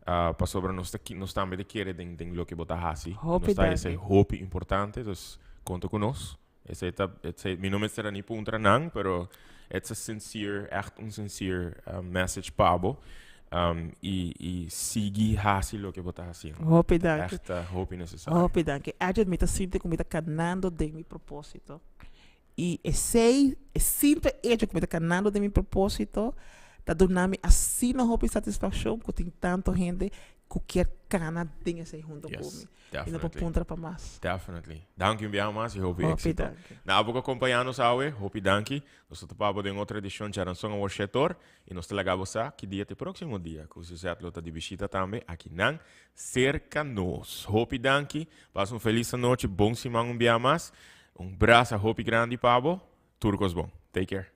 para sobre nós também querer o que botar assim. Nós está esse hope importante, dus conta conosco. Meu nome será nem puntra não, pero it's a sincere, echt sincere message pabo. E seguir o que você está fazendo. Hope danke. Echt hope necessário. Hope danke. Ajuda me a sentir como está canando de meu propósito. E sei, sempre que me está canando de meu propósito, está dando-me assim uma hope satisfação, que tem tanta gente que quer canar desse junto comigo. E não pode pontar para mais. Definitely. Danke bem mais e hope éxito. Danke. Na época acompanhando-nos, hope danke. Nós estamos em outra edição de Aranção ao Setor e nós telagamos que dia até próximo dia, que o Suzette lota de visita também aqui na Cerca-nos. Hope danke. Passa uma feliz noite, bom semana bem mais. Braço, hope grande, Pablo. Turcos bom. Take care.